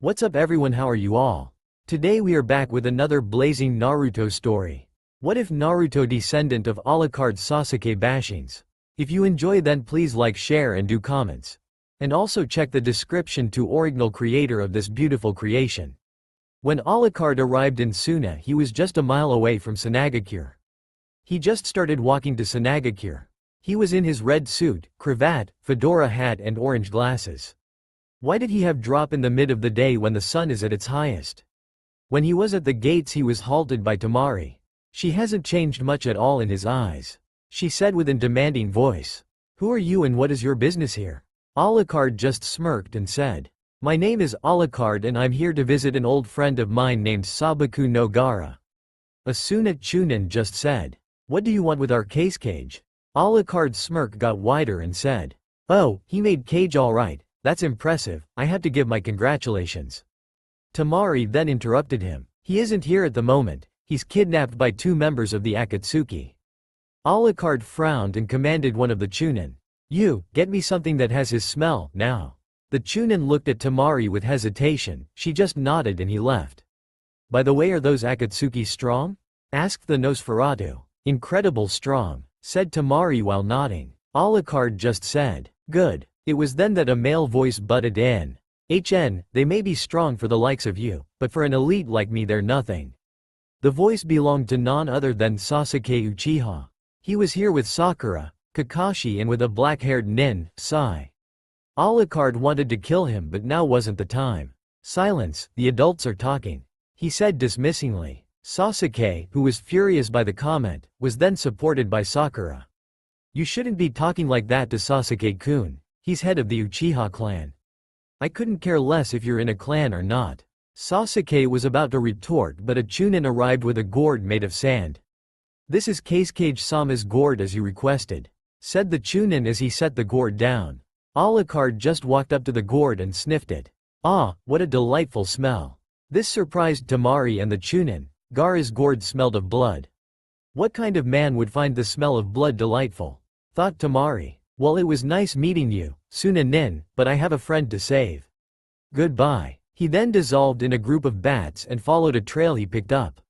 What's up everyone, how are you all? Today we are back with another blazing Naruto story. What if Naruto Descendant of Alucard Sasuke bashings? If you enjoy then please like, share and do comments. And also check the description to original creator of this beautiful creation. When Alucard arrived in Suna he was just a mile away from Sanagakure. He just started walking to Sanagakure. He was in his red suit, cravat, fedora hat and orange glasses. Why did he have drop in the mid of the day when the sun is at its highest? When he was at the gates he was halted by Tamari. She hasn't changed much at all in his eyes. She said with a demanding voice, "Who are you and what is your business here?" Alucard just smirked and said, "My name is Alucard and I'm here to visit an old friend of mine named Sabaku no Gara." Asuna Chunin just said, "What do you want with our cage?" Alucard's smirk got wider and said, "Oh, he made cage alright, that's impressive, I have to give my congratulations." Tamari then interrupted him, "He isn't here at the moment, he's kidnapped by two members of the Akatsuki." Alucard frowned and commanded one of the Chunin, "You, get me something that has his smell, now." The Chunin looked at Tamari with hesitation, she just nodded and he left. "By the way, are those Akatsuki strong?" asked the Nosferatu. "Incredible strong," said Tamari while nodding. Alucard just said, "Good." It was then that a male voice butted in. They may be strong for the likes of you, but for an elite like me they're nothing." The voice belonged to none other than Sasuke Uchiha. He was here with Sakura, Kakashi and with a black-haired nin, Sai. Alucard wanted to kill him but now wasn't the time. "Silence, the adults are talking," he said dismissingly. Sasuke, who was furious by the comment, was then supported by Sakura. "You shouldn't be talking like that to Sasuke-kun. He's head of the Uchiha clan. I couldn't care less if you're in a clan or not." Sasuke was about to retort but a Chunin arrived with a gourd made of sand. "This is Kage-Sama's gourd as you requested," said the Chunin as he set the gourd down. Alucard just walked up to the gourd and sniffed it. Ah, what a delightful smell. This surprised Tamari and the Chunin. Gaara's gourd smelled of blood. What kind of man would find the smell of blood delightful? Thought Tamari. "Well, it was nice meeting you, Suna Nin, but I have a friend to save. Goodbye." He then dissolved in a group of bats and followed a trail he picked up.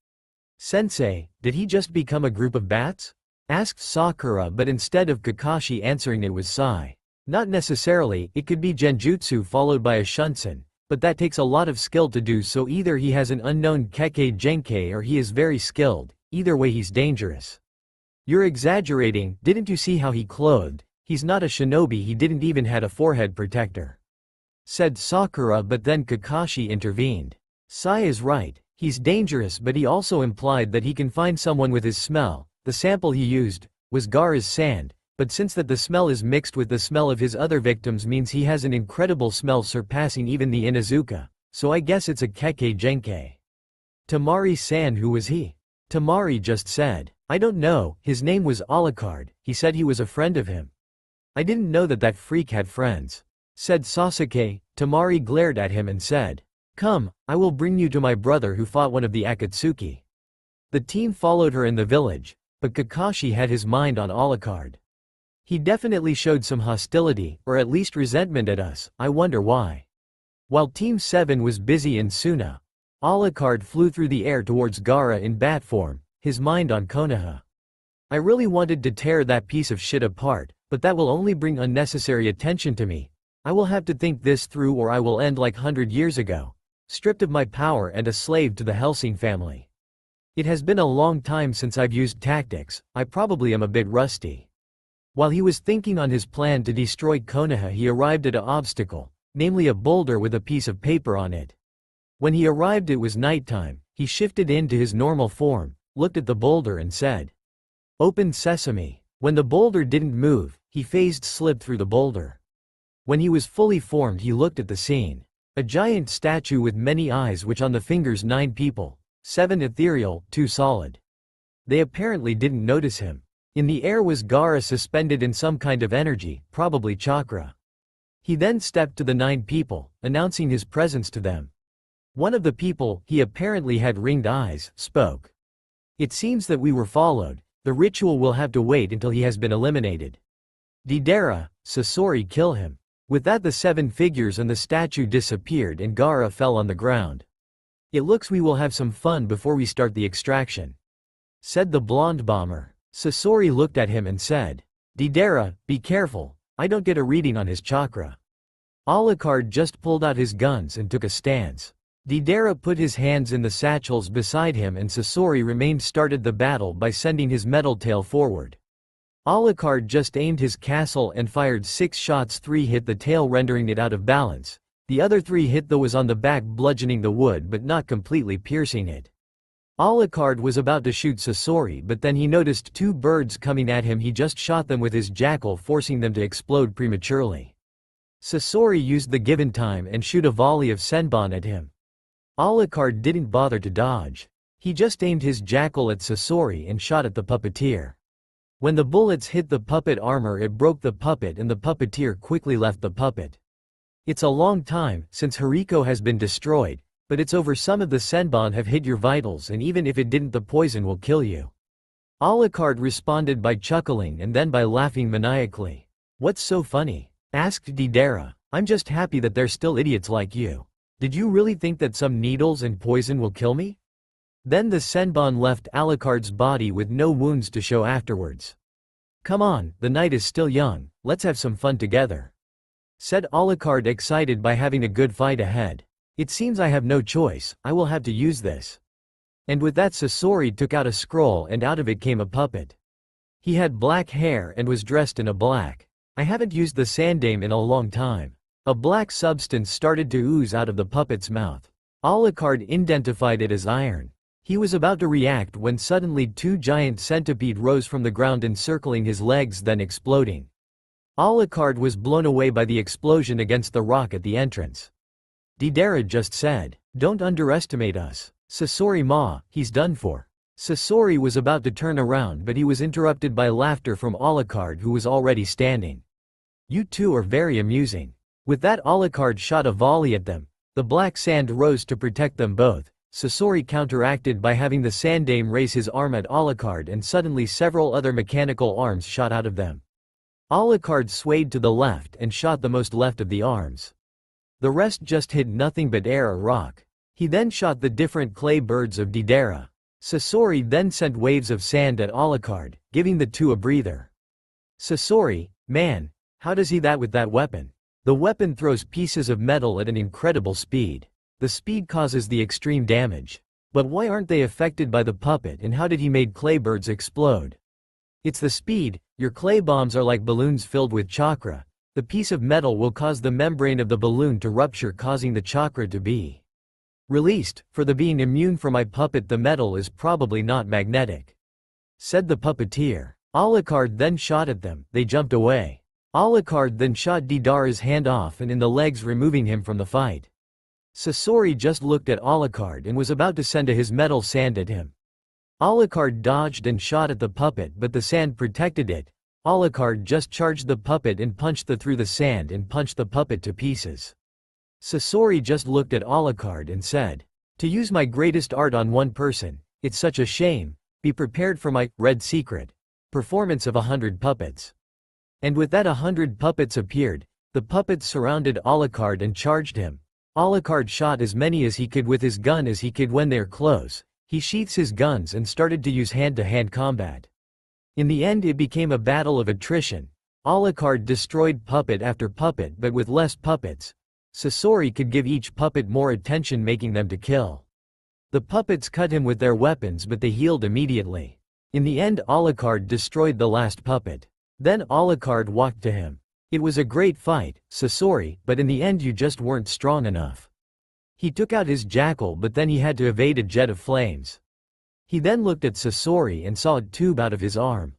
"Sensei, did he just become a group of bats?" asked Sakura, but instead of Kakashi answering it was Sai. "Not necessarily, it could be genjutsu followed by a shunsen. But that takes a lot of skill to do, so either he has an unknown Kekkei Genkai or he is very skilled, either way he's dangerous." "You're exaggerating, didn't you see how he clothed? He's not a shinobi, he didn't even had a forehead protector," said Sakura, but then Kakashi intervened. "Sai is right, he's dangerous, but he also implied that he can find someone with his smell. The sample he used was Gaara's sand. But since that the smell is mixed with the smell of his other victims means he has an incredible smell surpassing even the Inuzuka, so I guess it's a Kekkei Genkai." Tamari-san, who was he? Tamari just said, "I don't know, his name was Alucard, he said he was a friend of him." "I didn't know that that freak had friends," said Sasuke. Tamari glared at him and said, "Come, I will bring you to my brother who fought one of the Akatsuki." The team followed her in the village, but Kakashi had his mind on Alucard. "He definitely showed some hostility, or at least resentment at us, I wonder why." While Team 7 was busy in Suna, Alucard flew through the air towards Gaara in bat form, his mind on Konoha. "I really wanted to tear that piece of shit apart, but that will only bring unnecessary attention to me. I will have to think this through or I will end like 100 years ago, stripped of my power and a slave to the Hellsing family. It has been a long time since I've used tactics, I probably am a bit rusty." While he was thinking on his plan to destroy Konoha he arrived at an obstacle, namely a boulder with a piece of paper on it. When he arrived it was nighttime, he shifted into his normal form, looked at the boulder and said, "Open sesame." When the boulder didn't move, he phased slipped through the boulder. When he was fully formed he looked at the scene. A giant statue with many eyes which on the fingers 9 people, 7 ethereal, 2 solid. They apparently didn't notice him. In the air was Gaara suspended in some kind of energy, probably chakra. He then stepped to the 9 people, announcing his presence to them. One of the people, he apparently had ringed eyes, spoke. "It seems that we were followed. The ritual will have to wait until he has been eliminated. Deidara, Sasori, kill him." With that, the 7 figures and the statue disappeared and Gaara fell on the ground. "It looks we will have some fun before we start the extraction," said the blonde bomber. Sasori looked at him and said, "Deidara, be careful, I don't get a reading on his chakra." Alucard just pulled out his guns and took a stance. Deidara put his hands in the satchels beside him and Sasori started the battle by sending his metal tail forward. Alucard just aimed his castle and fired 6 shots. 3 hit the tail, rendering it out of balance. The other 3 hit the was on the back, bludgeoning the wood but not completely piercing it. Alucard was about to shoot Sasori, but then he noticed 2 birds coming at him. He just shot them with his jackal, forcing them to explode prematurely. Sasori used the given time and shoot a volley of senbon at him. Alucard didn't bother to dodge. He just aimed his jackal at Sasori and shot at the puppeteer. When the bullets hit the puppet armor, it broke the puppet and the puppeteer quickly left the puppet. It's a long time since Hariko has been destroyed, but it's over. Some of the senbon have hit your vitals, and even if it didn't, the poison will kill you. Alucard responded by chuckling and then by laughing maniacally. "What's so funny?" asked Deidara. "I'm just happy that there's still idiots like you. Did you really think that some needles and poison will kill me?" Then the senbon left Alucard's body with no wounds to show afterwards. "Come on, the night is still young, let's have some fun together," said Alucard, excited by having a good fight ahead. "It seems I have no choice, I will have to use this." And with that, Sasori took out a scroll and out of it came a puppet. He had black hair and was dressed in a black. "I haven't used the sandame in a long time." A black substance started to ooze out of the puppet's mouth. Alucard identified it as iron. He was about to react when suddenly 2 giant centipedes rose from the ground, encircling his legs, then exploding. Alucard was blown away by the explosion against the rock at the entrance. Deidara just said, "Don't underestimate us. Sasori ma, he's done for." Sasori was about to turn around, but he was interrupted by laughter from Alucard, who was already standing. "You two are very amusing." With that, Alucard shot a volley at them. The black sand rose to protect them both. Sasori counteracted by having the sandame raise his arm at Alucard, and suddenly several other mechanical arms shot out of them. Alucard swayed to the left and shot the most left of the arms. The rest just hit nothing but air or rock. He then shot the different clay birds of Deidara. Sasori then sent waves of sand at Alucard, giving the two a breather. "Sasori, man, how does he that with that weapon?" The weapon throws pieces of metal at an incredible speed. The speed causes the extreme damage. But why aren't they affected by the puppet, and how did he made clay birds explode? It's the speed. Your clay bombs are like balloons filled with chakra. The piece of metal will cause the membrane of the balloon to rupture, causing the chakra to be released. For the being immune for my puppet, the metal is probably not magnetic, said the puppeteer. Alucard then shot at them. They jumped away. Alucard then shot Deidara's hand off and in the legs, removing him from the fight. Sasori just looked at Alucard and was about to send his metal sand at him. Alucard dodged and shot at the puppet, but the sand protected it. Alucard just charged the puppet and punched through the sand and punched the puppet to pieces. Sasori just looked at Alucard and said, "To use my greatest art on one person, it's such a shame. Be prepared for my red secret performance of 100 puppets." And with that, 100 puppets appeared. The puppets surrounded Alucard and charged him. Alucard shot as many as he could with his gun as he could. When they're close, he sheaths his guns and started to use hand-to-hand combat. In the end, it became a battle of attrition. Alucard destroyed puppet after puppet, but with less puppets. Sasori could give each puppet more attention, making them to kill. The puppets cut him with their weapons, but they healed immediately. In the end, Alucard destroyed the last puppet. Then Alucard walked to him. "It was a great fight, Sasori, but in the end you just weren't strong enough." He took out his jackal, but then he had to evade a jet of flames. He then looked at Sasori and saw a tube out of his arm.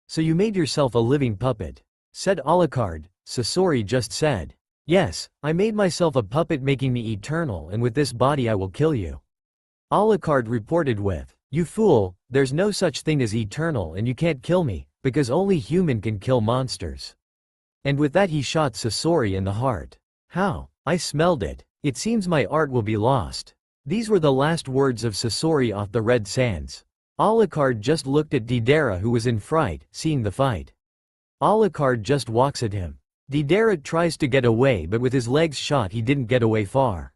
"So you made yourself a living puppet," said Alucard. Sasori just said, "Yes, I made myself a puppet, making me eternal, and with this body I will kill you." Alucard reported with, "You fool, there's no such thing as eternal, and you can't kill me, because only human can kill monsters." And with that, he shot Sasori in the heart. "How? I smelled it. It seems my art will be lost." These were the last words of Sasori off the red sands. Alucard just looked at Deidara, who was in fright, seeing the fight. Alucard just walks at him. Deidara tries to get away, but with his legs shot he didn't get away far.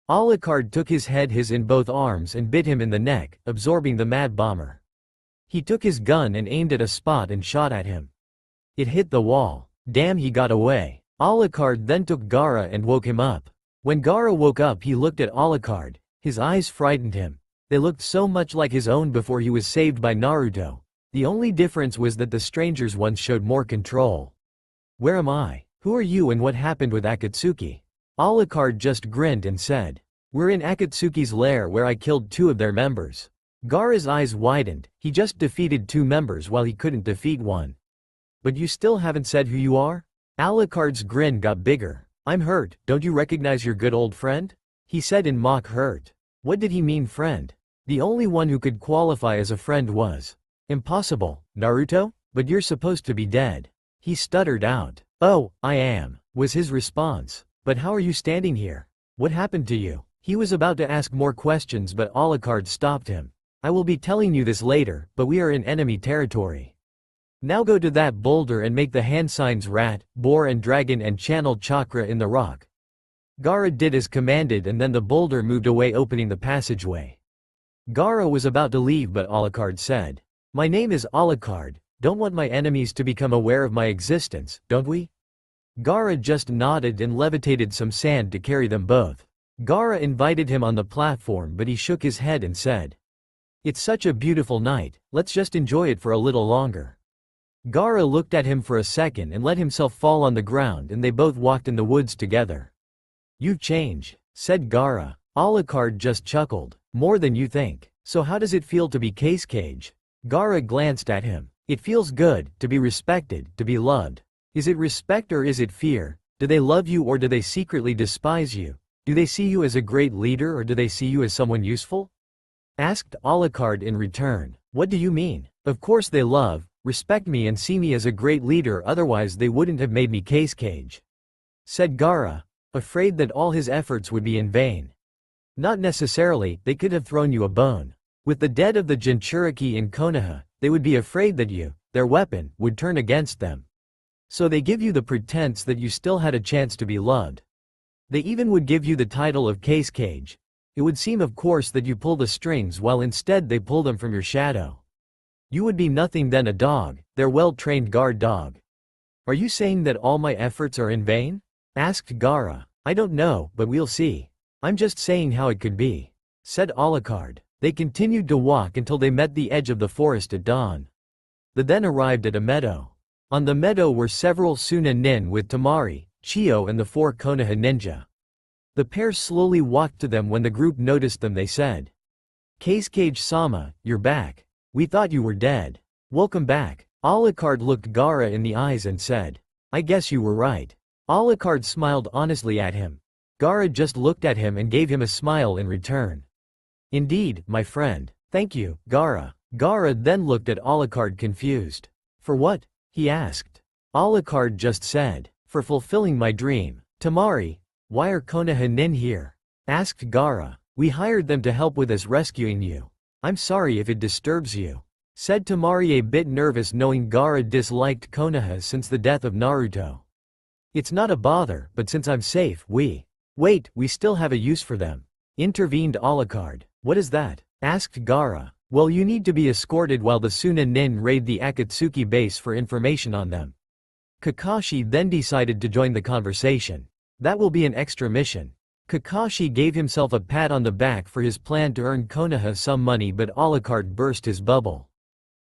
Alucard took his head in both arms and bit him in the neck, absorbing the mad bomber. He took his gun and aimed at a spot and shot at him. It hit the wall. Damn, he got away. Alucard then took Gaara and woke him up. When Gaara woke up he looked at Alucard. His eyes frightened him. They looked so much like his own before he was saved by Naruto. The only difference was that the stranger's ones showed more control. Where am I? Who are you and what happened with Akatsuki? Alucard just grinned and said, we're in Akatsuki's lair where I killed 2 of their members. Gaara's eyes widened. He just defeated 2 members while he couldn't defeat 1. But you still haven't said who you are? Alucard's grin got bigger. I'm hurt, don't you recognize your good old friend? He said in mock hurt. What did he mean friend? The only one who could qualify as a friend was impossible, Naruto? But you're supposed to be dead. He stuttered out. Oh, I am, was his response. But how are you standing here? What happened to you? He was about to ask more questions but Alucard stopped him. I will be telling you this later, but we are in enemy territory. Now go to that boulder and make the hand signs rat, boar and dragon and channel chakra in the rock. Gaara did as commanded and then the boulder moved away, opening the passageway. Gaara was about to leave but Alucard said, my name is Alucard. Don't want my enemies to become aware of my existence, don't we? Gaara just nodded and levitated some sand to carry them both. Gaara invited him on the platform but he shook his head and said, it's such a beautiful night, let's just enjoy it for a little longer. Gaara looked at him for a second and let himself fall on the ground and they both walked in the woods together. You've changed, said Gaara. Alucard just chuckled. More than you think. So how does it feel to be Cage? Gaara glanced at him. It feels good, to be respected, to be loved. Is it respect or is it fear? Do they love you or do they secretly despise you? Do they see you as a great leader or do they see you as someone useful? Asked Alucard in return. What do you mean? Of course they love, respect me and see me as a great leader, otherwise they wouldn't have made me Cage. Said Gaara, afraid that all his efforts would be in vain. Not necessarily, they could have thrown you a bone. With the dead of the Jinchuriki in Konoha, they would be afraid that you, their weapon, would turn against them. So they give you the pretense that you still had a chance to be loved. They even would give you the title of Cage. It would seem of course that you pull the strings while instead they pull them from your shadow. You would be nothing then a dog, their well-trained guard dog. Are you saying that all my efforts are in vain? Asked Gaara. I don't know, but we'll see. I'm just saying how it could be. Said Alucard. They continued to walk until they met the edge of the forest at dawn. They then arrived at a meadow. On the meadow were several Suna nin with Temari, Chiyo and the 4 Konoha ninja. The pair slowly walked to them. When the group noticed them they said, Cage-sama, you're back. We thought you were dead. Welcome back. Alucard looked Gaara in the eyes and said, I guess you were right. Alucard smiled honestly at him. Gaara just looked at him and gave him a smile in return. Indeed, my friend. Thank you, Gaara. Gaara then looked at Alucard confused. For what? He asked. Alucard just said, for fulfilling my dream. Temari, why are Konoha nin here? Asked Gaara. We hired them to help with us rescuing you. I'm sorry if it disturbs you. Said Temari, a bit nervous knowing Gaara disliked Konoha since the death of Naruto. It's not a bother, but since I'm safe, we still have a use for them. Intervened Alucard. What is that? Asked Gaara. Well, you need to be escorted while the Suna nin raid the Akatsuki base for information on them. Kakashi then decided to join the conversation. That will be an extra mission. Kakashi gave himself a pat on the back for his plan to earn Konoha some money, but Alucard burst his bubble.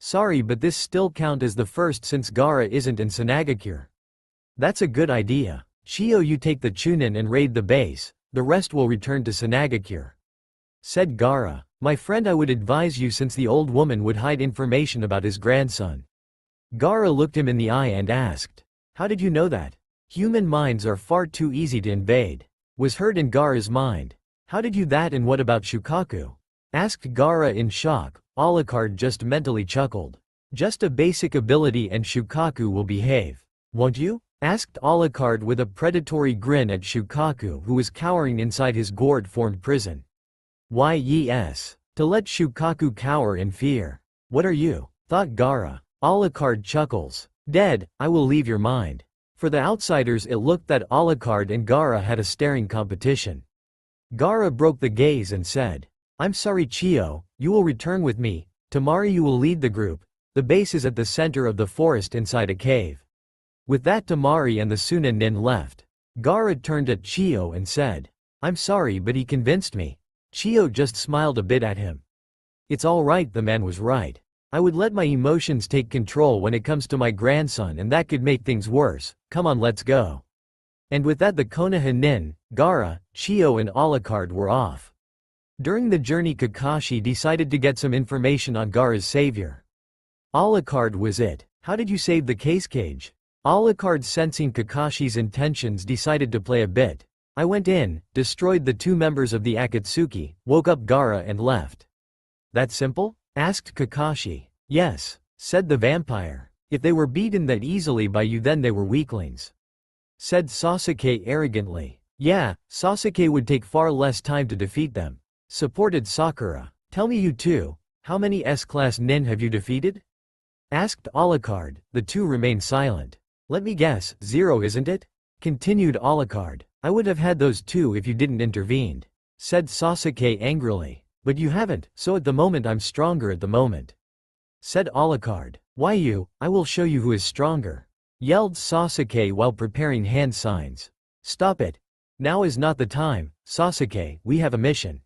Sorry, but this still count as the first since Gaara isn't in Sanagakure. That's a good idea. Chiyo, you take the Chunin and raid the base, the rest will return to Sanagakure. Said Gaara. My friend, I would advise you since the old woman would hide information about his grandson. Gaara looked him in the eye and asked, how did you know that? Human minds are far too easy to invade. Was heard in Gaara's mind. How did you that, and what about Shukaku? Asked Gaara in shock. Alucard just mentally chuckled. Just a basic ability and Shukaku will behave. Won't you? Asked Alucard with a predatory grin at Shukaku, who was cowering inside his gourd-formed prison. Why yes. To let Shukaku cower in fear. What are you? Thought Gaara. Alucard chuckles. Dead, I will leave your mind. For the outsiders it looked that Alucard and Gaara had a staring competition. Gaara broke the gaze and said, "I'm sorry Chio, you will return with me, Tamari you will lead the group, the base is at the center of the forest inside a cave." With that Tamari and the Suna Nin left. Gaara turned at Chio and said, "I'm sorry but he convinced me." Chio just smiled a bit at him. "It's alright, the man was right. I would let my emotions take control when it comes to my grandson and that could make things worse, come on let's go." And with that the Konoha Nin, Gaara, Chio and Alucard were off. During the journey Kakashi decided to get some information on Gaara's savior. Alucard was it. "How did you save the case cage?" Alucard, sensing Kakashi's intentions, decided to play a bit. "I went in, destroyed the 2 members of the Akatsuki, woke up Gaara and left." "That simple?" asked Kakashi. "Yes," said the vampire. "If they were beaten that easily by you then they were weaklings," said Sasuke arrogantly. "Yeah, Sasuke would take far less time to defeat them," supported Sakura. "Tell me you two, how many S-class nin have you defeated?" asked Alucard. The two remained silent. "Let me guess, 0 isn't it?" continued Alucard. "I would have had those 2 if you didn't intervened," said Sasuke angrily. "But you haven't, so at the moment I'm stronger at the moment," said Alucard. "Why you? I will show you who is stronger," yelled Sasuke while preparing hand signs. "Stop it. Now is not the time, Sasuke, we have a mission,"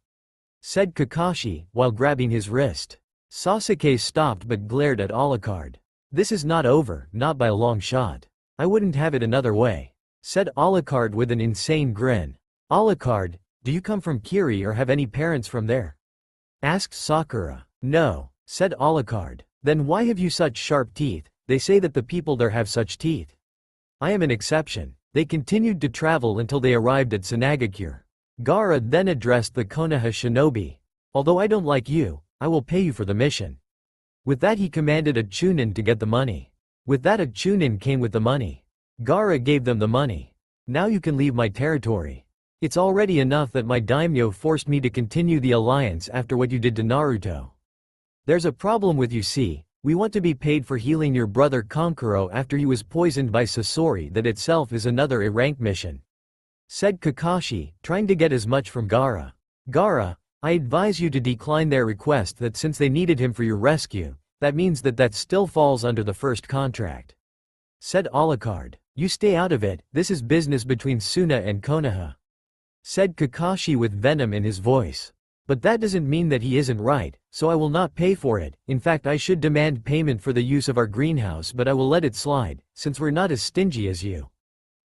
said Kakashi, while grabbing his wrist. Sasuke stopped but glared at Alucard. "This is not over, not by a long shot. I wouldn't have it another way," said Alucard with an insane grin. "Alucard, do you come from Kiri or have any parents from there?" asked Sakura. "No," said Alucard. "Then why have you such sharp teeth? They say that the people there have such teeth." "I am an exception." They continued to travel until they arrived at Sanagakure. Gaara then addressed the Konoha shinobi. "Although I don't like you, I will pay you for the mission." With that he commanded a Chunin to get the money. With that a Chunin came with the money. Gaara gave them the money. "Now you can leave my territory. It's already enough that my daimyo forced me to continue the alliance after what you did to Naruto. There's a problem with you see, we want to be paid for healing your brother Kankuro after he was poisoned by Sasori. That itself is another A-rank mission," said Kakashi, trying to get as much from Gaara. "Gaara, I advise you to decline their request that since they needed him for your rescue, that means that still falls under the first contract," said Alucard. "You stay out of it, this is business between Suna and Konoha," said Kakashi with venom in his voice. "But that doesn't mean that he isn't right, so I will not pay for it. In fact I should demand payment for the use of our greenhouse but I will let it slide, since we're not as stingy as you."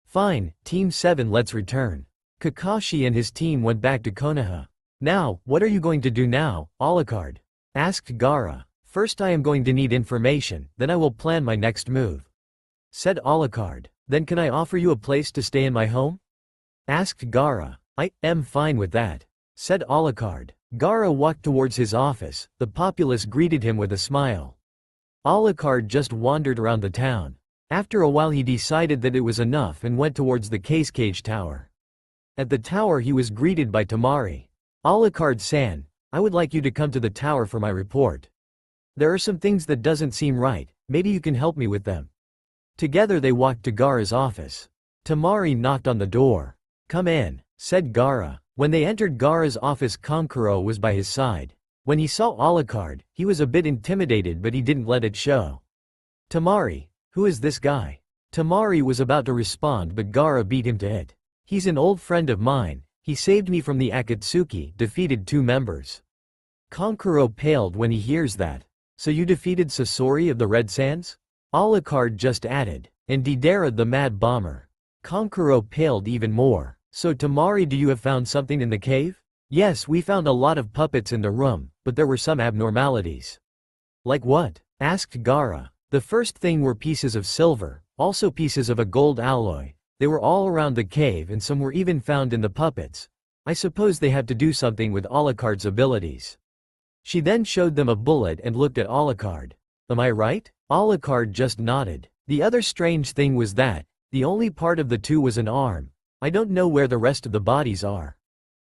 "Fine, Team 7 let's return." Kakashi and his team went back to Konoha. "Now, what are you going to do now, Alucard?" asked Gaara. "First I am going to need information, then I will plan my next move," said Alucard. "Then can I offer you a place to stay in my home?" asked Gaara. "I am fine with that," said Alucard. Gaara walked towards his office. The populace greeted him with a smile. Alucard just wandered around the town. After a while he decided that it was enough and went towards the case cage tower. At the tower he was greeted by Tamari. "Alucard-san, I would like you to come to the tower for my report. There are some things that doesn't seem right, maybe you can help me with them." Together they walked to Gaara's office. Tamari knocked on the door. "Come in," said Gaara. When they entered Gaara's office Kankuro was by his side. When he saw Alucard, he was a bit intimidated but he didn't let it show. "Tamari, who is this guy?" Tamari was about to respond but Gaara beat him to it. "He's an old friend of mine, he saved me from the Akatsuki, defeated 2 members." Kankuro paled when he hears that. "So you defeated Sasori of the Red Sands?" Alucard just added. "And Deidara the Mad Bomber." Kankuro paled even more. "So Tamari, do you have found something in the cave?" "Yes, we found a lot of puppets in the room, but there were some abnormalities." "Like what?" asked Gaara. "The first thing were pieces of silver, also pieces of a gold alloy. They were all around the cave and some were even found in the puppets. I suppose they have to do something with Alucard's abilities." She then showed them a bullet and looked at Alucard. "Am I right?" Alucard just nodded. "The other strange thing was that the only part of the 2 was an arm. I don't know where the rest of the bodies are."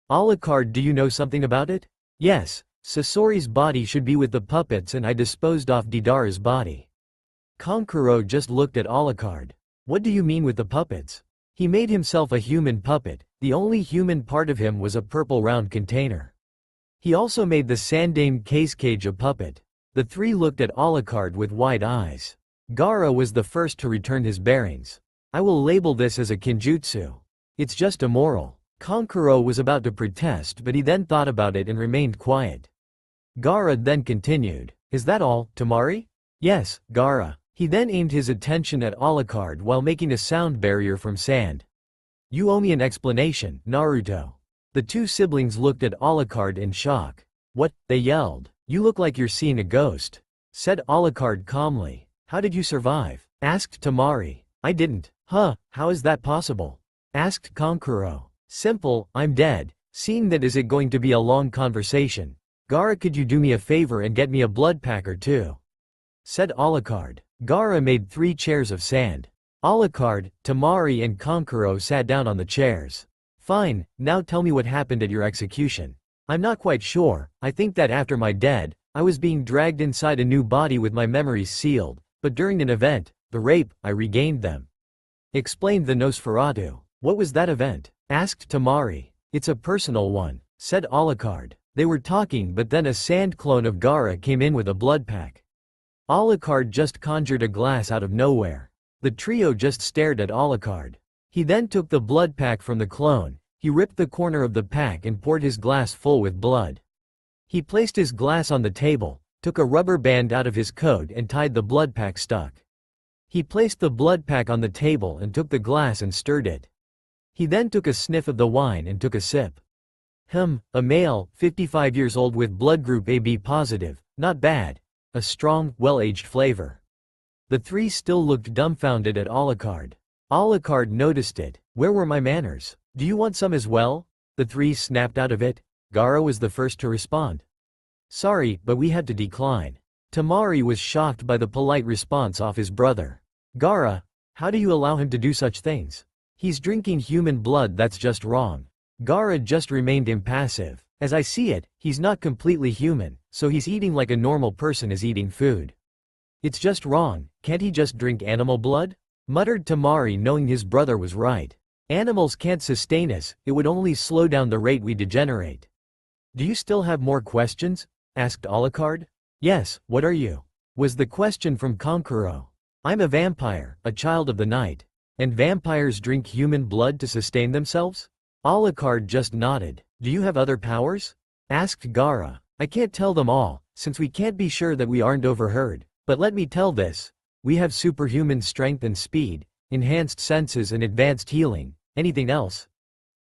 "Alucard, do you know something about it?" "Yes, Sasori's body should be with the puppets and I disposed off Deidara's body." Kankuro just looked at Alucard. What do you mean with the puppets? He made himself a human puppet, the only human part of him was a purple round container. He also made the Sandame cage a puppet. The three looked at Alucard with wide eyes. Gaara was the first to return his bearings. I will label this as a kinjutsu. It's just immoral. Kankuro was about to protest but he then thought about it and remained quiet. Gaara then continued, "Is that all, Tamari?" "Yes, Gaara." He then aimed his attention at Alucard while making a sound barrier from sand. "You owe me an explanation, Naruto." The two siblings looked at Alucard in shock. "What?" they yelled. "You look like you're seeing a ghost," said Alucard calmly. "How did you survive?" asked Tamari. "I didn't." "Huh, how is that possible?" asked Kankuro. "Simple, I'm dead." Seeing that is it going to be a long conversation. "Gaara, could you do me a favor and get me a blood packer too?" said Alucard. Gaara made 3 chairs of sand. Alucard, Tamari and Kankuro sat down on the chairs. "Fine, now tell me what happened at your execution." "I'm not quite sure, I think that after my death, I was being dragged inside a new body with my memories sealed, but during an event, the rape, I regained them," explained the Nosferatu. "What was that event?" asked Tamari. "It's a personal one," said Alucard. They were talking but then a sand clone of Gaara came in with a blood pack. Alucard just conjured a glass out of nowhere. The trio just stared at Alucard. He then took the blood pack from the clone, he ripped the corner of the pack and poured his glass full with blood. He placed his glass on the table, took a rubber band out of his coat and tied the blood pack stuck. He placed the blood pack on the table and took the glass and stirred it. He then took a sniff of the wine and took a sip. A male, 55 years old with blood group AB positive, not bad. A strong, well-aged flavor. The three still looked dumbfounded at Alucard. Alucard noticed it. "Where were my manners? Do you want some as well?" The three snapped out of it. Gaara was the first to respond. "Sorry, but we had to decline." Tamari was shocked by the polite response of his brother. "Gaara, how do you allow him to do such things? He's drinking human blood, that's just wrong." Gaara just remained impassive. "As I see it, he's not completely human, so he's eating like a normal person is eating food. It's just wrong, can't he just drink animal blood?" muttered Tamari, knowing his brother was right. "Animals can't sustain us, it would only slow down the rate we degenerate." "Do you still have more questions?" asked Alucard. "Yes, what are you?" was the question from Kankuro. "I'm a vampire, a child of the night. And vampires drink human blood to sustain themselves?" Alucard just nodded. "Do you have other powers?" asked Gaara. "I can't tell them all, since we can't be sure that we aren't overheard. But let me tell this. We have superhuman strength and speed, enhanced senses and advanced healing. Anything else?"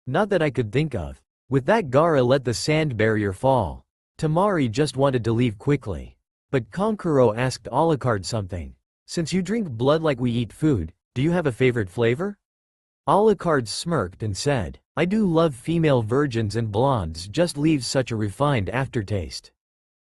"Not that I could think of." With that, Gaara let the sand barrier fall. Tamari just wanted to leave quickly. But Kankuro asked Alucard something. "Since you drink blood like we eat food, do you have a favorite flavor?" Alucard smirked and said, "I do love female virgins and blondes, just leaves such a refined aftertaste."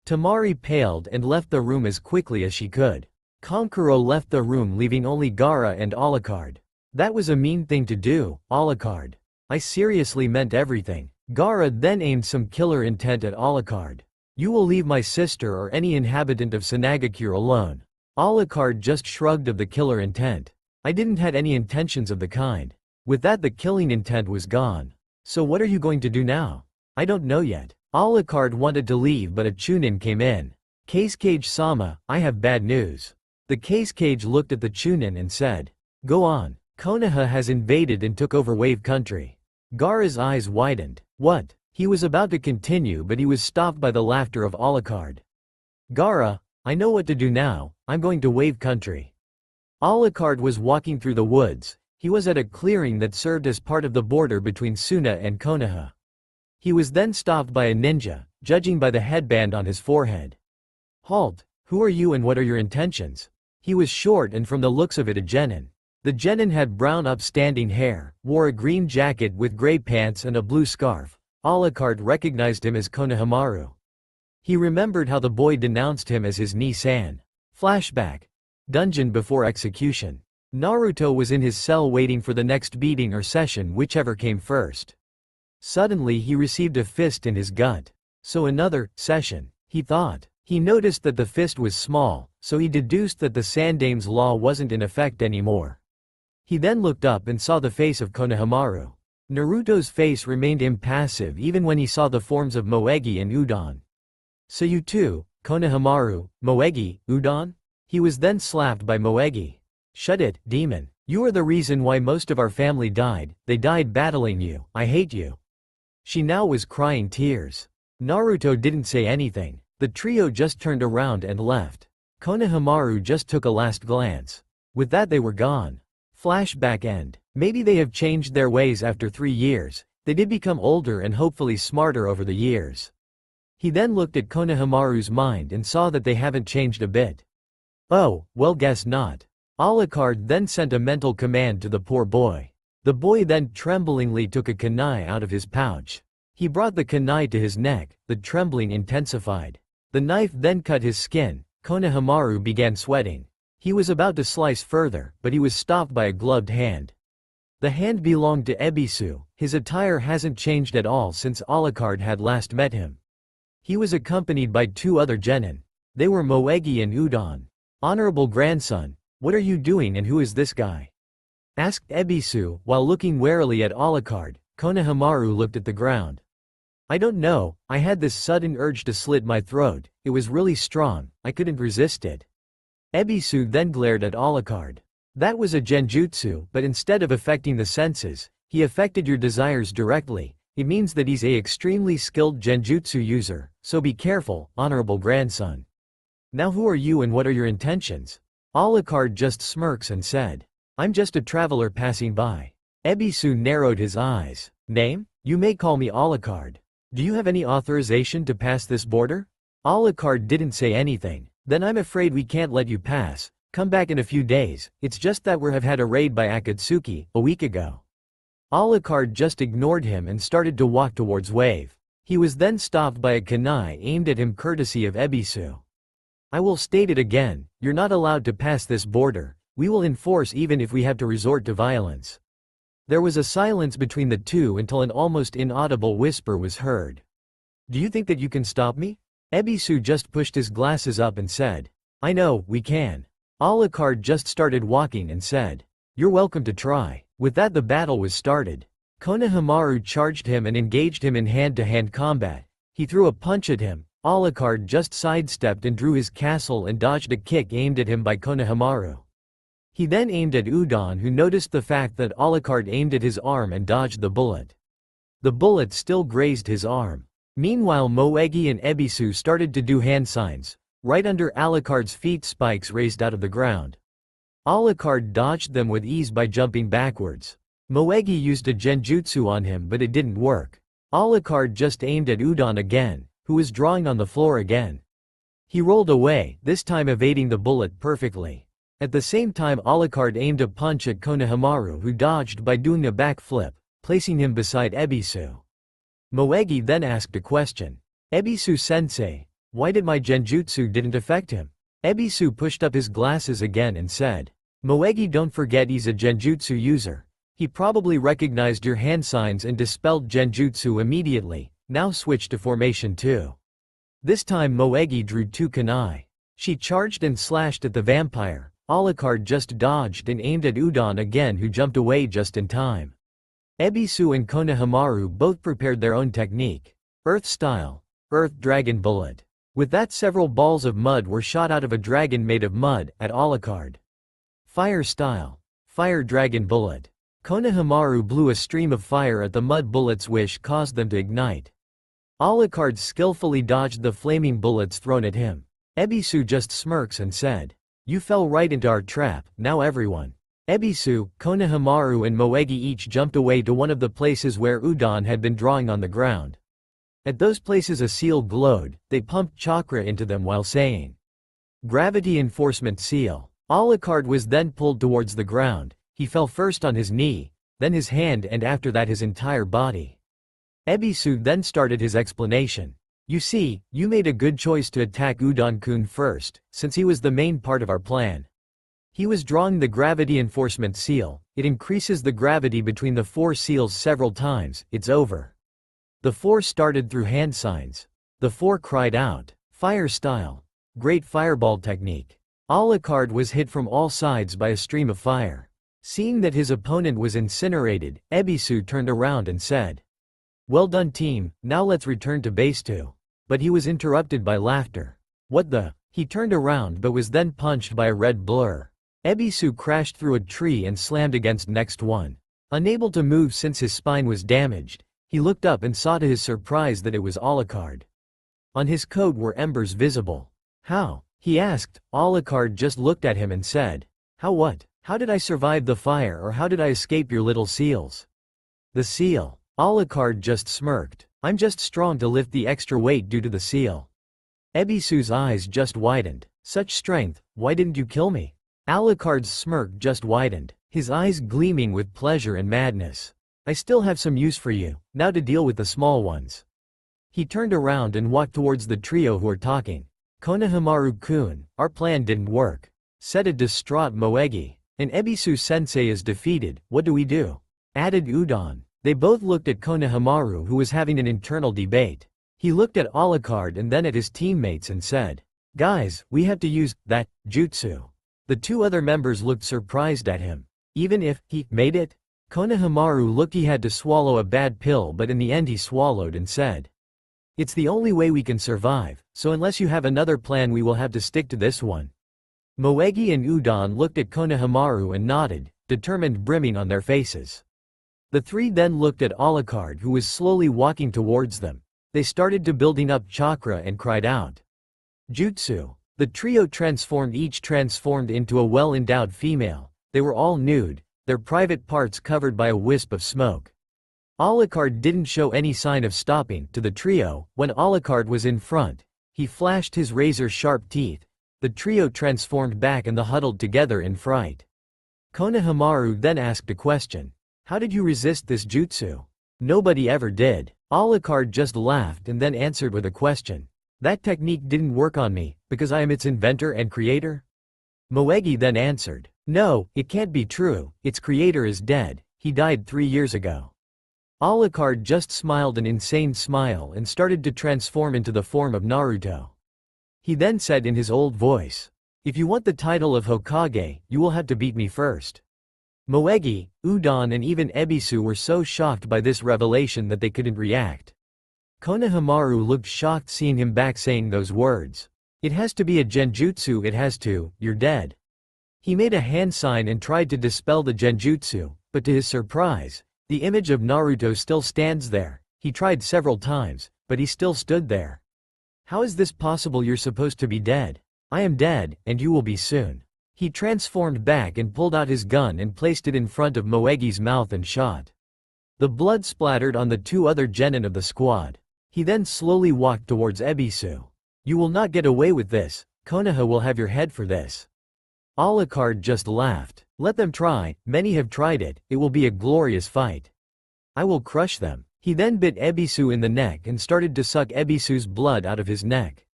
Tamari paled and left the room as quickly as she could. Kankuro left the room, leaving only Gaara and Alucard. "That was a mean thing to do, Alucard. I seriously meant everything." Gaara then aimed some killer intent at Alucard. "You will leave my sister or any inhabitant of Sanagakure alone." Alucard just shrugged of the killer intent. "I didn't had any intentions of the kind." With that, the killing intent was gone. "So what are you going to do now?" "I don't know yet." Alucard wanted to leave but a Chunin came in. "Cage-sama, I have bad news." The Cage looked at the Chunin and said, "Go on. Konoha has invaded and took over Wave Country." Gaara's eyes widened. "What?" He was about to continue but he was stopped by the laughter of Alucard. "Gaara, I know what to do now, I'm going to Wave Country." Alucard was walking through the woods. He was at a clearing that served as part of the border between Suna and Konoha. He was then stopped by a ninja, judging by the headband on his forehead. "Halt, who are you and what are your intentions?" He was short and from the looks of it a genin. The genin had brown upstanding hair, wore a green jacket with gray pants and a blue scarf. Alucard recognized him as Konohamaru. He remembered how the boy denounced him as his Ni-san. Flashback. Dungeon before execution. Naruto was in his cell waiting for the next beating or session, whichever came first. Suddenly he received a fist in his gut. So another session, he thought. He noticed that the fist was small, so he deduced that the Sandame's law wasn't in effect anymore. He then looked up and saw the face of Konohamaru. Naruto's face remained impassive even when he saw the forms of Moegi and Udon. So you too, Konohamaru, Moegi, Udon? He was then slapped by Moegi. Shut it, demon. You are the reason why most of our family died, they died battling you, I hate you. She now was crying tears. Naruto didn't say anything. The trio just turned around and left. Konohamaru just took a last glance. With that they were gone. Flashback end. Maybe they have changed their ways after 3 years. They did become older and hopefully smarter over the years. He then looked at Konohamaru's mind and saw that they haven't changed a bit. Oh, well guess not. Alucard then sent a mental command to the poor boy. The boy then tremblingly took a kunai out of his pouch. He brought the kunai to his neck, the trembling intensified. The knife then cut his skin. Konohamaru began sweating. He was about to slice further, but he was stopped by a gloved hand. The hand belonged to Ebisu. His attire hasn't changed at all since Alucard had last met him. He was accompanied by 2 other genin. They were Moegi and Udon. Honorable grandson, what are you doing and who is this guy? Asked Ebisu, while looking warily at Alucard. Konohamaru looked at the ground. I don't know, I had this sudden urge to slit my throat, it was really strong, I couldn't resist it. Ebisu then glared at Alucard. That was a genjutsu, but instead of affecting the senses, he affected your desires directly. It means that he's a extremely skilled genjutsu user, so be careful, honorable grandson. Now who are you and what are your intentions? Alucard just smirks and said. I'm just a traveler passing by. Ebisu narrowed his eyes. Name? You may call me Alucard. Do you have any authorization to pass this border? Alucard didn't say anything. Then I'm afraid we can't let you pass. Come back in a few days, it's just that we have had a raid by Akatsuki, a week ago. Alucard just ignored him and started to walk towards Wave. He was then stopped by a kunai aimed at him courtesy of Ebisu. I will state it again, you're not allowed to pass this border. We will enforce even if we have to resort to violence. There was a silence between the two until an almost inaudible whisper was heard. Do you think that you can stop me? Ebisu just pushed his glasses up and said. I know, we can. Alucard just started walking and said. You're welcome to try. With that the battle was started. Konohamaru charged him and engaged him in hand-to-hand combat. He threw a punch at him. Alucard just sidestepped and drew his castle and dodged a kick aimed at him by Konohamaru. He then aimed at Udon, who noticed the fact that Alucard aimed at his arm and dodged the bullet. The bullet still grazed his arm. Meanwhile Moegi and Ebisu started to do hand signs. Right under Alucard's feet spikes raised out of the ground. Alucard dodged them with ease by jumping backwards. Moegi used a genjutsu on him but it didn't work. Alucard just aimed at Udon again, who was drawing on the floor again. He rolled away, this time evading the bullet perfectly. At the same time Alucard aimed a punch at Konohamaru, who dodged by doing a backflip, placing him beside Ebisu. Moegi then asked a question. Ebisu-sensei, why did my genjutsu didn't affect him? Ebisu pushed up his glasses again and said. Moegi, don't forget he's a genjutsu user. He probably recognized your hand signs and dispelled genjutsu immediately, now switch to formation 2. This time Moegi drew 2 kunai. She charged and slashed at the vampire. Alucard just dodged and aimed at Udon again, who jumped away just in time. Ebisu and Konohamaru both prepared their own technique. Earth style. Earth Dragon Bullet. With that several balls of mud were shot out of a dragon made of mud, at Alucard. Fire style. Fire Dragon Bullet. Konohamaru blew a stream of fire at the mud bullets, which caused them to ignite. Alucard skillfully dodged the flaming bullets thrown at him. Ebisu just smirks and said. You fell right into our trap, now everyone. Ebisu, Konohamaru and Moegi each jumped away to one of the places where Udon had been drawing on the ground. At those places a seal glowed, they pumped chakra into them while saying. Gravity Enforcement Seal. Alucard was then pulled towards the ground. He fell first on his knee, then his hand and after that his entire body. Ebisu then started his explanation. You see, you made a good choice to attack Udon-kun first, since he was the main part of our plan. He was drawing the gravity enforcement seal. It increases the gravity between the 4 seals several times. It's over. The 4 started through hand signs. The 4 cried out. Fire style. Great fireball technique. Alucard was hit from all sides by a stream of fire. Seeing that his opponent was incinerated, Ebisu turned around and said, "Well done team, now let's return to base 2. But he was interrupted by laughter. What the? He turned around but was then punched by a red blur. Ebisu crashed through a tree and slammed against next one. Unable to move since his spine was damaged, he looked up and saw to his surprise that it was Alucard. On his coat were embers visible. How? He asked. Alucard just looked at him and said, "How what? How did I survive the fire, or how did I escape your little seals?" "The seal." Alucard just smirked. "I'm just strong to lift the extra weight due to the seal." Ebisu's eyes just widened. "Such strength, why didn't you kill me?" Alucard's smirk just widened, his eyes gleaming with pleasure and madness. "I still have some use for you, now to deal with the small ones." He turned around and walked towards the trio who were talking. "Konohamaru-kun, our plan didn't work," said a distraught Moegi. "And Ebisu-sensei is defeated, what do we do?" added Udon. They both looked at Konohamaru, who was having an internal debate. He looked at Alucard and then at his teammates and said, "Guys, we have to use that jutsu." The two other members looked surprised at him. Even if he made it? Konohamaru looked he had to swallow a bad pill, but in the end he swallowed and said, "It's the only way we can survive, so unless you have another plan we will have to stick to this one." Moegi and Udon looked at Konohamaru and nodded, determined brimming on their faces. The three then looked at Alucard, who was slowly walking towards them. They started to building up chakra and cried out, "Jutsu!" The trio each transformed into a well-endowed female. They were all nude, their private parts covered by a wisp of smoke. Alucard didn't show any sign of stopping to the trio. When Alucard was in front, he flashed his razor-sharp teeth. The trio transformed back and huddled together in fright. Konohamaru then asked a question. "How did you resist this jutsu?" "Nobody ever did." Alucard just laughed and then answered with a question. "That technique didn't work on me, because I am its inventor and creator?" Moegi then answered, "No, it can't be true, its creator is dead, he died 3 years ago." Alucard just smiled an insane smile and started to transform into the form of Naruto. He then said in his old voice, "If you want the title of Hokage, you will have to beat me first." Moegi, Udon and even Ebisu were so shocked by this revelation that they couldn't react. Konohamaru looked shocked seeing him back saying those words. "It has to be a genjutsu, it has to, you're dead." He made a hand sign and tried to dispel the genjutsu, but to his surprise, the image of Naruto still stands there. He tried several times, but he still stood there. "How is this possible? You're supposed to be dead." "I am dead, and you will be soon." He transformed back and pulled out his gun and placed it in front of Moegi's mouth and shot. The blood splattered on the two other genin of the squad. He then slowly walked towards Ebisu. "You will not get away with this, Konoha will have your head for this." Alucard just laughed. "Let them try, many have tried it, it will be a glorious fight. I will crush them." He then bit Ebisu in the neck and started to suck Ebisu's blood out of his neck.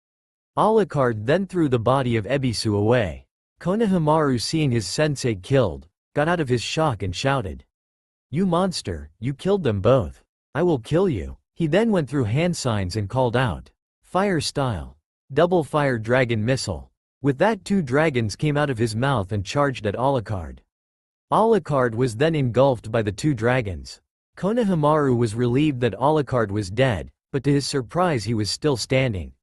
Alucard then threw the body of Ebisu away. Konohamaru, seeing his sensei killed, got out of his shock and shouted, "You monster, you killed them both. I will kill you." He then went through hand signs and called out, "Fire style. Double fire dragon missile." With that, 2 dragons came out of his mouth and charged at Alucard. Alucard was then engulfed by the 2 dragons. Konohamaru was relieved that Alucard was dead, but to his surprise he was still standing.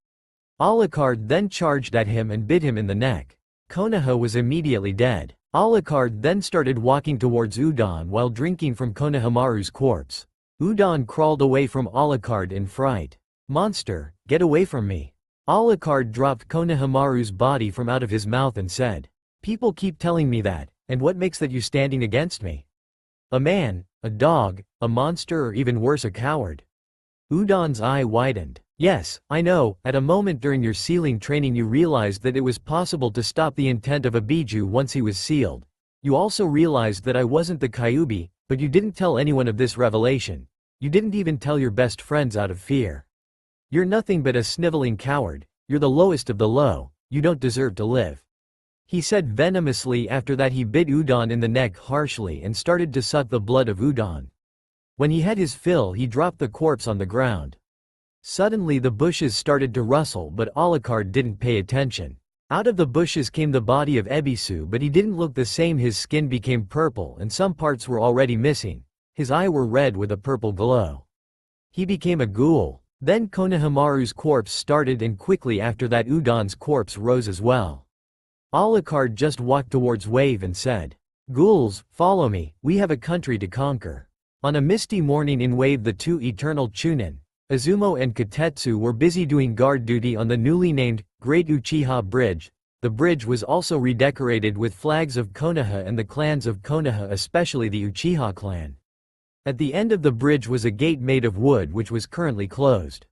Alucard then charged at him and bit him in the neck. Konoha was immediately dead. Alucard then started walking towards Udon while drinking from Konohamaru's corpse. Udon crawled away from Alucard in fright. "Monster, get away from me." Alucard dropped Konohamaru's body from out of his mouth and said, "People keep telling me that, and what makes that you standing against me? A man, a dog, a monster, or even worse, a coward?" Udon's eye widened. "Yes, I know, at a moment during your sealing training you realized that it was possible to stop the intent of a Biju once he was sealed. You also realized that I wasn't the Kyuubi, but you didn't tell anyone of this revelation. You didn't even tell your best friends out of fear. You're nothing but a sniveling coward, you're the lowest of the low, you don't deserve to live," he said venomously. After that he bit Udon in the neck harshly and started to suck the blood of Udon. When he had his fill he dropped the corpse on the ground. Suddenly the bushes started to rustle, but Alucard didn't pay attention. Out of the bushes came the body of Ebisu, but he didn't look the same. His skin became purple and some parts were already missing. His eyes were red with a purple glow. He became a ghoul. Then Konohamaru's corpse started, and quickly after that Udon's corpse rose as well. Alucard just walked towards Wave and said, "Ghouls, follow me, we have a country to conquer." On a misty morning in Wave, the two eternal Chunin, Izumo and Kotetsu, were busy doing guard duty on the newly named Great Uchiha Bridge. The bridge was also redecorated with flags of Konoha and the clans of Konoha, especially the Uchiha clan. At the end of the bridge was a gate made of wood which was currently closed.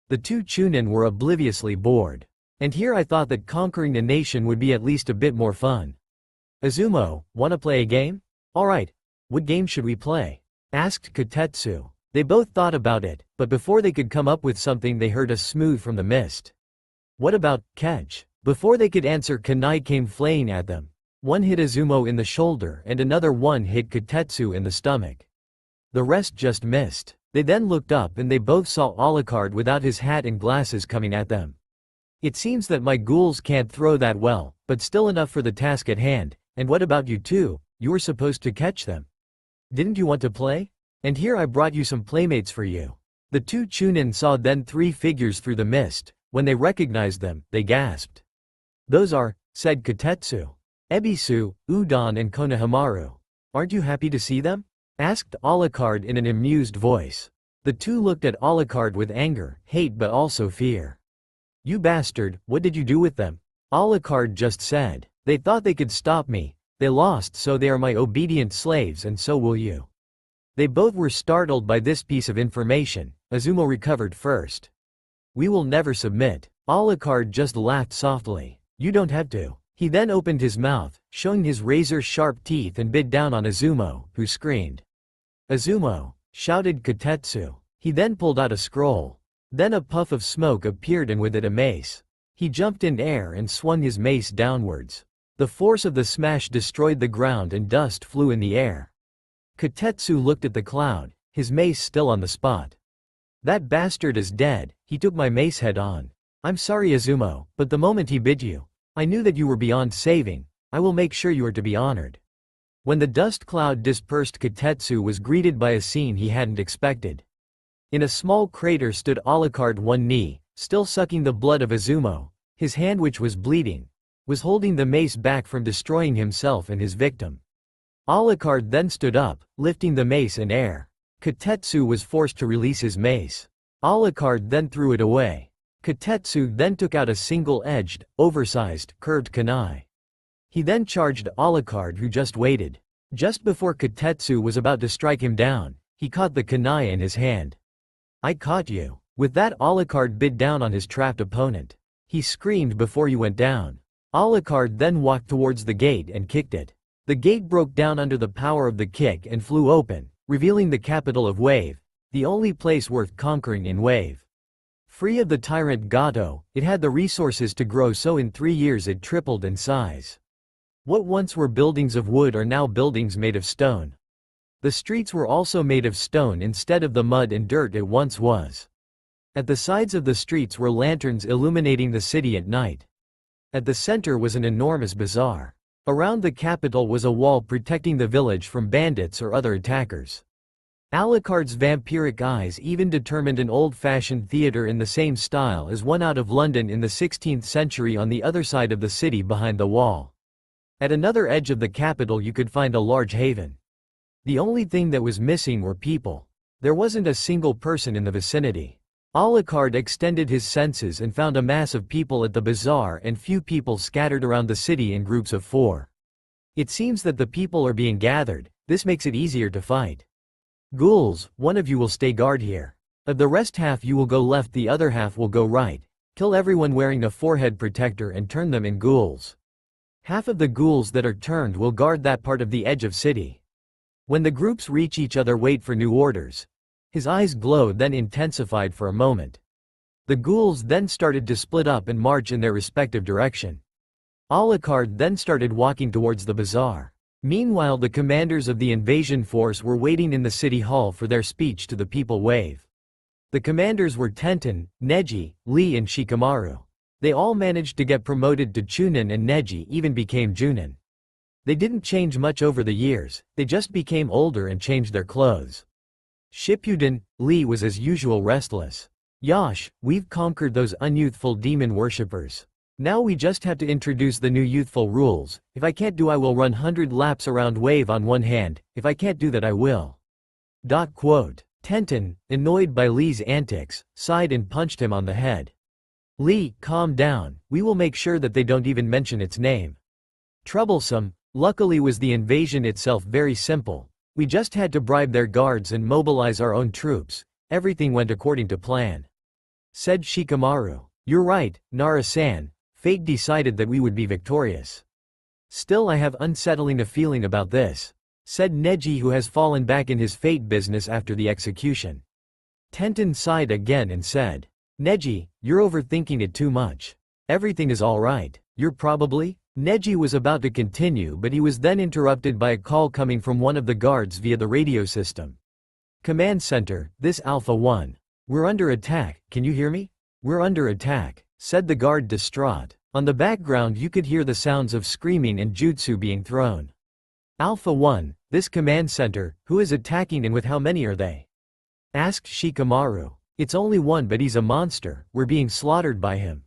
The two Chunin were obliviously bored. And here I thought that conquering a nation would be at least a bit more fun. "Izumo, wanna play a game?" "Alright. What game should we play?" asked Kotetsu. They both thought about it, but before they could come up with something they heard a smooth from the mist. "What about catch?" Before they could answer, kunai came flaying at them. One hit Izumo in the shoulder and another one hit Kotetsu in the stomach. The rest just missed. They then looked up and they both saw Alucard without his hat and glasses coming at them. "It seems that my ghouls can't throw that well, but still enough for the task at hand. And what about you two? You were supposed to catch them. Didn't you want to play? And here I brought you some playmates for you." The two Chunin saw then three figures through the mist. When they recognized them, they gasped. "Those are," said Kotetsu, "Ebisu, Udon and Konohamaru. Aren't you happy to see them?" asked Alucard in an amused voice. The two looked at Alucard with anger, hate, but also fear. "You bastard, what did you do with them?" Alucard just said. "They thought they could stop me. They lost, so they are my obedient slaves, and so will you." They both were startled by this piece of information. Izumo recovered first. "We will never submit." Alucard just laughed softly. "You don't have to." He then opened his mouth, showing his razor-sharp teeth, and bit down on Izumo, who screamed. "Izumo!" shouted Kotetsu. He then pulled out a scroll. Then a puff of smoke appeared and with it a mace. He jumped in air and swung his mace downwards. The force of the smash destroyed the ground and dust flew in the air. Kotetsu looked at the cloud, his mace still on the spot. "That bastard is dead, he took my mace head on. I'm sorry Izumo, but the moment he bit you, I knew that you were beyond saving. I will make sure you are to be honored." When the dust cloud dispersed, Kotetsu was greeted by a scene he hadn't expected. In a small crater stood Alucard, one knee, still sucking the blood of Izumo. His hand, which was bleeding, was holding the mace back from destroying himself and his victim. Alucard then stood up, lifting the mace in air. Kotetsu was forced to release his mace. Alucard then threw it away. Kotetsu then took out a single-edged, oversized, curved kunai. He then charged Alucard, who just waited. Just before Kotetsu was about to strike him down, he caught the kunai in his hand. "I caught you." With that, Alucard bit down on his trapped opponent. He screamed before he went down. Alucard then walked towards the gate and kicked it. The gate broke down under the power of the kick and flew open, revealing the capital of Wave, the only place worth conquering in Wave. Free of the tyrant Gato, it had the resources to grow, so in 3 years it tripled in size. What once were buildings of wood are now buildings made of stone. The streets were also made of stone instead of the mud and dirt it once was. At the sides of the streets were lanterns illuminating the city at night. At the center was an enormous bazaar. Around the capital was a wall protecting the village from bandits or other attackers. Alucard's vampiric eyes even determined an old-fashioned theater in the same style as one out of London in the 16th century on the other side of the city behind the wall. At another edge of the capital you could find a large haven. The only thing that was missing were people. There wasn't a single person in the vicinity. Alucard extended his senses and found a mass of people at the bazaar and few people scattered around the city in groups of 4. It seems that the people are being gathered. This makes it easier to fight. "Ghouls, one of you will stay guard here. Of the rest, half you will go left, the other half will go right. Kill everyone wearing a forehead protector and turn them in ghouls. Half of the ghouls that are turned will guard that part of the edge of city. When the groups reach each other, wait for new orders." His eyes glowed, then intensified for a moment. The ghouls then started to split up and march in their respective direction. Alucard then started walking towards the bazaar. Meanwhile, the commanders of the invasion force were waiting in the city hall for their speech to the people. Wave. The commanders were Tenten, Neji, Lee and Shikamaru. They all managed to get promoted to Chunin, and Neji even became Junin. They didn't change much over the years, they just became older and changed their clothes. Shippuden, Lee was as usual restless. Yash, we've conquered those unyouthful demon worshippers. Now we just have to introduce the new youthful rules. If I can't do, I will run 100 laps around wave on one hand, if I can't do that I will. Tenten, annoyed by Lee's antics, sighed and punched him on the head. Lee, calm down, we will make sure that they don't even mention its name. Troublesome. Luckily was the invasion itself very simple. We just had to bribe their guards and mobilize our own troops. Everything went according to plan. Said Shikamaru. You're right, Nara-san. Fate decided that we would be victorious. Still, I have unsettling a feeling about this. Said Neji, who has fallen back in his fate business after the execution. Tenten sighed again and said, Neji, you're overthinking it too much. Everything is alright. You're probably... Neji was about to continue, but he was then interrupted by a call coming from one of the guards via the radio system. Command Center, this Alpha 1. We're under attack, can you hear me? We're under attack, said the guard distraught. On the background you could hear the sounds of screaming and jutsu being thrown. Alpha 1, this command center, who is attacking and with how many are they? Asked Shikamaru. It's only one, but he's a monster, we're being slaughtered by him.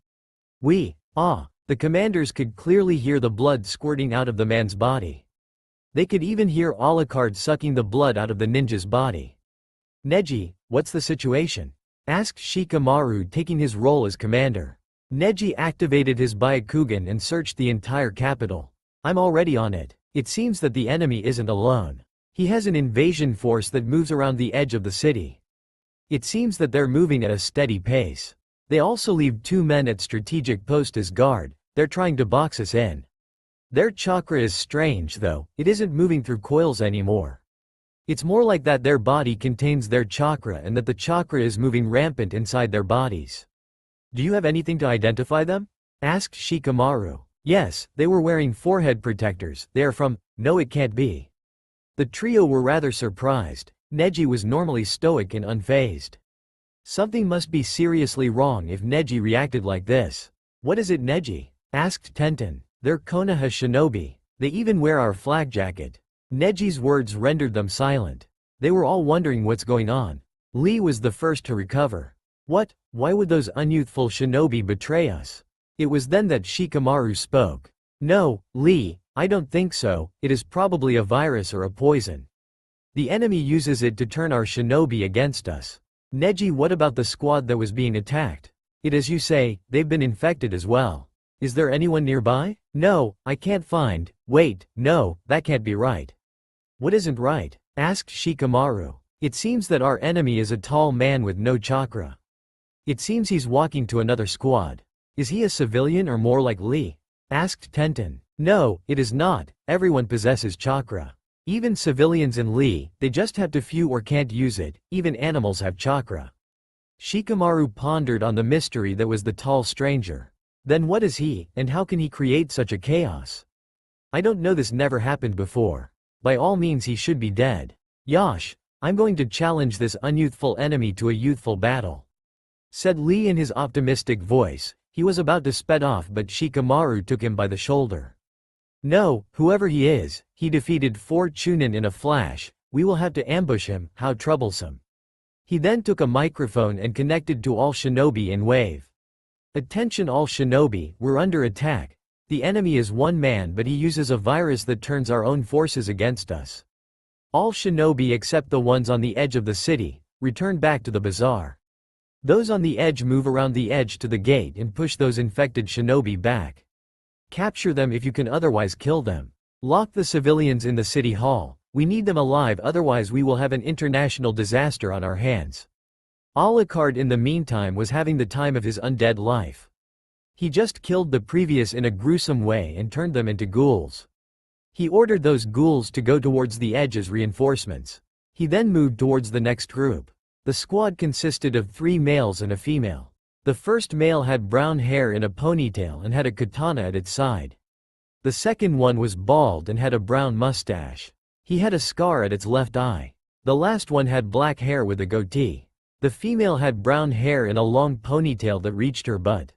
The commanders could clearly hear the blood squirting out of the man's body. They could even hear Alucard sucking the blood out of the ninja's body. Neji, what's the situation? Asked Shikamaru, taking his role as commander. Neji activated his Byakugan and searched the entire capital. I'm already on it. It seems that the enemy isn't alone. He has an invasion force that moves around the edge of the city. It seems that they're moving at a steady pace. They also leave 2 men at strategic post as guard. They're trying to box us in. Their chakra is strange though, it isn't moving through coils anymore. It's more like that their body contains their chakra and that the chakra is moving rampant inside their bodies. Do you have anything to identify them? Asked Shikamaru. Yes, they were wearing forehead protectors. They are from... No, it can't be. The trio were rather surprised. Neji was normally stoic and unfazed. Something must be seriously wrong if Neji reacted like this. What is it, Neji? Asked Tenten. They're Konoha shinobi. They even wear our flag jacket. Neji's words rendered them silent. They were all wondering what's going on. Lee was the first to recover. What? Why would those unyouthful shinobi betray us? It was then that Shikamaru spoke. No, Lee, I don't think so, it is probably a virus or a poison. The enemy uses it to turn our shinobi against us. Neji, what about the squad that was being attacked? It as you say, they've been infected as well. Is there anyone nearby? No, I can't find. Wait, no, that can't be right. What isn't right? Asked Shikamaru. It seems that our enemy is a tall man with no chakra. It seems he's walking to another squad. Is he a civilian or more like Lee? Asked Tenten. No, it is not. Everyone possesses chakra. Even civilians in Lee, they just have to few or can't use it. Even animals have chakra. Shikamaru pondered on the mystery that was the tall stranger. Then what is he, and how can he create such a chaos? I don't know, this never happened before. By all means he should be dead. Yash, I'm going to challenge this unyouthful enemy to a youthful battle. Said Lee in his optimistic voice. He was about to sped off, but Shikamaru took him by the shoulder. No, whoever he is, he defeated 4 Chunin in a flash. We will have to ambush him, how troublesome. He then took a microphone and connected to all shinobi in wave. Attention all shinobi, we're under attack. The enemy is 1 man, but he uses a virus that turns our own forces against us. All shinobi except the ones on the edge of the city, return back to the bazaar. Those on the edge move around the edge to the gate and push those infected shinobi back. Capture them if you can, otherwise kill them. Lock the civilians in the city hall. We need them alive, otherwise we will have an international disaster on our hands. Alucard in the meantime was having the time of his undead life. He just killed the previous in a gruesome way and turned them into ghouls. He ordered those ghouls to go towards the edge as reinforcements. He then moved towards the next group. The squad consisted of 3 males and a female. The first male had brown hair in a ponytail and had a katana at its side. The second one was bald and had a brown mustache. He had a scar at its left eye. The last one had black hair with a goatee. The female had brown hair in a long ponytail that reached her butt.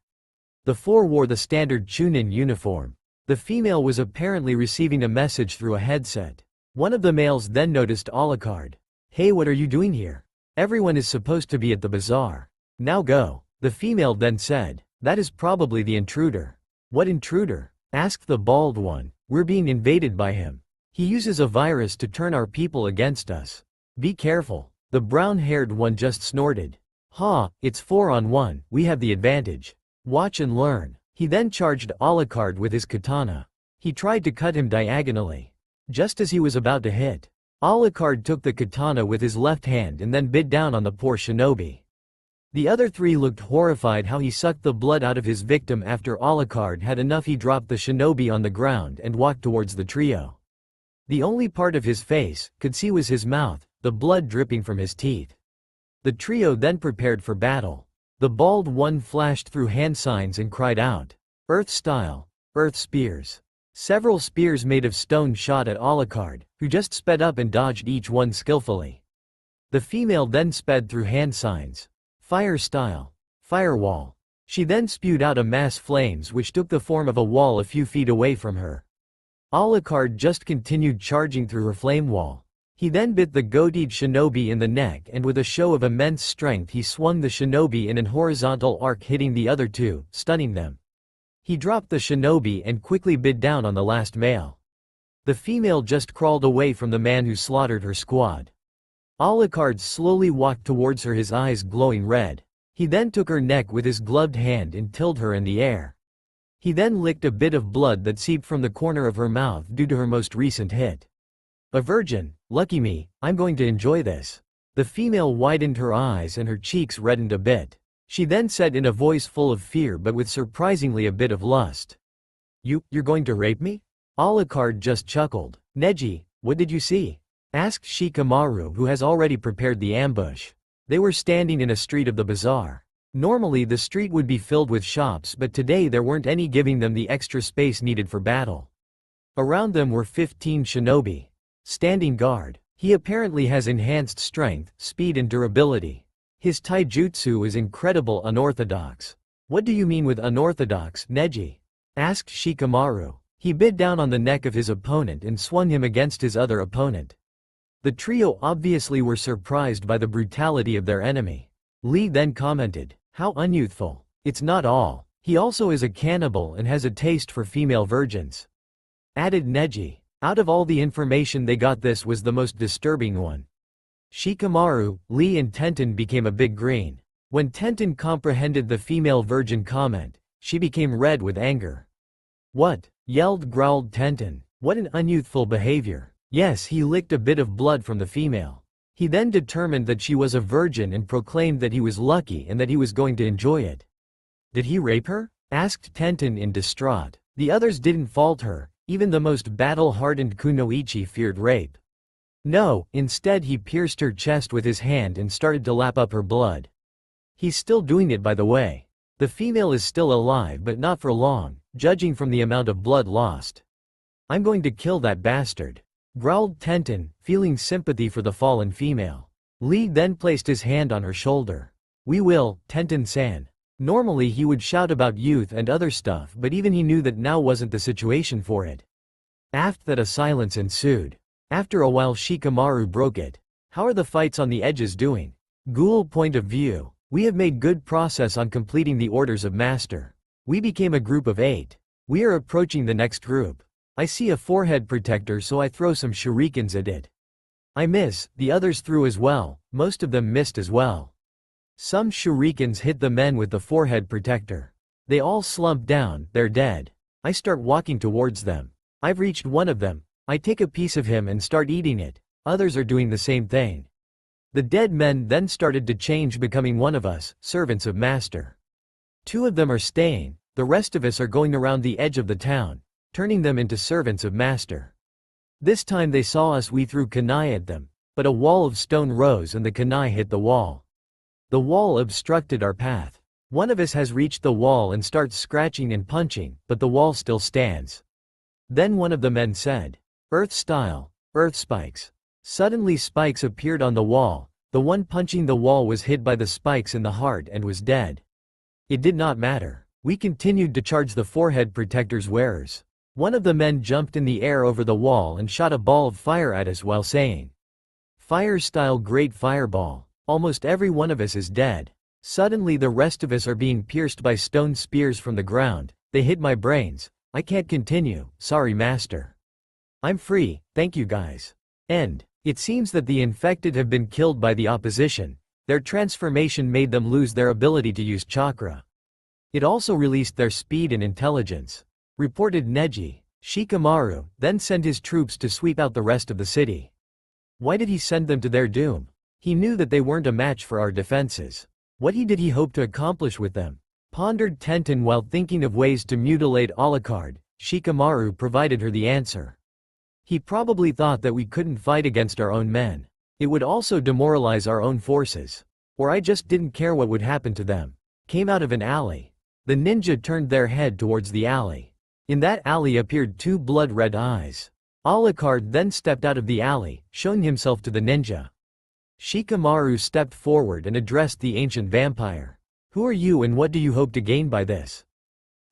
The four wore the standard Chunin uniform. The female was apparently receiving a message through a headset. One of the males then noticed Alucard. "Hey, what are you doing here? Everyone is supposed to be at the bazaar. Now go." The female then said, "That is probably the intruder." "What intruder?" asked the bald one. "We're being invaded by him. He uses a virus to turn our people against us. Be careful." The brown-haired one just snorted. "Ha, it's 4-on-1, we have the advantage. Watch and learn." He then charged Alucard with his katana. He tried to cut him diagonally. Just as he was about to hit, Alucard took the katana with his left hand and then bit down on the poor shinobi. The other three looked horrified how he sucked the blood out of his victim. After Alucard had enough, he dropped the shinobi on the ground and walked towards the trio. The only part of his face could see was his mouth, the blood dripping from his teeth. The trio then prepared for battle. The bald one flashed through hand signs and cried out, "Earth style, earth spears." Several spears made of stone shot at Alucard, who just sped up and dodged each one skillfully. The female then sped through hand signs, "Fire style, firewall." She then spewed out a mass flames which took the form of a wall a few feet away from her. Alucard just continued charging through her flame wall. He then bit the goateed shinobi in the neck, and with a show of immense strength he swung the shinobi in an horizontal arc, hitting the other two, stunning them. He dropped the shinobi and quickly bit down on the last male. The female just crawled away from the man who slaughtered her squad. Alucard slowly walked towards her, his eyes glowing red. He then took her neck with his gloved hand and tilted her in the air. He then licked a bit of blood that seeped from the corner of her mouth due to her most recent hit. "A virgin, lucky me, I'm going to enjoy this." The female widened her eyes and her cheeks reddened a bit. She then said in a voice full of fear but with surprisingly a bit of lust, You're going to rape me?" Alucard just chuckled. "Neji, what did you see?" asked Shikamaru, who has already prepared the ambush. They were standing in a street of the bazaar. Normally the street would be filled with shops, but today there weren't any, giving them the extra space needed for battle. Around them were 15 shinobi. Standing guard. He apparently has enhanced strength, speed and durability. His taijutsu is incredible, unorthodox. "What do you mean with unorthodox, Neji?" asked Shikamaru. He bit down on the neck of his opponent and swung him against his other opponent. The trio obviously were surprised by the brutality of their enemy. Lee then commented, "How unyouthful. It's not all. He also is a cannibal and has a taste for female virgins," added Neji. Out of all the information they got, this was the most disturbing one. Shikamaru, Lee and Tenten became a big green. When Tenten comprehended the female virgin comment, she became red with anger. "What?" growled Tenten. "What an unyouthful behavior." Yes, he licked a bit of blood from the female. He then determined that she was a virgin and proclaimed that he was lucky and that he was going to enjoy it. "Did he rape her?" asked Tenten in distraught. The others didn't fault her. Even the most battle-hardened kunoichi feared rape. No, instead he pierced her chest with his hand and started to lap up her blood. He's still doing it, by the way. The female is still alive, but not for long, judging from the amount of blood lost. "I'm going to kill that bastard," growled Tenten, feeling sympathy for the fallen female. Lee then placed his hand on her shoulder. "We will, Tenten-san." Normally he would shout about youth and other stuff, but even he knew that now wasn't the situation for it. After that a silence ensued. After a while Shikamaru broke it. "How are the fights on the edges doing?" Ghoul point of view. "We have made good progress on completing the orders of Master. We became a group of 8. We are approaching the next group. I see a forehead protector, so I throw some shurikens at it. I miss, the others threw as well, most of them missed as well. Some shurikens hit the men with the forehead protector. They all slump down, they're dead. I start walking towards them. I've reached one of them. I take a piece of him and start eating it. Others are doing the same thing. The dead men then started to change, becoming one of us, servants of Master. 2 of them are staying, the rest of us are going around the edge of the town, turning them into servants of Master. This time they saw us, we threw kunai at them, but a wall of stone rose and the kunai hit the wall. The wall obstructed our path. One of us has reached the wall and starts scratching and punching, but the wall still stands. Then one of the men said, "Earth style, earth spikes." Suddenly spikes appeared on the wall. The one punching the wall was hit by the spikes in the heart and was dead. It did not matter. We continued to charge the forehead protector's wearers. One of the men jumped in the air over the wall and shot a ball of fire at us while saying, "Fire style great fireball. Almost every one of us is dead." Suddenly the rest of us are being pierced by stone spears from the ground. They hit my brains. I can't continue, sorry master. I'm free, thank you guys. End. It seems that the infected have been killed by the opposition. Their transformation made them lose their ability to use chakra. It also released their speed and intelligence. Reported Neji. Shikamaru then sent his troops to sweep out the rest of the city. Why did he send them to their doom? He knew that they weren't a match for our defenses. What did he hope to accomplish with them? Pondered Tenten while thinking of ways to mutilate Alucard. Shikamaru provided her the answer. He probably thought that we couldn't fight against our own men. It would also demoralize our own forces. Or I just didn't care what would happen to them. Came out of an alley. The ninja turned their head towards the alley. In that alley appeared two blood-red eyes. Alucard then stepped out of the alley, showing himself to the ninja. Shikamaru stepped forward and addressed the ancient vampire. Who are you and what do you hope to gain by this?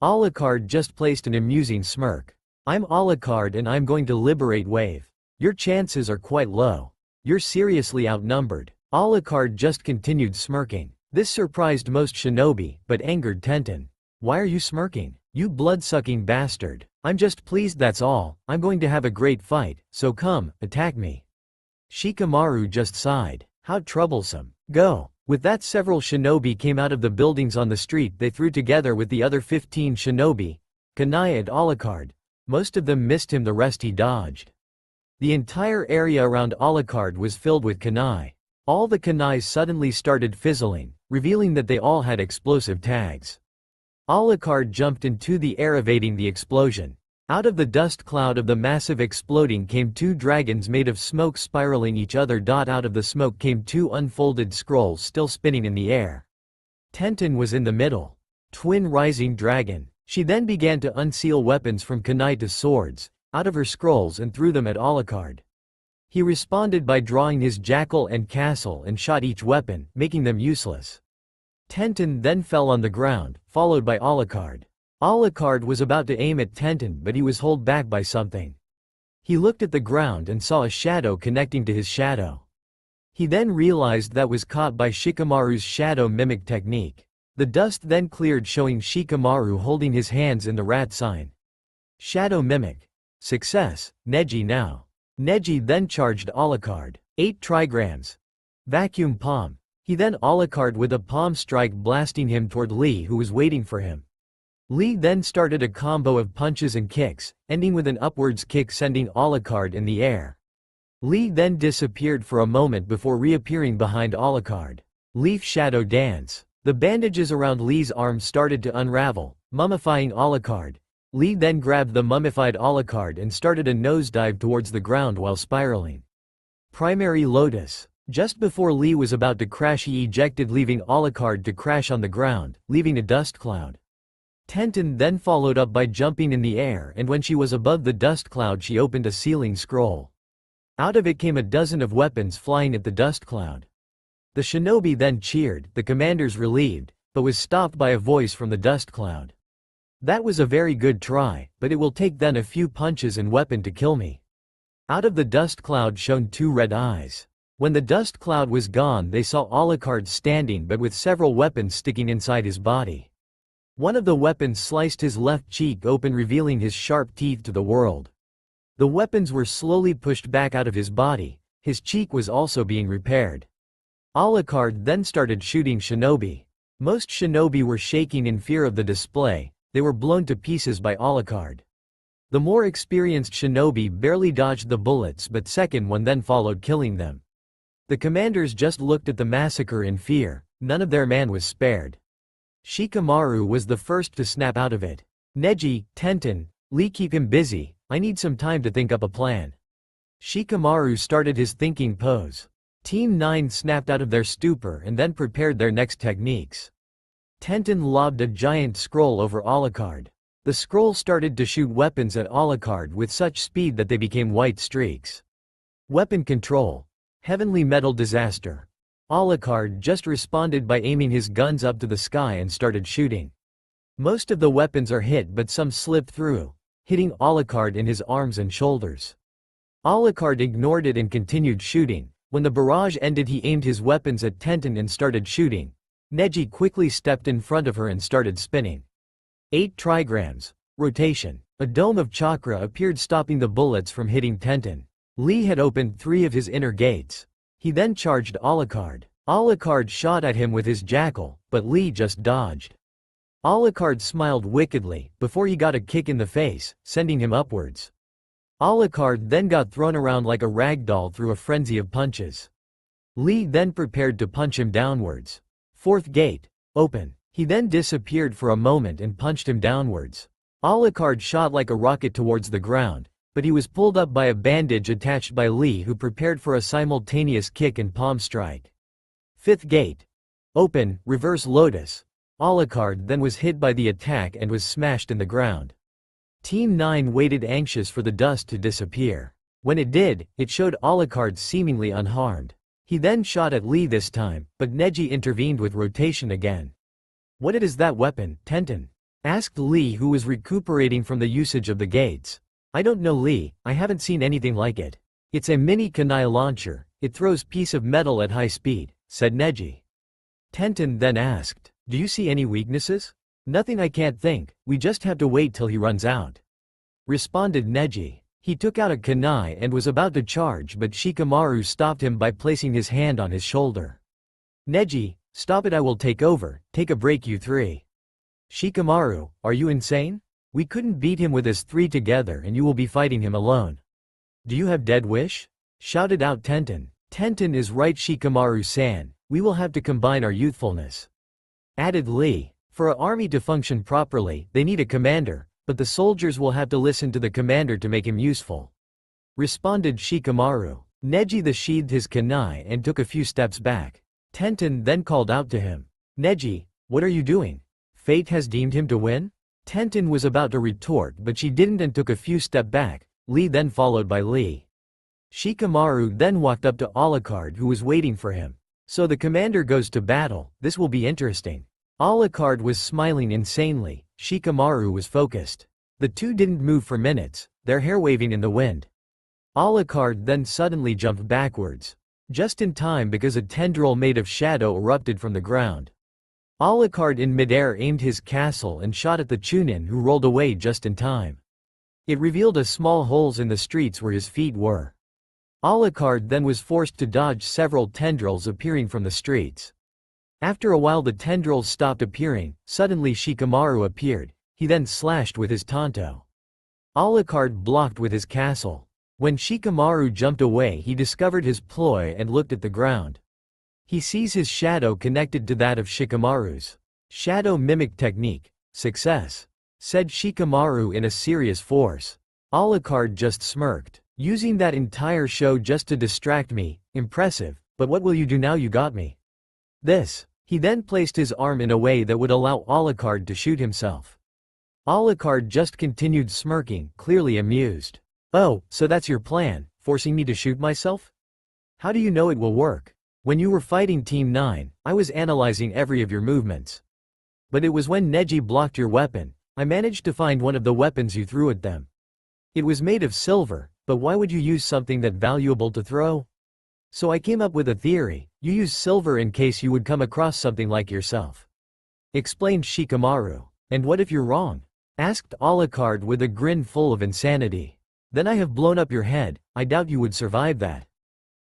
Alucard just placed an amusing smirk. I'm Alucard and I'm going to liberate Wave. Your chances are quite low. You're seriously outnumbered. Alucard just continued smirking. This surprised most shinobi, but angered Tenten. Why are you smirking? You blood-sucking bastard. I'm just pleased that's all. I'm going to have a great fight, so come, attack me. Shikamaru just sighed. How troublesome. Go. With that several shinobi came out of the buildings on the street they threw together with the other 15 shinobi. Kunai and Alucard. Most of them missed him, the rest he dodged. The entire area around Alucard was filled with kunai. All the kunais suddenly started fizzling, revealing that they all had explosive tags. Alucard jumped into the air evading the explosion. Out of the dust cloud of the massive exploding came two dragons made of smoke spiraling each other. Out of the smoke came two unfolded scrolls still spinning in the air. Tenten was in the middle. Twin rising dragon. She then began to unseal weapons from kunai to swords, out of her scrolls and threw them at Alucard. He responded by drawing his jackal and castle and shot each weapon, making them useless. Tenten then fell on the ground, followed by Alucard. Alucard was about to aim at Tenten but he was held back by something. He looked at the ground and saw a shadow connecting to his shadow. He then realized that was caught by Shikamaru's shadow mimic technique. The dust then cleared, showing Shikamaru holding his hands in the rat sign. Shadow mimic. Success. Neji now. Neji then charged Alucard. 8 trigrams. Vacuum palm. He then Alucard with a palm strike, blasting him toward Lee, who was waiting for him. Lee then started a combo of punches and kicks, ending with an upwards kick sending Alucard in the air. Lee then disappeared for a moment before reappearing behind Alucard. Leaf shadow dance. The bandages around Lee's arms started to unravel, mummifying Alucard. Lee then grabbed the mummified Alucard and started a nosedive towards the ground while spiraling. Primary Lotus. Just before Lee was about to crash, he ejected, leaving Alucard to crash on the ground, leaving a dust cloud. Tenten then followed up by jumping in the air, and when she was above the dust cloud she opened a sealing scroll. Out of it came a dozen of weapons flying at the dust cloud. The shinobi then cheered, the commanders relieved, but was stopped by a voice from the dust cloud. That was a very good try, but it will take then a few punches and weapon to kill me. Out of the dust cloud shone 2 red eyes. When the dust cloud was gone they saw Alucard standing but with several weapons sticking inside his body. One of the weapons sliced his left cheek open, revealing his sharp teeth to the world. The weapons were slowly pushed back out of his body. His cheek was also being repaired. Alucard then started shooting shinobi. Most shinobi were shaking in fear of the display. They were blown to pieces by Alucard. The more experienced shinobi barely dodged the bullets, but second one then followed, killing them. The commanders just looked at the massacre in fear. None of their man was spared. Shikamaru was the first to snap out of it. Neji, Tenten, Lee, keep him busy. I need some time to think up a plan. Shikamaru started his thinking pose. Team 9 snapped out of their stupor and then prepared their next techniques. Tenten lobbed a giant scroll over Alucard. The scroll started to shoot weapons at Alucard with such speed that they became white streaks. Weapon control. Heavenly metal disaster. Alucard just responded by aiming his guns up to the sky and started shooting. Most of the weapons are hit but some slip through, hitting Alucard in his arms and shoulders. Alucard ignored it and continued shooting. When the barrage ended he aimed his weapons at Tenten and started shooting. Neji quickly stepped in front of her and started spinning. 8 trigrams. Rotation. A dome of chakra appeared stopping the bullets from hitting Tenten. Lee had opened 3 of his inner gates. He then charged Alucard. Alucard shot at him with his jackal, but Lee just dodged. Alucard smiled wickedly, before he got a kick in the face, sending him upwards. Alucard then got thrown around like a rag doll through a frenzy of punches. Lee then prepared to punch him downwards. 4th gate. Open. He then disappeared for a moment and punched him downwards. Alucard shot like a rocket towards the ground, but he was pulled up by a bandage attached by Lee, who prepared for a simultaneous kick and palm strike. 5th gate. Open. Reverse lotus. Alucard then was hit by the attack and was smashed in the ground. Team 9 waited anxious for the dust to disappear. When it did, it showed Alucard seemingly unharmed. He then shot at Lee this time, but Neji intervened with rotation again. "What is that weapon, Tenten?" asked Lee, who was recuperating from the usage of the gates. "I don't know, Lee, I haven't seen anything like it. It's a mini kunai launcher, it throws piece of metal at high speed," said Neji. Tenten then asked, "Do you see any weaknesses?" "Nothing, I can't think, we just have to wait till he runs out," responded Neji. He took out a kunai and was about to charge, but Shikamaru stopped him by placing his hand on his shoulder. "Neji, stop it, I will take over, take a break you 3. "Shikamaru, are you insane? We couldn't beat him with us 3 together and you will be fighting him alone. Do you have dead wish?" shouted out Tenten. "Tenten is right, Shikamaru-san, we will have to combine our youthfulness," added Lee. "For an army to function properly, they need a commander, but the soldiers will have to listen to the commander to make him useful," responded Shikamaru. Neji sheathed his kunai and took a few steps back. Tenten then called out to him, "Neji, what are you doing? Fate has deemed him to win?" Tenten was about to retort, but she didn't and took a few steps back. Lee then followed by Lee. Shikamaru then walked up to Alucard, who was waiting for him. "So the commander goes to battle, this will be interesting." Alucard was smiling insanely, Shikamaru was focused. The two didn't move for minutes, their hair waving in the wind. Alucard then suddenly jumped backwards. Just in time, because a tendril made of shadow erupted from the ground. Alucard in midair aimed his castle and shot at the Chunin, who rolled away just in time. It revealed a small holes in the streets where his feet were. Alucard then was forced to dodge several tendrils appearing from the streets. After a while the tendrils stopped appearing, suddenly Shikamaru appeared, he then slashed with his tanto. Alucard blocked with his castle. When Shikamaru jumped away he discovered his ploy and looked at the ground. He sees his shadow connected to that of Shikamaru's. "Shadow mimic technique. Success," said Shikamaru in a serious voice. Alucard just smirked. "Using that entire show just to distract me, impressive, but what will you do now you got me?" "This." He then placed his arm in a way that would allow Alucard to shoot himself. Alucard just continued smirking, clearly amused. "Oh, so that's your plan, forcing me to shoot myself? How do you know it will work? When you were fighting Team 9, I was analyzing every of your movements. But it was when Neji blocked your weapon, I managed to find one of the weapons you threw at them. It was made of silver, but why would you use something that valuable to throw? So I came up with a theory, you use silver in case you would come across something like yourself," explained Shikamaru. "And what if you're wrong?" asked Alucard with a grin full of insanity. "Then I have blown up your head, I doubt you would survive that."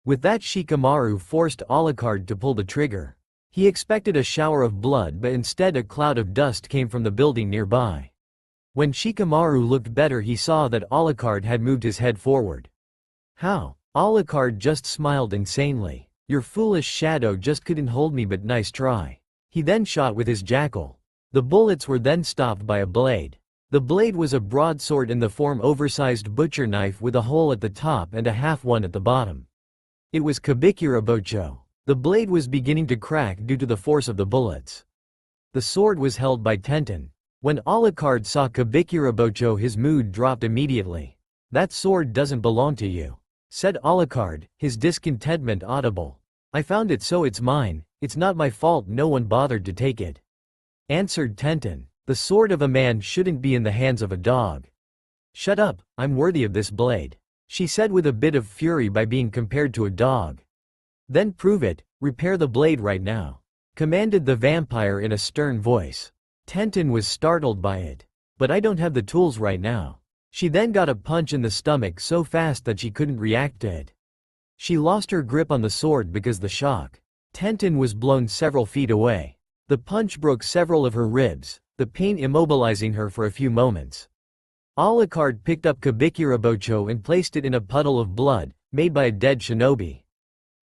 With that Shikamaru forced Alucard to pull the trigger. He expected a shower of blood, but instead a cloud of dust came from the building nearby. When Shikamaru looked better he saw that Alucard had moved his head forward. "How?" Alucard just smiled insanely. "Your foolish shadow just couldn't hold me, but nice try." He then shot with his jackal. The bullets were then stopped by a blade. The blade was a broadsword in the form oversized butcher knife with a hole at the top and a half one at the bottom. It was Kabikira Bocho. The blade was beginning to crack due to the force of the bullets. The sword was held by Tenten. When Alucard saw Kabikira Bocho his mood dropped immediately. "That sword doesn't belong to you," said Alucard, his discontentment audible. "I found it so it's mine, it's not my fault no one bothered to take it," answered Tenten. The sword of a man shouldn't be in the hands of a dog. Shut up, I'm worthy of this blade, she said with a bit of fury by being compared to a dog. Then prove it, repair the blade right now, commanded the vampire in a stern voice. Tenten was startled by it. But I don't have the tools right now. She then got a punch in the stomach so fast that she couldn't react to it. She lost her grip on the sword because the shock. Tenten was blown several feet away. The punch broke several of her ribs, the pain immobilizing her for a few moments. Alucard picked up Kabikirabocho and placed it in a puddle of blood, made by a dead shinobi.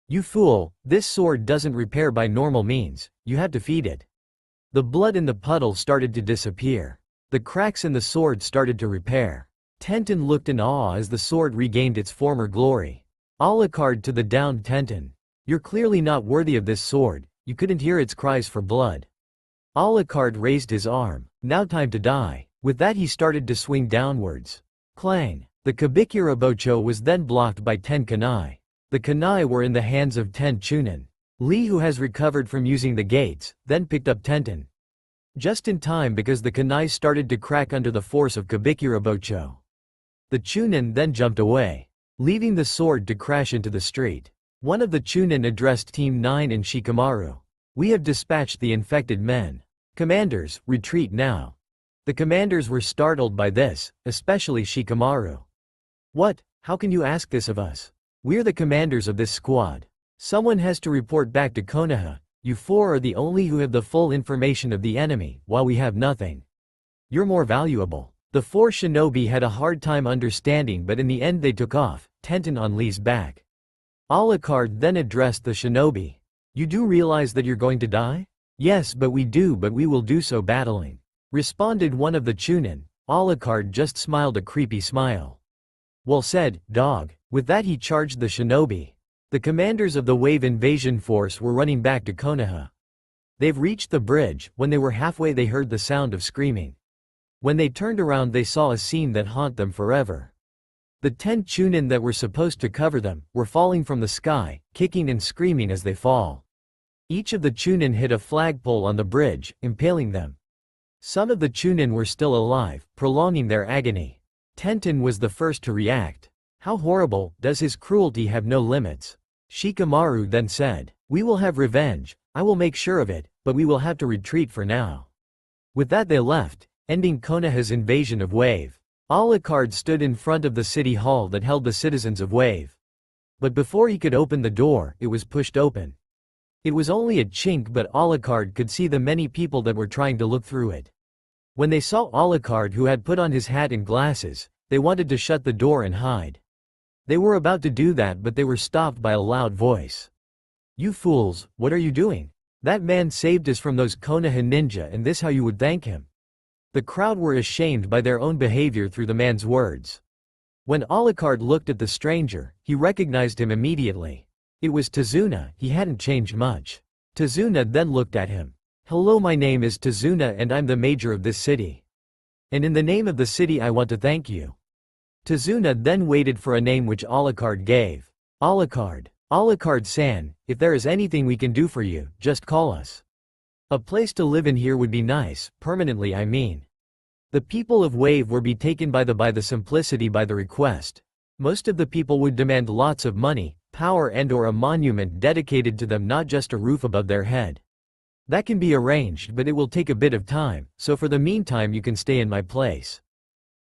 You fool, this sword doesn't repair by normal means, you have to feed it. The blood in the puddle started to disappear. The cracks in the sword started to repair. Tenten looked in awe as the sword regained its former glory. Alucard to the downed Tenten. You're clearly not worthy of this sword, you couldn't hear its cries for blood. Alucard raised his arm. Now time to die. With that he started to swing downwards. Clang. The Kabikirabocho was then blocked by 10 kunai. The kunai were in the hands of 10 chunin. Lee, who has recovered from using the gates, then picked up Tenten. Just in time because the kunai started to crack under the force of Kabikirabocho. The chunin then jumped away, leaving the sword to crash into the street. One of the chunin addressed Team 9 and Shikamaru. We have dispatched the infected men. Commanders, retreat now. The commanders were startled by this, especially Shikamaru. What? How can you ask this of us? We're the commanders of this squad. Someone has to report back to Konoha. You four are the only who have the full information of the enemy, while we have nothing. You're more valuable. The 4 shinobi had a hard time understanding, but in the end they took off, Tenten on Lee's back. Alucard then addressed the shinobi. You do realize that you're going to die? Yes, but we will do so battling, responded one of the chunin. Alucard just smiled a creepy smile. Well said, dog. With that he charged the shinobi. The commanders of the wave invasion force were running back to Konoha. They've reached the bridge. When they were halfway they heard the sound of screaming. When they turned around they saw a scene that haunt them forever. The 10 chunin that were supposed to cover them were falling from the sky, kicking and screaming as they fall. Each of the chunin hit a flagpole on the bridge, impaling them. Some of the chunin were still alive, prolonging their agony. Tenten was the first to react. How horrible, does his cruelty have no limits? Shikamaru then said, we will have revenge, I will make sure of it, but we will have to retreat for now. With that they left, ending Konoha's invasion of Wave. Alucard stood in front of the city hall that held the citizens of Wave. But before he could open the door, it was pushed open. It was only a chink, but Alucard could see the many people that were trying to look through it. When they saw Alucard, who had put on his hat and glasses, they wanted to shut the door and hide. They were about to do that, but they were stopped by a loud voice. You fools, what are you doing? That man saved us from those Konoha ninja, and this how you would thank him? The crowd were ashamed by their own behavior through the man's words. When Alucard looked at the stranger, he recognized him immediately. It was Tazuna. He hadn't changed much. Tazuna then looked at him. Hello, my name is Tazuna and I'm the major of this city. And in the name of the city I want to thank you. Tazuna then waited for a name which Alucard gave. Alucard. Alucard-san, if there is anything we can do for you, just call us. A place to live in here would be nice, permanently I mean. The people of Wave were be taken by the simplicity by the request. Most of the people would demand lots of money, power and or a monument dedicated to them, not just a roof above their head. That can be arranged, but it will take a bit of time, so for the meantime you can stay in my place.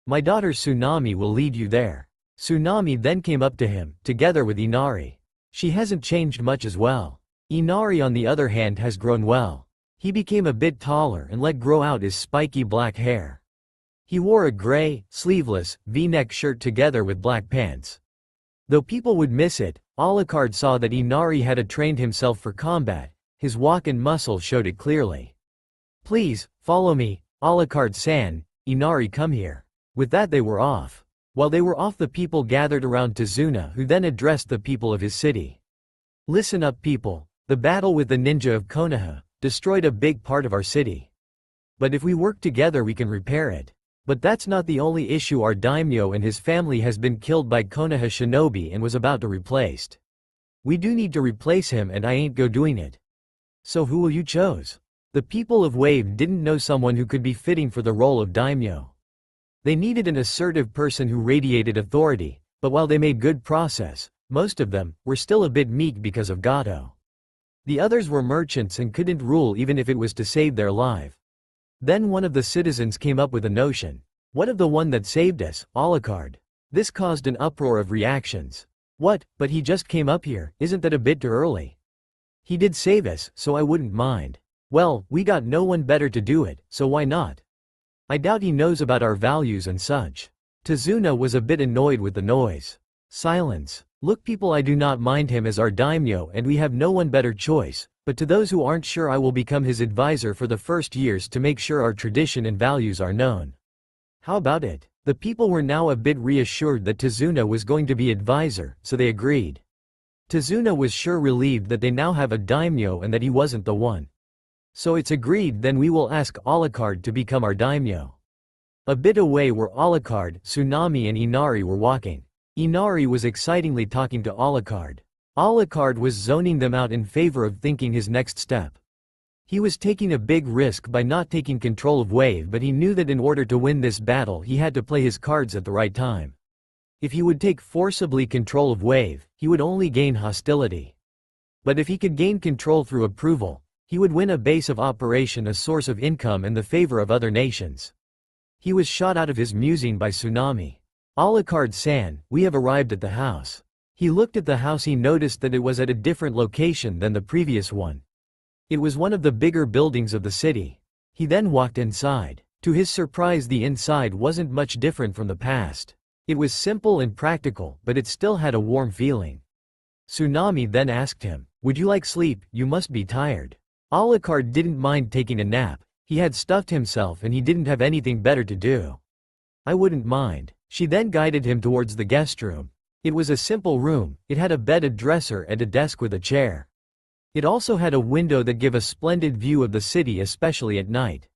My daughter Tsunami will lead you there. Tsunami then came up to him, together with Inari. She hasn't changed much as well. Inari on the other hand has grown well. He became a bit taller and let grow out his spiky black hair. He wore a gray, sleeveless, V-neck shirt together with black pants. Though people would miss it, Alucard saw that Inari had trained himself for combat. His walk and muscle showed it clearly. Please, follow me, Alucard-san. Inari, come here. With that they were off. While they were off, the people gathered around Tazuna, who then addressed the people of his city. Listen up, people. The battle with the ninja of Konoha destroyed a big part of our city. But if we work together we can repair it. But that's not the only issue. Our daimyo and his family has been killed by Konoha shinobi and was about to replaced. We do need to replace him and I ain't go doing it. So who will you choose? The people of Wave didn't know someone who could be fitting for the role of daimyo. They needed an assertive person who radiated authority, but while they made good process, most of them were still a bit meek because of Gato. The others were merchants and couldn't rule even if it was to save their life. Then one of the citizens came up with a notion. What of the one that saved us, Alucard? This caused an uproar of reactions. What, but he just came up here, isn't that a bit too early? He did save us, so I wouldn't mind. Well, we got no one better to do it, so why not? I doubt he knows about our values and such. Tazuna was a bit annoyed with the noise. Silence. Look people, I do not mind him as our daimyo and we have no one better choice, but to those who aren't sure I will become his advisor for the first years to make sure our tradition and values are known. How about it? The people were now a bit reassured that Tazuna was going to be advisor, so they agreed. Tazuna was sure relieved that they now have a daimyo and that he wasn't the one. So it's agreed, then we will ask Alucard to become our daimyo. A bit away where Alucard, Tsunami and Inari were walking. Inari was excitingly talking to Alucard. Alucard was zoning them out in favor of thinking his next step. He was taking a big risk by not taking control of Wave, but he knew that in order to win this battle he had to play his cards at the right time. If he would take forcibly control of Wave, he would only gain hostility. But if he could gain control through approval, he would win a base of operation, a source of income and the favor of other nations. He was shot out of his musing by Tsunami. Alucard-san, we have arrived at the house. He looked at the house. He noticed that it was at a different location than the previous one. It was one of the bigger buildings of the city. He then walked inside. To his surprise, the inside wasn't much different from the past. It was simple and practical, but it still had a warm feeling. Tsunami then asked him, "Would you like sleep? You must be tired." Alucard didn't mind taking a nap. He had stuffed himself and he didn't have anything better to do. "I wouldn't mind." She then guided him towards the guest room. It was a simple room. It had a bed, a dresser and a desk with a chair. It also had a window that gave a splendid view of the city, especially at night.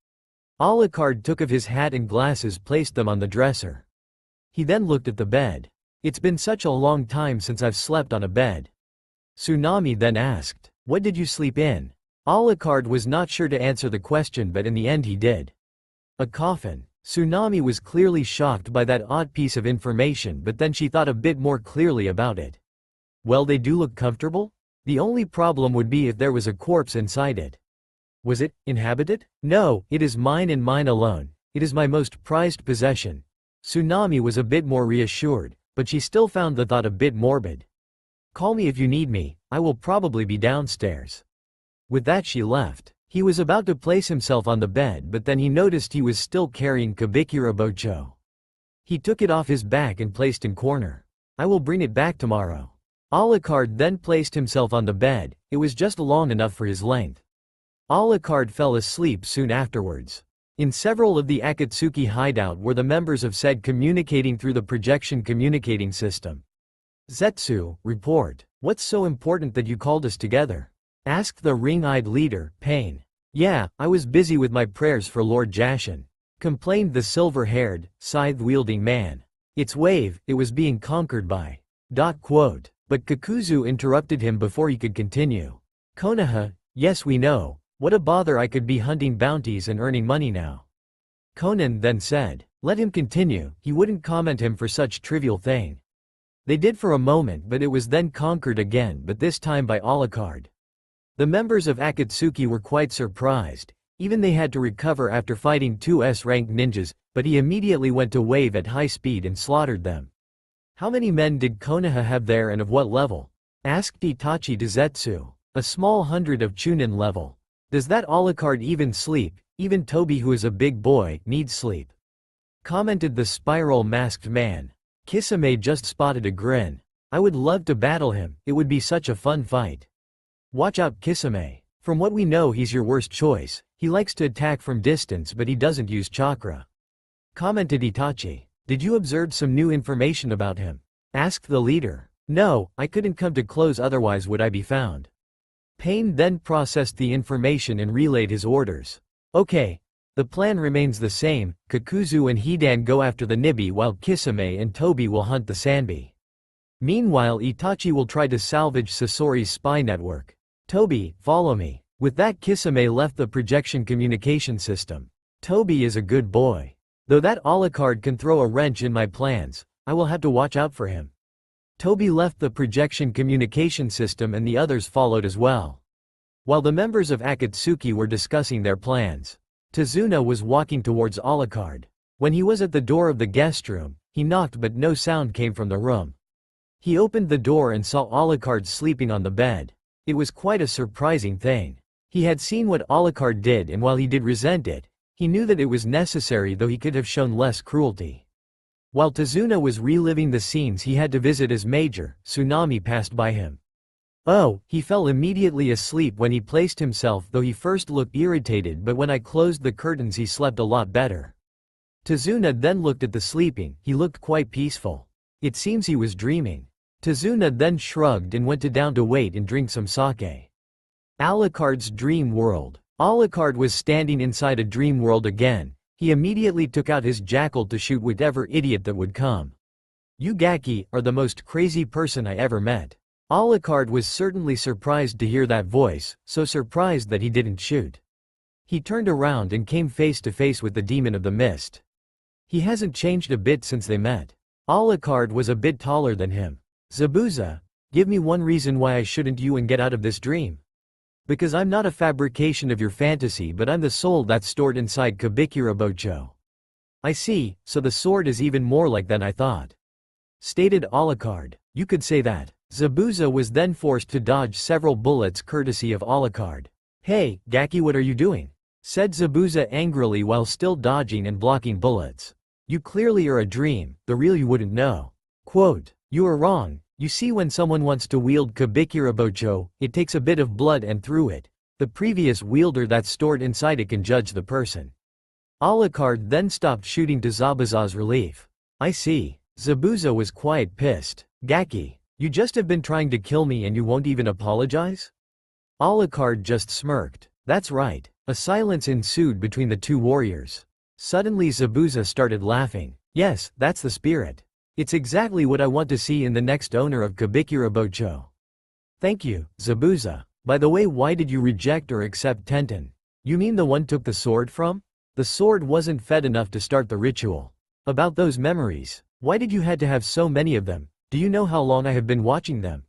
Alucard took off his hat and glasses, placed them on the dresser. He then looked at the bed. "It's been such a long time since I've slept on a bed." Tsunami then asked, "What did you sleep in?" Alucard was not sure to answer the question, but in the end he did. "A coffin." Tsunami was clearly shocked by that odd piece of information, but then she thought a bit more clearly about it. "Well, they do look comfortable? The only problem would be if there was a corpse inside it." "Was it inhabited?" "No, it is mine and mine alone. It is my most prized possession." Tsunami was a bit more reassured, but she still found the thought a bit morbid. "Call me if you need me, I will probably be downstairs." With that she left. He was about to place himself on the bed, but then he noticed he was still carrying Kabikira Bocho. He took it off his back and placed in corner. "I will bring it back tomorrow." Alucard then placed himself on the bed. It was just long enough for his length. Alucard fell asleep soon afterwards. In several of the Akatsuki hideout were the members of said communicating through the projection communicating system. "Zetsu, report. What's so important that you called us together?" asked the ring-eyed leader, Pain. "Yeah, I was busy with my prayers for Lord Jashin," complained the silver-haired, scythe-wielding man. "It's Wave, it was being conquered by..." But Kakuzu interrupted him before he could continue. "Konoha, yes we know, what a bother, I could be hunting bounties and earning money now." Conan then said, "Let him continue, he wouldn't comment him for such trivial thing." They did for a moment, but it was then conquered again, but this time by Alucard. The members of Akatsuki were quite surprised, even they had to recover after fighting two S-rank ninjas, but he immediately went to Wave at high speed and slaughtered them. "How many men did Konoha have there and of what level?" asked Itachi to Zetsu. "A small 100 of Chunin level." "Does that Alucard even sleep? Even Toby, who is a big boy, needs sleep," commented the spiral-masked man. Kisame just spotted a grin. "I would love to battle him, it would be such a fun fight." "Watch out, Kisame. From what we know, he's your worst choice. He likes to attack from distance, but he doesn't use chakra," commented Itachi. "Did you observe some new information about him?" asked the leader. "No, I couldn't come to close, otherwise would I be found." Pain then processed the information and relayed his orders. "Okay. The plan remains the same, Kakuzu and Hidan go after the Nibi while Kisame and Toby will hunt the Sanbi. Meanwhile, Itachi will try to salvage Sasori's spy network. Toby, follow me. With that, Kisame left the projection communication system. Toby is a good boy. Though that Alucard can throw a wrench in my plans, I will have to watch out for him. Toby left the projection communication system and the others followed as well. While the members of Akatsuki were discussing their plans, Tazuna was walking towards Alucard. When he was at the door of the guest room, he knocked but no sound came from the room. He opened the door and saw Alucard sleeping on the bed. It was quite a surprising thing. He had seen what Alucard did, and while he did resent it, he knew that it was necessary, though he could have shown less cruelty. While Tazuna was reliving the scenes he had to visit as Major, Tsunami passed by him. Oh, he fell immediately asleep when he placed himself, though he first looked irritated, but when I closed the curtains he slept a lot better. Tazuna then looked at the sleeping, he looked quite peaceful. It seems he was dreaming. Tazuna then shrugged and went down to wait and drink some sake. Alucard's dream world. Alucard was standing inside a dream world again. He immediately took out his jackal to shoot whatever idiot that would come. You Gaki are the most crazy person I ever met. Alucard was certainly surprised to hear that voice, so surprised that he didn't shoot. He turned around and came face to face with the demon of the mist. He hasn't changed a bit since they met. Alucard was a bit taller than him. Zabuza, give me one reason why I shouldn't you and get out of this dream. Because I'm not a fabrication of your fantasy, but I'm the soul that's stored inside Kabikirabocho. I see, so the sword is even more like than I thought. Stated Alucard. You could say that. Zabuza was then forced to dodge several bullets courtesy of Alucard. Hey, Gaki, what are you doing? Said Zabuza angrily while still dodging and blocking bullets. You clearly are a dream, the real you wouldn't know. Quote, you are wrong. You see, when someone wants to wield Kabikirabocho, it takes a bit of blood, and through it, the previous wielder that's stored inside it can judge the person. Alucard then stopped shooting to Zabuza's relief. I see. Zabuza was quite pissed. Gaki, you just have been trying to kill me and you won't even apologize? Alucard just smirked. That's right. A silence ensued between the two warriors. Suddenly Zabuza started laughing. Yes, that's the spirit. It's exactly what I want to see in the next owner of Kabikirabocho. Thank you, Zabuza. By the way, why did you reject or accept Tenten? You mean the one took the sword from? The sword wasn't fed enough to start the ritual. About those memories, why did you had to have so many of them? Do you know how long I have been watching them?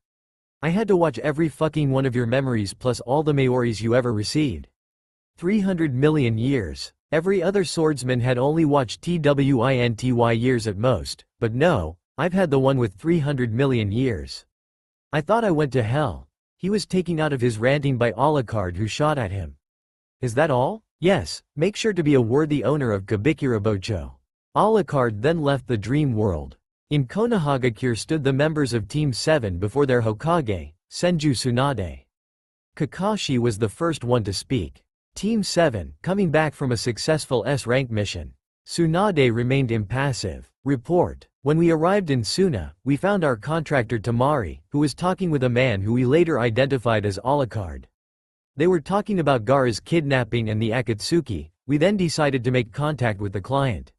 I had to watch every fucking one of your memories plus all the Maoris you ever received. 300 million years. Every other swordsman had only watched TWINTY years at most, but no, I've had the one with 300 million years. I thought I went to hell. He was taken out of his ranting by Alucard, who shot at him. Is that all? Yes, make sure to be a worthy owner of Kabikirabocho. Alucard then left the dream world. In Konohagakure stood the members of Team 7 before their Hokage, Senju Tsunade. Kakashi was the first one to speak. Team 7, coming back from a successful S-rank mission. Tsunade remained impassive. Report. When we arrived in Suna, we found our contractor Tamari, who was talking with a man who we later identified as Alucard. They were talking about Gaara's kidnapping and the Akatsuki. We then decided to make contact with the client.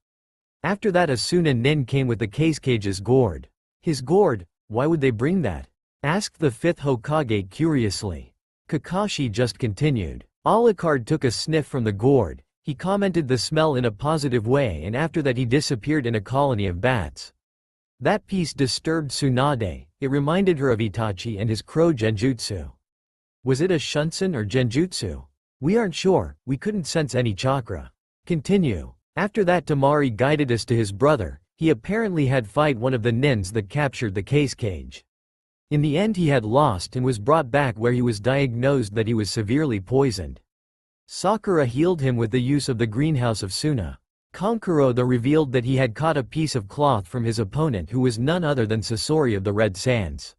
After that, Asuna Nin came with the Cage's gourd. His gourd? Why would they bring that? Asked the 5th Hokage curiously. Kakashi just continued. Alucard took a sniff from the gourd. He commented the smell in a positive way, and after that he disappeared in a colony of bats. That piece disturbed Tsunade. It reminded her of Itachi and his crow genjutsu. Was it a shunsen or genjutsu? We aren't sure, we couldn't sense any chakra. Continue. After that, Tamari guided us to his brother. He apparently had fight one of the nins that captured the cage. In the end he had lost and was brought back, where he was diagnosed that he was severely poisoned. Sakura healed him with the use of the greenhouse of Suna. Kankuro though revealed that he had caught a piece of cloth from his opponent, who was none other than Sasori of the Red Sands.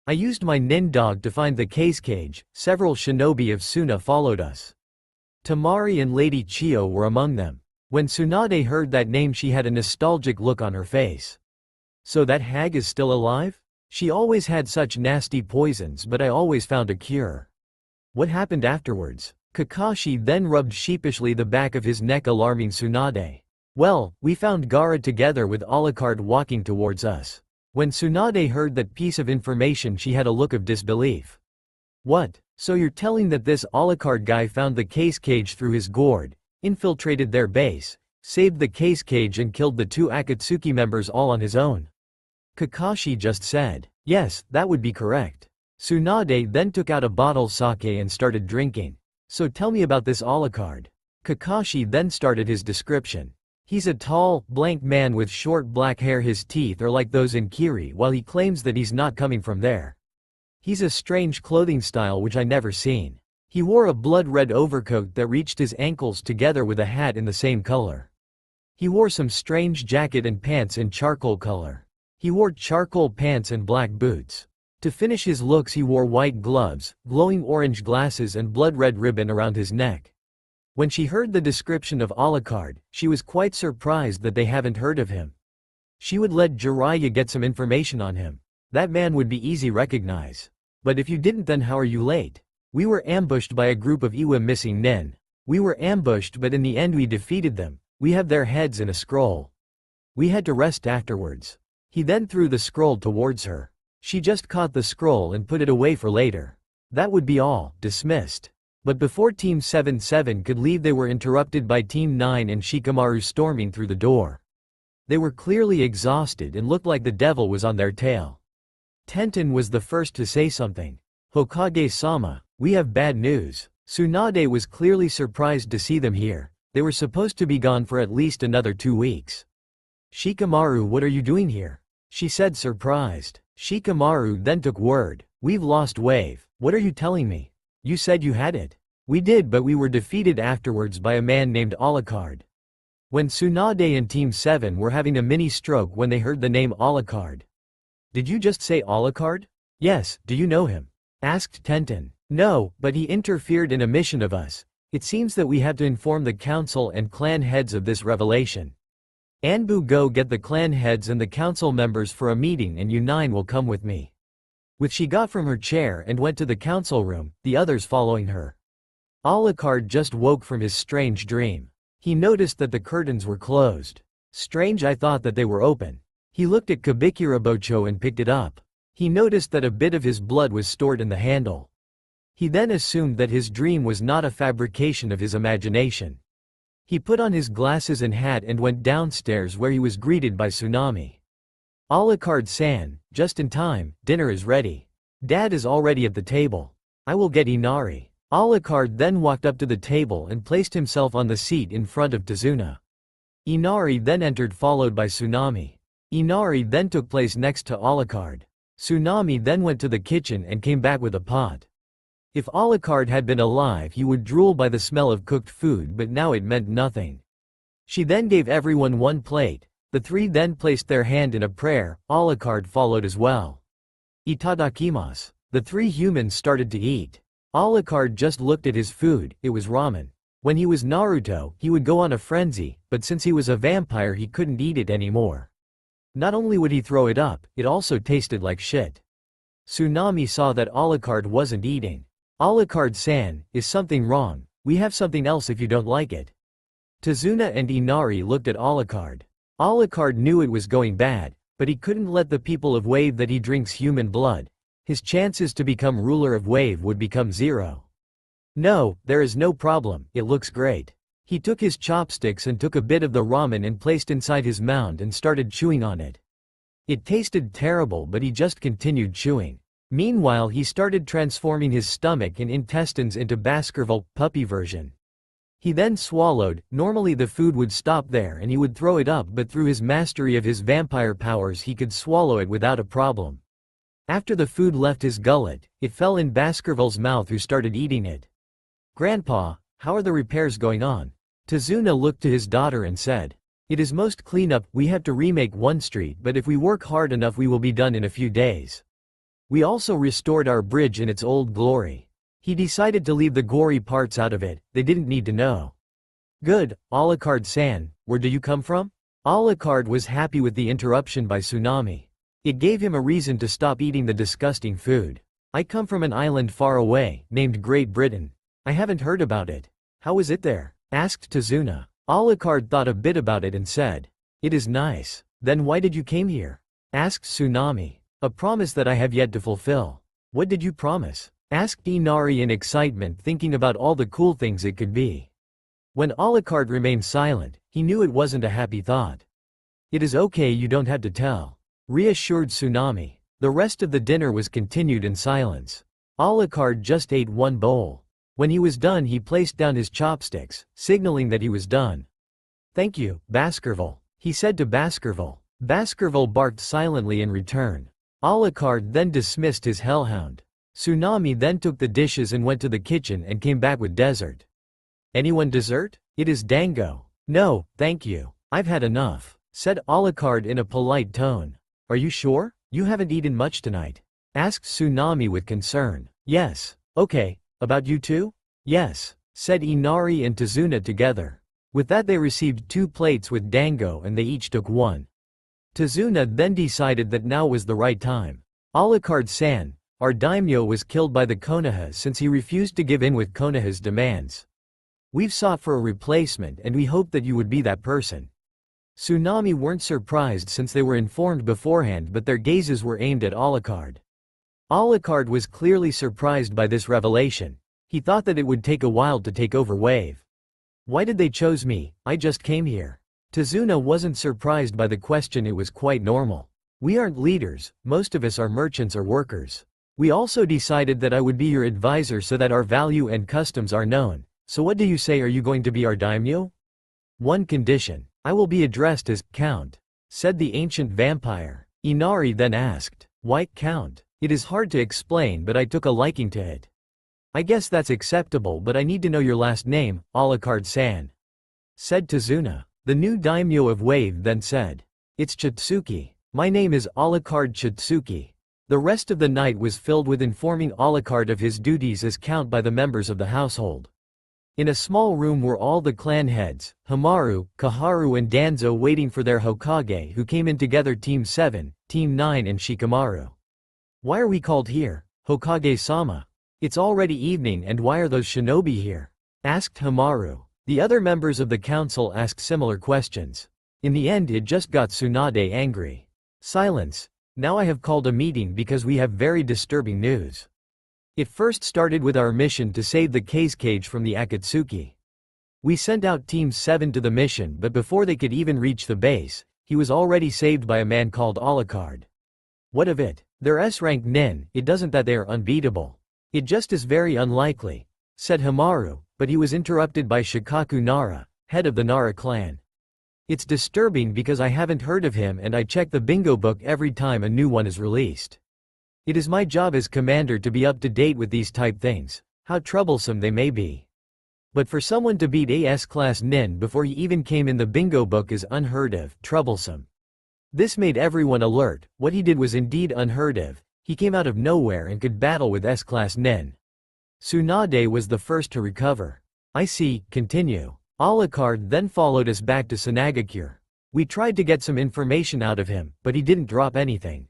I used my nin dog to find the cage. Several shinobi of Suna followed us. Tamari and Lady Chio were among them. When Tsunade heard that name, she had a nostalgic look on her face. So that hag is still alive? She always had such nasty poisons, but I always found a cure. What happened afterwards? Kakashi then rubbed sheepishly the back of his neck, alarming Tsunade. Well, we found Gaara together with Alucard walking towards us. When Tsunade heard that piece of information, she had a look of disbelief. What? So you're telling that this Alucard guy found the case cage through his gourd, infiltrated their base, saved the case cage and killed the 2 Akatsuki members all on his own? Kakashi just said. Yes, that would be correct. Tsunade then took out a bottle sake and started drinking. So tell me about this Alucard. Kakashi then started his description. He's a tall, blank man with short black hair. His teeth are like those in Kiri, while he claims that he's not coming from there. He's a strange clothing style which I never seen. He wore a blood-red overcoat that reached his ankles together with a hat in the same color. He wore some strange jacket and pants in charcoal color. He wore charcoal pants and black boots. To finish his looks he wore white gloves, glowing orange glasses and blood-red ribbon around his neck. When she heard the description of Alucard, she was quite surprised that they haven't heard of him. She would let Jiraiya get some information on him. That man would be easy recognize. But if you didn't, then how are you late? We were ambushed by a group of Iwa missing nen. We were ambushed, but in the end we defeated them. We have their heads in a scroll. We had to rest afterwards. He then threw the scroll towards her. She just caught the scroll and put it away for later. That would be all, dismissed. But before Team 7-7 could leave, they were interrupted by Team 9 and Shikamaru storming through the door. They were clearly exhausted and looked like the devil was on their tail. Tenten was the first to say something. Hokage-sama, we have bad news. Tsunade was clearly surprised to see them here. They were supposed to be gone for at least another 2 weeks. Shikamaru, what are you doing here? She said, surprised. Shikamaru then took word. We've lost Wave. What are you telling me? You said you had it. We did, but we were defeated afterwards by a man named Alucard. When Tsunade and Team 7 were having a mini stroke when they heard the name Alucard. Did you just say Alucard? Yes, do you know him? Asked Tenten. No, but he interfered in a mission of us. It seems that we have to inform the council and clan heads of this revelation. Anbu, go get the clan heads and the council members for a meeting, and you 9 will come with me. With she got from her chair and went to the council room, the others following her. Alucard just woke from his strange dream. He noticed that the curtains were closed. Strange, I thought that they were open. He looked at Kabikirabocho and picked it up. He noticed that a bit of his blood was stored in the handle. He then assumed that his dream was not a fabrication of his imagination. He put on his glasses and hat and went downstairs, where he was greeted by Tsunami. Alucard-san, just in time, dinner is ready. Dad is already at the table. I will get Inari. Alucard then walked up to the table and placed himself on the seat in front of Tazuna. Inari then entered, followed by Tsunami. Inari then took place next to Alucard. Tsunami then went to the kitchen and came back with a pot. If Alucard had been alive, he would drool by the smell of cooked food, but now it meant nothing. She then gave everyone 1 plate. The 3 then placed their hand in a prayer. Alucard followed as well. Itadakimasu. The 3 humans started to eat. Alucard just looked at his food. It was ramen. When he was Naruto, he would go on a frenzy, but since he was a vampire he couldn't eat it anymore. Not only would he throw it up, it also tasted like shit. Tsunami saw that Alucard wasn't eating. Alucard-san, is something wrong? We have something else if you don't like it. Tazuna and Inari looked at Alucard. Alucard knew it was going bad, but he couldn't let the people of Wave that he drinks human blood. His chances to become ruler of Wave would become 0. No, there is no problem, it looks great. He took his chopsticks and took a bit of the ramen and placed inside his mouth and started chewing on it. It tasted terrible, but he just continued chewing. Meanwhile, he started transforming his stomach and intestines into Baskerville puppy version. He then swallowed. Normally the food would stop there and he would throw it up, but through his mastery of his vampire powers he could swallow it without a problem. After the food left his gullet, it fell in Baskerville's mouth, who started eating it. Grandpa, how are the repairs going on? Tazuna looked to his daughter and said, it is most cleanup. We have to remake 1 street, but if we work hard enough we will be done in a few days. We also restored our bridge in its old glory. He decided to leave the gory parts out of it, they didn't need to know. Good, Alucard-san, where do you come from? Alucard was happy with the interruption by Tsunami. It gave him a reason to stop eating the disgusting food. I come from an island far away, named Great Britain. I haven't heard about it. How is it there? Asked Tazuna. Alucard thought a bit about it and said, it is nice. Then why did you came here? Asked Tsunami. A promise that I have yet to fulfill. What did you promise? Asked Inari in excitement, thinking about all the cool things it could be. When Alucard remained silent, he knew it wasn't a happy thought. It is okay, you don't have to tell. Reassured Tsunami. The rest of the dinner was continued in silence. Alucard just ate one bowl. When he was done, he placed down his chopsticks, signaling that he was done. Thank you, Baskerville, he said to Baskerville. Baskerville barked silently in return. Alucard then dismissed his hellhound. Tsunami then took the dishes and went to the kitchen and came back with dessert. Anyone dessert? It is dango. No, thank you. I've had enough, said Alucard in a polite tone. Are you sure? You haven't eaten much tonight? Asked Tsunami with concern. Yes. Okay. About you too? Yes, said Inari and Tazuna together. With that they received 2 plates with dango and they each took one. Tazuna then decided that now was the right time. Alucard-san, our daimyo was killed by the Konoha since he refused to give in with Konoha's demands. We've sought for a replacement and we hoped that you would be that person. Tsunami weren't surprised since they were informed beforehand, but their gazes were aimed at Alucard. Alucard was clearly surprised by this revelation. He thought that it would take a while to take over Wave. Why did they choose me? I just came here. Tazuna wasn't surprised by the question, it was quite normal. We aren't leaders, most of us are merchants or workers. We also decided that I would be your advisor so that our value and customs are known. So what do you say, are you going to be our daimyo? One condition. I will be addressed as Count, said the ancient vampire. Inari then asked, why Count? It is hard to explain, but I took a liking to it. I guess that's acceptable, but I need to know your last name, Alucard-san, said Tazuna. The new daimyo of Wave then said, it's Chitsuki. My name is Alucard Chitsuki. The rest of the night was filled with informing Alucard of his duties as Count by the members of the household. In a small room were all the clan heads, Hamaru, Kaharu and Danzo waiting for their Hokage, who came in together, Team 7, Team 9 and Shikamaru. Why are we called here, Hokage-sama? It's already evening and why are those shinobi here? Asked Hamaru. The other members of the council asked similar questions. In the end it just got Tsunade angry. Silence. Now I have called a meeting because we have very disturbing news. It first started with our mission to save the cage from the Akatsuki. We sent out Team 7 to the mission, but before they could even reach the base, he was already saved by a man called Alucard. What of it? They're S-rank nin, it doesn't that they are unbeatable. It just is very unlikely, said Hamaru, but he was interrupted by Shikaku Nara, head of the Nara clan. It's disturbing because I haven't heard of him and I check the bingo book every time a new one is released. It is my job as commander to be up to date with these type things, how troublesome they may be. But for someone to beat a S-class nin before he even came in the bingo book is unheard of, troublesome. This made everyone alert. What he did was indeed unheard of. He came out of nowhere and could battle with S-class nin. Tsunade was the first to recover. I see, continue. Alucard then followed us back to Sanagakure. We tried to get some information out of him, but he didn't drop anything,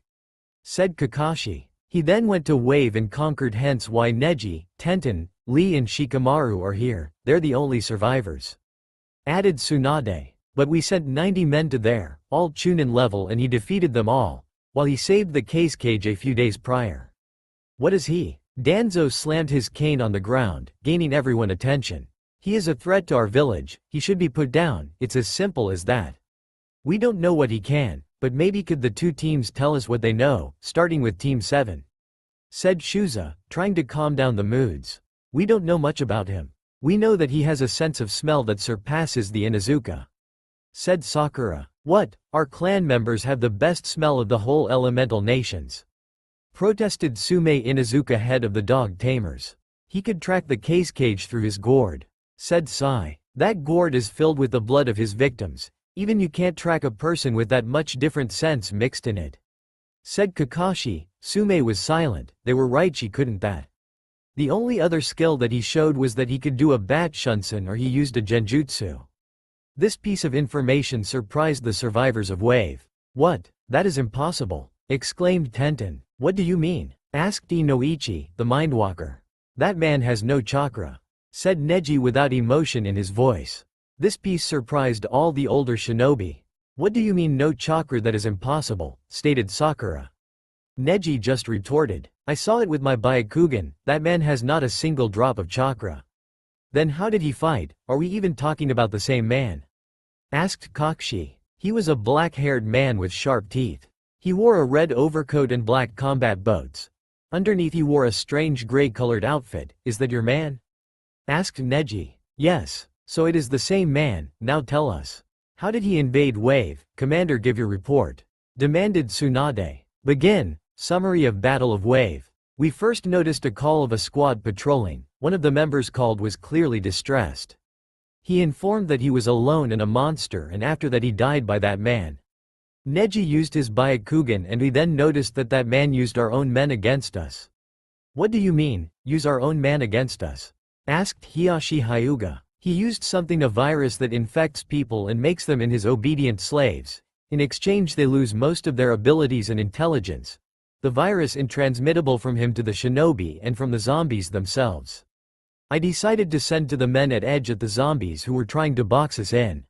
said Kakashi. He then went to Wave and conquered, hence why Neji, Tenten, Lee and Shikamaru are here, they're the only survivors. Added Tsunade. But we sent 90 men to there, all Chunin level, and he defeated them all, while he saved the cage a few days prior. What is he? Danzo slammed his cane on the ground, gaining everyone's attention. He is a threat to our village, he should be put down, it's as simple as that. We don't know what he can, but maybe could the two teams tell us what they know, starting with Team 7? Said Shuza, trying to calm down the moods. We don't know much about him. We know that he has a sense of smell that surpasses the Inuzuka. Said Sakura. What? Our clan members have the best smell of the whole elemental nations. Protested Sume Inuzuka, head of the dog tamers. He could track the cage through his gourd. Said Sai. That gourd is filled with the blood of his victims. Even you can't track a person with that much different scents mixed in it. Said Kakashi. Sume was silent. They were right, she couldn't that. The only other skill that he showed was that he could do a bat shunsen or he used a genjutsu. This piece of information surprised the survivors of Wave. What? That is impossible, exclaimed Tenten. What do you mean? Asked Inoichi, the Mindwalker. That man has no chakra, said Neji without emotion in his voice. This piece surprised all the older shinobi. What do you mean no chakra? That is impossible, stated Sakura. Neji just retorted. I saw it with my Byakugan, that man has not a single drop of chakra. Then how did he fight? Are we even talking about the same man? Asked Kakshi. He was a black-haired man with sharp teeth. He wore a red overcoat and black combat boots. Underneath he wore a strange gray-colored outfit. Is that your man? Asked Neji. Yes. So it is the same man, now tell us. How did he invade Wave? Commander, give your report. Demanded Tsunade. Begin. Summary of Battle of Wave. We first noticed a call of a squad patrolling. One of the members called was clearly distressed. He informed that he was alone and a monster, and after that he died by that man. Neji used his Byakugan and we then noticed that that man used our own men against us. What do you mean, use our own man against us? Asked Hiyashi Hyuga. He used something, a virus that infects people and makes them in his obedient slaves. In exchange they lose most of their abilities and intelligence. The virus intransmittable from him to the shinobi and from the zombies themselves. I decided to send to the men at edge at the zombies who were trying to box us in.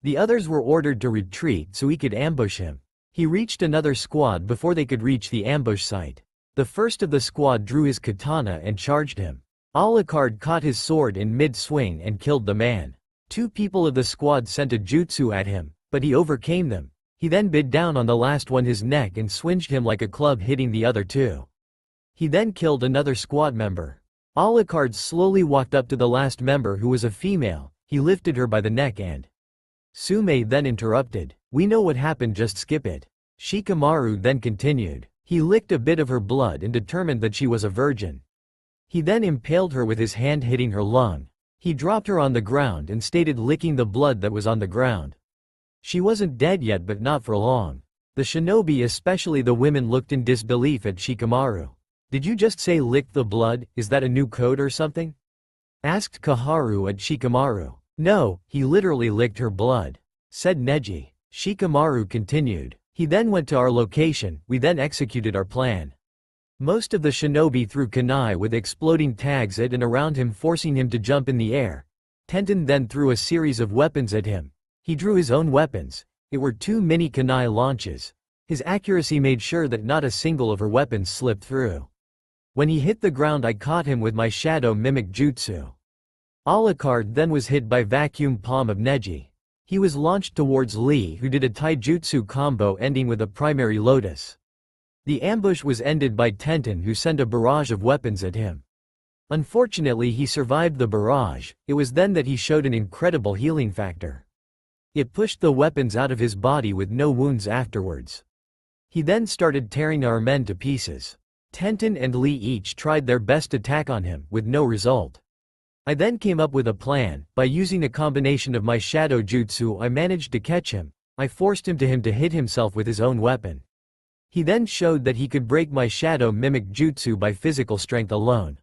The others were ordered to retreat so we could ambush him. He reached another squad before they could reach the ambush site. The first of the squad drew his katana and charged him. Alucard caught his sword in mid-swing and killed the man. Two people of the squad sent a jutsu at him, but he overcame them. He then bit down on the last one his neck and swinged him like a club, hitting the other two. He then killed another squad member. Alucard slowly walked up to the last member, who was a female. He lifted her by the neck and Sume then interrupted. We know what happened, just skip it. Shikamaru then continued. He licked a bit of her blood and determined that she was a virgin. He then impaled her with his hand, hitting her lung. He dropped her on the ground and stated, licking the blood that was on the ground. She wasn't dead yet, but not for long. The shinobi, especially the women, looked in disbelief at Shikamaru. Did you just say lick the blood? Is that a new code or something? Asked Kaharu at Shikamaru. No, he literally licked her blood, said Neji. Shikamaru continued. He then went to our location, we then executed our plan. Most of the shinobi threw kunai with exploding tags at and around him, forcing him to jump in the air. Tenten then threw a series of weapons at him. He drew his own weapons. It were 2 mini kunai launches. His accuracy made sure that not a single of her weapons slipped through. When he hit the ground, I caught him with my shadow mimic jutsu. Alucard then was hit by vacuum palm of Neji. He was launched towards Lee, who did a taijutsu combo ending with a primary lotus. The ambush was ended by Tenten, who sent a barrage of weapons at him. Unfortunately, he survived the barrage. It was then that he showed an incredible healing factor. It pushed the weapons out of his body with no wounds afterwards. He then started tearing our men to pieces. Tenten and Lee each tried their best attack on him, with no result. I then came up with a plan. By using a combination of my shadow jutsu, I managed to catch him. I forced him to hit himself with his own weapon. He then showed that he could break my shadow mimic jutsu by physical strength alone.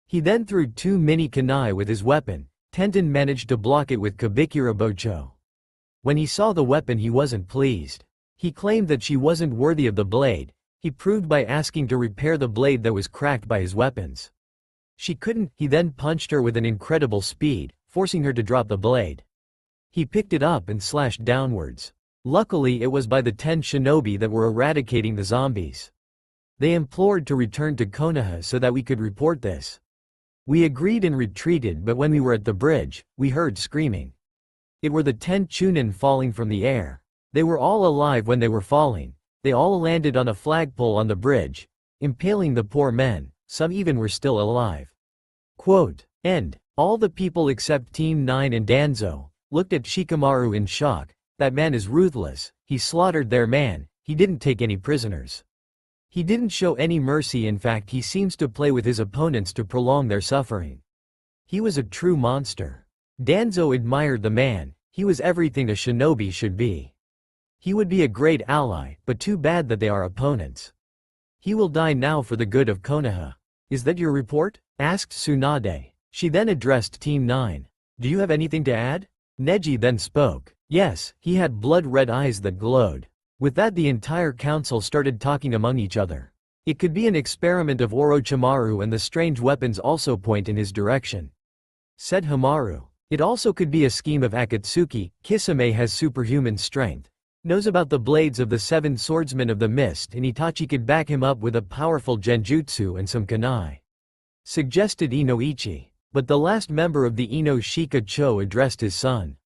He then threw 2 mini kunai with his weapon. Tenten managed to block it with Kabikira Bocho. When he saw the weapon, he wasn't pleased. He claimed that she wasn't worthy of the blade. He proved by asking to repair the blade that was cracked by his weapons. She couldn't. He then punched her with an incredible speed, forcing her to drop the blade. He picked it up and slashed downwards. Luckily, it was by the 10 shinobi that were eradicating the zombies. They implored to return to Konoha so that we could report this. We agreed and retreated, but when we were at the bridge, we heard screaming. It were the 10 chunin falling from the air. They were all alive when they were falling. They all landed on a flagpole on the bridge, impaling the poor men. Some even were still alive. Quote, end. All the people except Team 9 and Danzo looked at Shikamaru in shock. That man is ruthless. He slaughtered their man. He didn't take any prisoners. He didn't show any mercy. In fact, he seems to play with his opponents to prolong their suffering. He was a true monster. Danzo admired the man. He was everything a shinobi should be. He would be a great ally, but too bad that they are opponents. He will die now for the good of Konoha. Is that your report? Asked Tsunade. She then addressed Team 9. Do you have anything to add? Neji then spoke. Yes, he had blood-red eyes that glowed. With that, the entire council started talking among each other. It could be an experiment of Orochimaru, and the strange weapons also point in his direction, said Hamaru. It also could be a scheme of Akatsuki. Kisame has superhuman strength. Knows about the blades of the 7 swordsmen of the mist, and Itachi could back him up with a powerful genjutsu and some kunai. Suggested Inoichi. But the last member of the Ino Shika Cho addressed his son.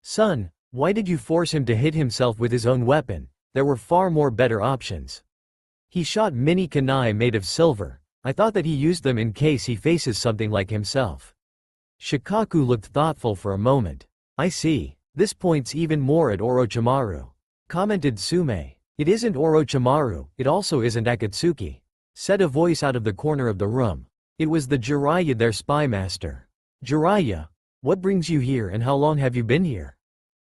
Son, why did you force him to hit himself with his own weapon? There were far more better options. He shot mini kunai made of silver. I thought that he used them in case he faces something like himself. Shikaku looked thoughtful for a moment. I see. This points even more at Orochimaru. Commented Sume. It isn't Orochimaru, it also isn't Akatsuki. Said a voice out of the corner of the room. It was the Jiraiya, their spy master. Jiraiya, what brings you here and how long have you been here?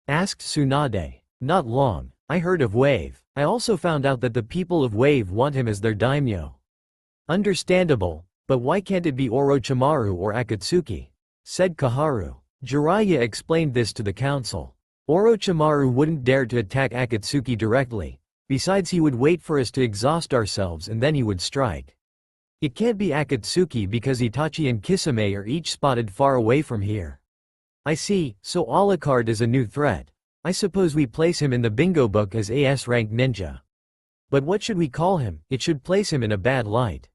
Asked Tsunade. Not long. I heard of Wave. I also found out that the people of Wave want him as their daimyo. Understandable, but why can't it be Orochimaru or Akatsuki? Said Kaharu. Jiraiya explained this to the council. Orochimaru wouldn't dare to attack Akatsuki directly. Besides, he would wait for us to exhaust ourselves and then he would strike. It can't be Akatsuki because Itachi and Kisame are each spotted far away from here. I see, so Alucard is a new threat. I suppose we place him in the bingo book as AS rank ninja. But what should we call him? It should place him in a bad light.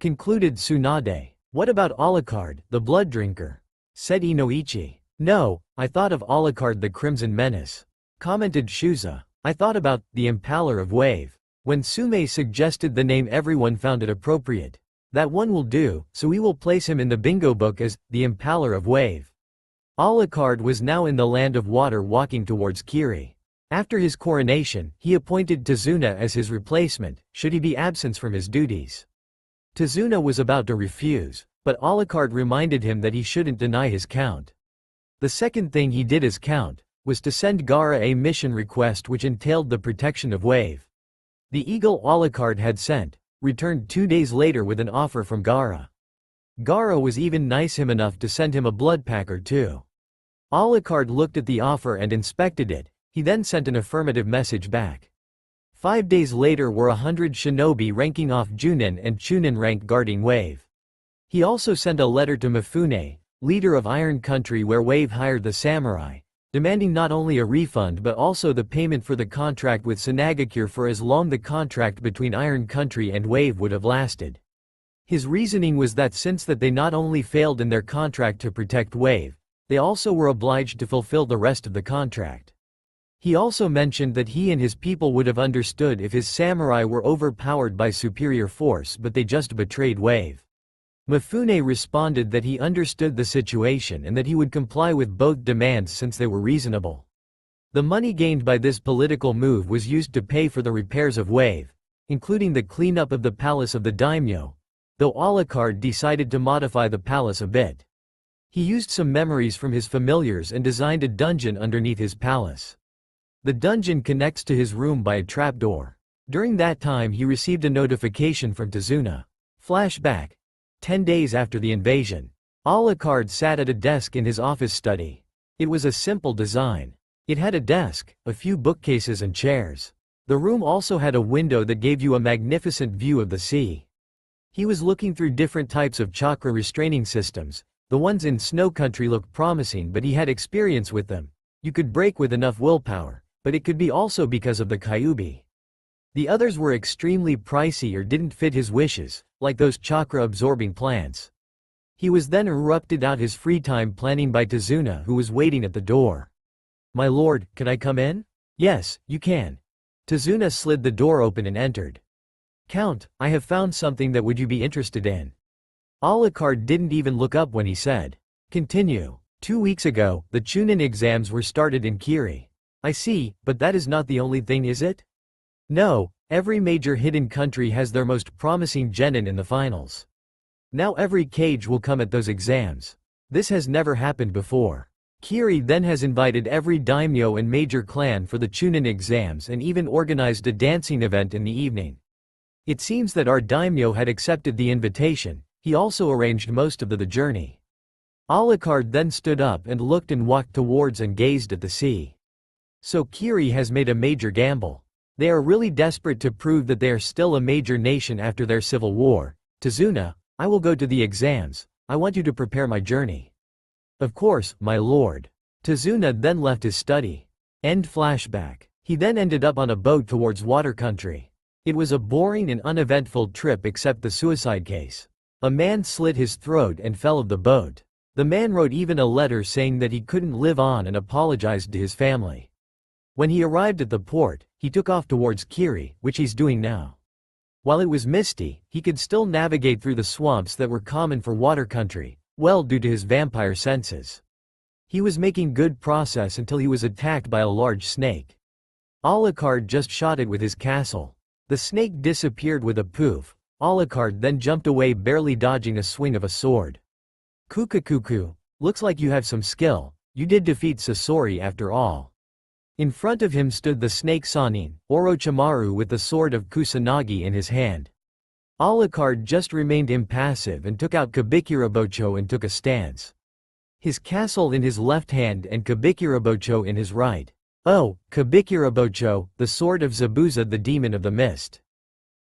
Concluded Tsunade. What about Alucard, the blood drinker? Said Inoichi. No, I thought of Alucard the Crimson Menace. Commented Shuza. I thought about the Impaler of Wave. When Sume suggested the name, everyone found it appropriate. That one will do, so we will place him in the bingo book as the Impaler of Wave. Alucard was now in the land of water walking towards Kiri. After his coronation, he appointed Tazuna as his replacement, should he be absent from his duties. Tazuna was about to refuse, but Alucard reminded him that he shouldn't deny his count. The second thing he did as count was to send Gaara a mission request which entailed the protection of Wave. The eagle Alucard had sent returned 2 days later with an offer from Gaara. Gaara was even nice enough to send him a blood pack or two. Alucard looked at the offer and inspected it. He then sent an affirmative message back. 5 days later were 100 shinobi ranking off Junin and Chunin rank guarding Wave. He also sent a letter to Mifune, leader of Iron Country, where Wave hired the samurai, demanding not only a refund but also the payment for the contract with Sanagakure for as long the contract between Iron Country and Wave would have lasted. His reasoning was that since that they not only failed in their contract to protect Wave, they also were obliged to fulfill the rest of the contract. He also mentioned that he and his people would have understood if his samurai were overpowered by superior force, but they just betrayed Wave. Mifune responded that he understood the situation and that he would comply with both demands since they were reasonable. The money gained by this political move was used to pay for the repairs of Wave, including the cleanup of the palace of the daimyo, though Alucard decided to modify the palace a bit. He used some memories from his familiars and designed a dungeon underneath his palace. The dungeon connects to his room by a trapdoor. During that time he received a notification from Tazuna. Flashback. 10 days after the invasion. Alucard sat at a desk in his office study. It was a simple design. It had a desk, a few bookcases and chairs. The room also had a window that gave you a magnificent view of the sea. He was looking through different types of chakra restraining systems. The ones in Snow Country looked promising, but he had experience with them. You could break with enough willpower, but it could be also because of the Kyuubi. The others were extremely pricey or didn't fit his wishes, like those chakra-absorbing plants. He was then erupted out his free time planning by Tazuna, who was waiting at the door. My lord, can I come in? Yes, you can. Tazuna slid the door open and entered. Count, I have found something that would you be interested in. Alucard didn't even look up when he said. Continue. 2 weeks ago, the Chunin exams were started in Kiri. I see, but that is not the only thing, is it? No, every major hidden country has their most promising genin in the finals. Now every cage will come at those exams. This has never happened before. Kiri then has invited every daimyo and major clan for the Chunin exams and even organized a dancing event in the evening. It seems that our daimyo had accepted the invitation. He also arranged most of the journey. Alucard then stood up and looked and walked towards and gazed at the sea. So Kiri has made a major gamble. They are really desperate to prove that they are still a major nation after their civil war. Tazuna, I will go to the exams. I want you to prepare my journey. Of course, my lord. Tazuna then left his study. End flashback. He then ended up on a boat towards water country. It was a boring and uneventful trip except the suicide case. A man slit his throat and fell of the boat. The man wrote even a letter saying that he couldn't live on and apologized to his family. When he arrived at the port, he took off towards Kiri, which he's doing now. While it was misty, he could still navigate through the swamps that were common for water country, well due to his vampire senses. He was making good progress until he was attacked by a large snake. Alucard just shot it with his castle. The snake disappeared with a poof. Alucard then jumped away, barely dodging a swing of a sword. Kukakuku, looks like you have some skill. You did defeat Sasori after all. In front of him stood the snake Sannin, Orochimaru, with the sword of Kusanagi in his hand. Alucard just remained impassive and took out Kabikirabocho and took a stance. His castle in his left hand and Kabikirabocho in his right. Oh, Kabikirabocho, the sword of Zabuza, the demon of the mist.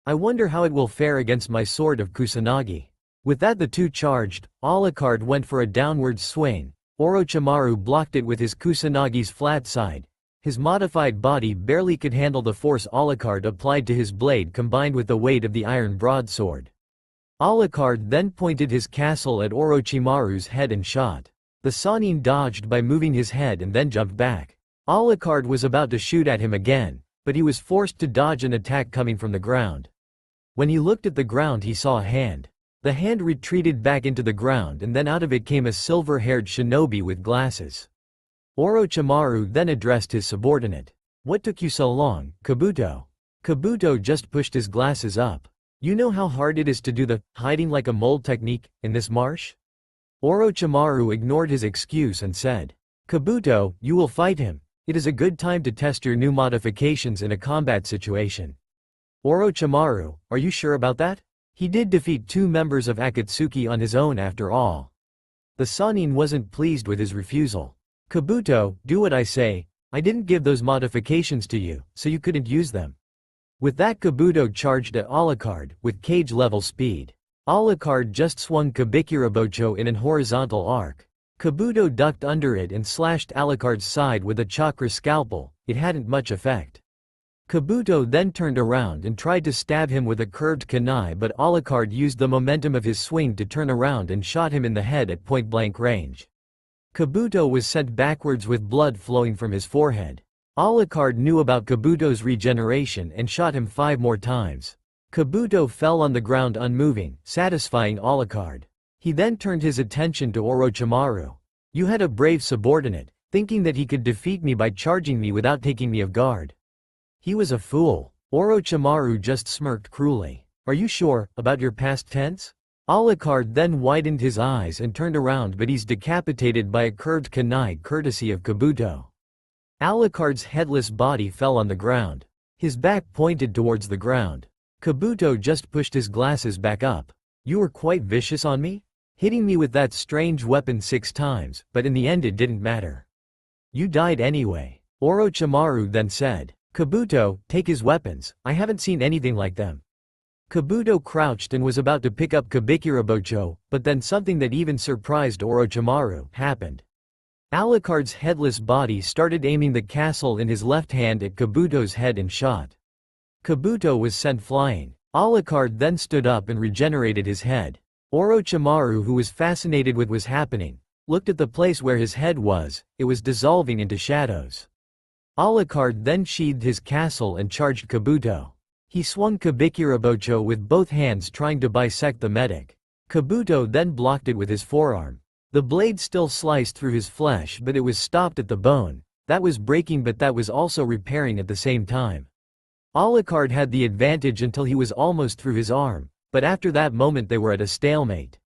I wonder how it will fare against my sword of Kusanagi. With that, the two charged. Alucard went for a downward swing. Orochimaru blocked it with his Kusanagi's flat side. His modified body barely could handle the force Alucard applied to his blade combined with the weight of the iron broadsword. Alucard then pointed his castle at Orochimaru's head and shot. The Sannin dodged by moving his head and then jumped back. Alucard was about to shoot at him again, but he was forced to dodge an attack coming from the ground. When he looked at the ground, he saw a hand. The hand retreated back into the ground, and then out of it came a silver-haired shinobi with glasses. Orochimaru then addressed his subordinate. What took you so long, Kabuto? Kabuto just pushed his glasses up. You know how hard it is to do the hiding like a mole technique in this marsh? Orochimaru ignored his excuse and said, Kabuto, you will fight him. It is a good time to test your new modifications in a combat situation. Orochimaru, are you sure about that? He did defeat 2 members of Akatsuki on his own after all. The Sannin wasn't pleased with his refusal. Kabuto, do what I say. I didn't give those modifications to you, so you couldn't use them. With that, Kabuto charged at Alucard with cage-level speed. Alucard just swung Kabikirabocho in an horizontal arc. Kabuto ducked under it and slashed Alucard's side with a chakra scalpel. It hadn't much effect. Kabuto then turned around and tried to stab him with a curved kunai, but Alucard used the momentum of his swing to turn around and shot him in the head at point-blank range. Kabuto was sent backwards with blood flowing from his forehead. Alucard knew about Kabuto's regeneration and shot him 5 more times. Kabuto fell on the ground unmoving, satisfying Alucard. He then turned his attention to Orochimaru. You had a brave subordinate, thinking that he could defeat me by charging me without taking me off guard. He was a fool. Orochimaru just smirked cruelly. Are you sure about your past tense? Alucard then widened his eyes and turned around, but he's decapitated by a curved kunai courtesy of Kabuto. Alucard's headless body fell on the ground. His back pointed towards the ground. Kabuto just pushed his glasses back up. You were quite vicious on me? Hitting me with that strange weapon 6 times, but in the end it didn't matter. You died anyway. Orochimaru then said. Kabuto, take his weapons, I haven't seen anything like them. Kabuto crouched and was about to pick up Kabikirabocho, but then something that even surprised Orochimaru happened. Alucard's headless body started aiming the castle in his left hand at Kabuto's head and shot. Kabuto was sent flying. Alucard then stood up and regenerated his head. Orochimaru, who was fascinated with what was happening, looked at the place where his head was. It was dissolving into shadows. Alucard then sheathed his castle and charged Kabuto. He swung Kabikirabocho with both hands, trying to bisect the medic. Kabuto then blocked it with his forearm. The blade still sliced through his flesh, but it was stopped at the bone. That was breaking, but that was also repairing at the same time. Alucard had the advantage until he was almost through his arm, but after that moment they were at a stalemate.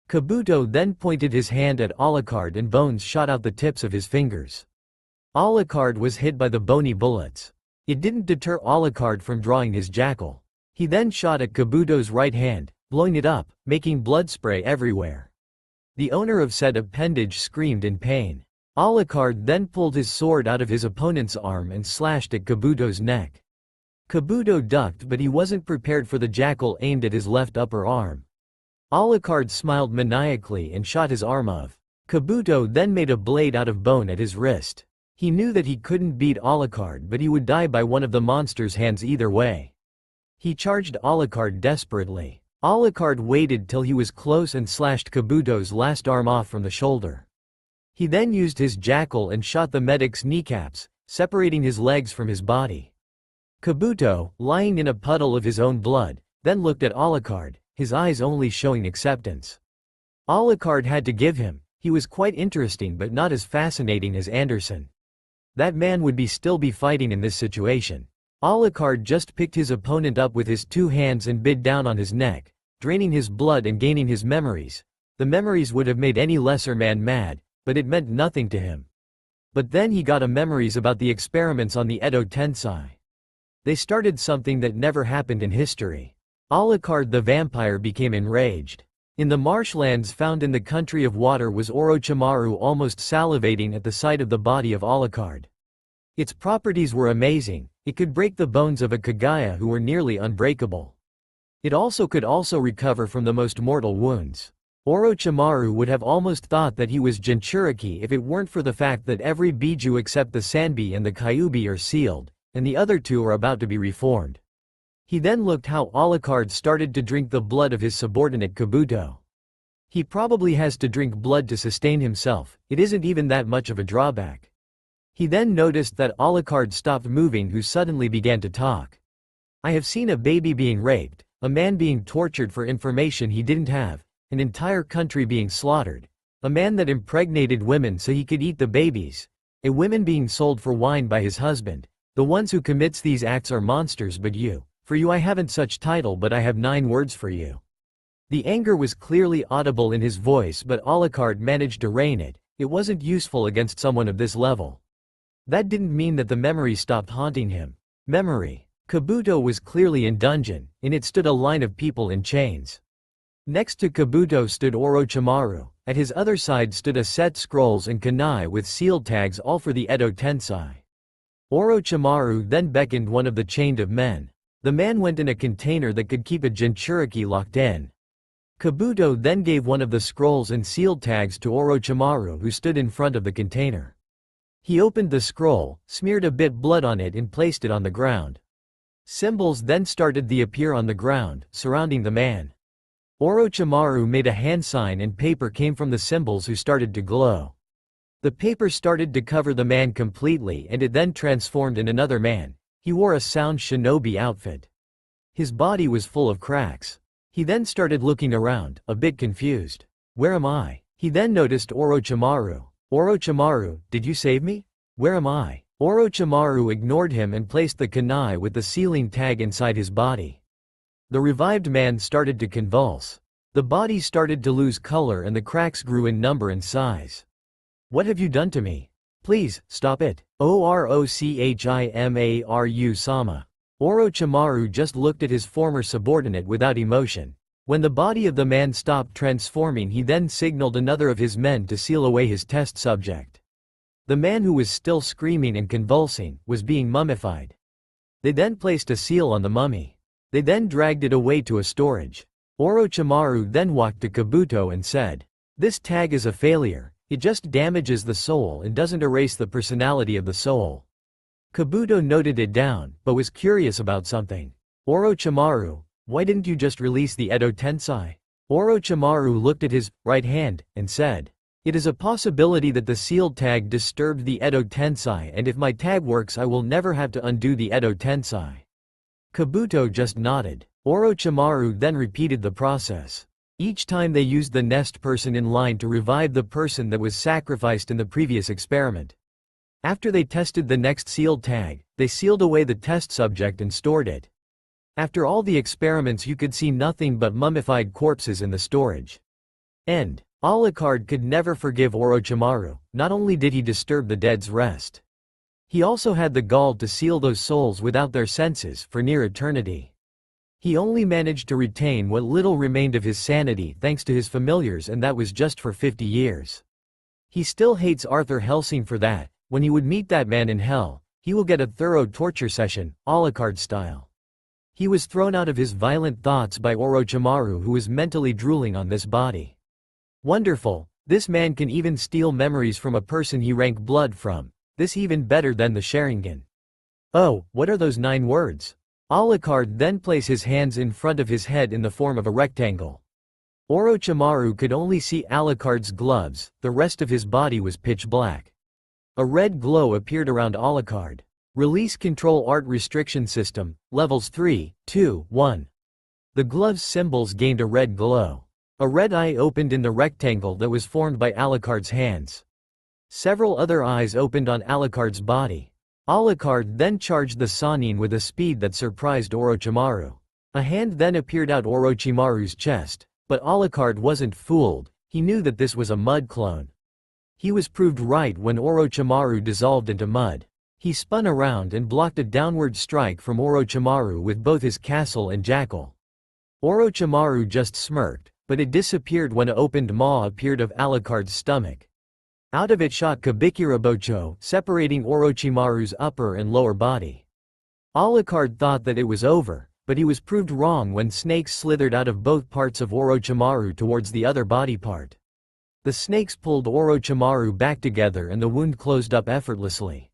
Kabuto then pointed his hand at Alucard and bones shot out the tips of his fingers. Alucard was hit by the bony bullets. It didn't deter Alucard from drawing his jackal. He then shot at Kabuto's right hand, blowing it up, making blood spray everywhere. The owner of said appendage screamed in pain. Alucard then pulled his sword out of his opponent's arm and slashed at Kabuto's neck. Kabuto ducked, but he wasn't prepared for the jackal aimed at his left upper arm. Alucard smiled maniacally and shot his arm off. Kabuto then made a blade out of bone at his wrist. He knew that he couldn't beat Alucard, but he would die by one of the monster's hands either way. He charged Alucard desperately. Alucard waited till he was close and slashed Kabuto's last arm off from the shoulder. He then used his jackal and shot the medic's kneecaps, separating his legs from his body. Kabuto, lying in a puddle of his own blood, then looked at Alucard, his eyes only showing acceptance. Alucard had to give him, he was quite interesting but not as fascinating as Anderson. That man would still be fighting in this situation. Alucard just picked his opponent up with his two hands and bit down on his neck, draining his blood and gaining his memories. The memories would have made any lesser man mad, but it meant nothing to him. But then he got memories about the experiments on the Edo Tensei. They started something that never happened in history. Alucard the vampire became enraged. In the marshlands found in the country of water was Orochimaru almost salivating at the sight of the body of Alucard. Its properties were amazing. It could break the bones of a Kagaya who were nearly unbreakable. It could also recover from the most mortal wounds. Orochimaru would have almost thought that he was Jinchuriki if it weren't for the fact that every Biju except the Sanbi and the Kyuubi are sealed, and the other two are about to be reformed. He then looked how Alucard started to drink the blood of his subordinate Kabuto. He probably has to drink blood to sustain himself, it isn't even that much of a drawback. He then noticed that Alucard stopped moving, who suddenly began to talk. I have seen a baby being raped, a man being tortured for information he didn't have, an entire country being slaughtered, a man that impregnated women so he could eat the babies, a woman being sold for wine by his husband. The ones who commits these acts are monsters, but for you I haven't such title, but I have 9 words for you. The anger was clearly audible in his voice, but Alucard managed to rein it. It wasn't useful against someone of this level. That didn't mean that the memory stopped haunting him. Memory. Kabuto was clearly in dungeon. In it stood a line of people in chains. Next to Kabuto stood Orochimaru. At his other side stood a set scrolls and kunai with sealed tags, all for the Edo Tensei. Orochimaru then beckoned one of the chained of men. The man went in a container that could keep a Jinchuriki locked in. Kabuto then gave one of the scrolls and sealed tags to Orochimaru, who stood in front of the container. He opened the scroll, smeared a bit blood on it and placed it on the ground. Symbols then started to appear on the ground, surrounding the man. Orochimaru made a hand sign and paper came from the symbols, who started to glow. The paper started to cover the man completely and it then transformed in another man. He wore a sound shinobi outfit. His body was full of cracks. He then started looking around, a bit confused. Where am I? He then noticed Orochimaru. Orochimaru, did you save me? Where am I? Orochimaru ignored him and placed the kunai with the sealing tag inside his body. The revived man started to convulse. The body started to lose color and the cracks grew in number and size. What have you done to me? Please, stop it. Orochimaru sama. Orochimaru just looked at his former subordinate without emotion. When the body of the man stopped transforming, he then signaled another of his men to seal away his test subject. The man, who was still screaming and convulsing, was being mummified. They then placed a seal on the mummy. They then dragged it away to a storage. Orochimaru then walked to Kabuto and said, "This tag is a failure. It just damages the soul and doesn't erase the personality of the soul." Kabuto noted it down, but was curious about something. Orochimaru, why didn't you just release the Edo Tensei? Orochimaru looked at his right hand and said, "It is a possibility that the sealed tag disturbed the Edo Tensei, and if my tag works I will never have to undo the Edo Tensei." Kabuto just nodded. Orochimaru then repeated the process. Each time they used the next person in line to revive the person that was sacrificed in the previous experiment. After they tested the next sealed tag, they sealed away the test subject and stored it. After all the experiments you could see nothing but mummified corpses in the storage. End. Alucard could never forgive Orochimaru. Not only did he disturb the dead's rest, he also had the gall to seal those souls without their senses for near eternity. He only managed to retain what little remained of his sanity thanks to his familiars, and that was just for 50 years. He still hates Arthur Helsing for that. When he would meet that man in hell, he will get a thorough torture session, Alucard style. He was thrown out of his violent thoughts by Orochimaru, who was mentally drooling on this body. Wonderful, this man can even steal memories from a person he drank blood from. This even better than the Sharingan. Oh, what are those 9 words? Alucard then placed his hands in front of his head in the form of a rectangle. Orochimaru could only see Alucard's gloves, the rest of his body was pitch black. A red glow appeared around Alucard. Release Control Art Restriction System, Levels 3, 2, 1. The glove's symbols gained a red glow. A red eye opened in the rectangle that was formed by Alucard's hands. Several other eyes opened on Alucard's body. Alucard then charged the Sannin with a speed that surprised Orochimaru. A hand then appeared out Orochimaru's chest, but Alucard wasn't fooled, he knew that this was a mud clone. He was proved right when Orochimaru dissolved into mud. He spun around and blocked a downward strike from Orochimaru with both his castle and jackal. Orochimaru just smirked, but it disappeared when an opened maw appeared of Alucard's stomach. Out of it shot Kabikirabocho, separating Orochimaru's upper and lower body. Alucard thought that it was over, but he was proved wrong when snakes slithered out of both parts of Orochimaru towards the other body part. The snakes pulled Orochimaru back together and the wound closed up effortlessly.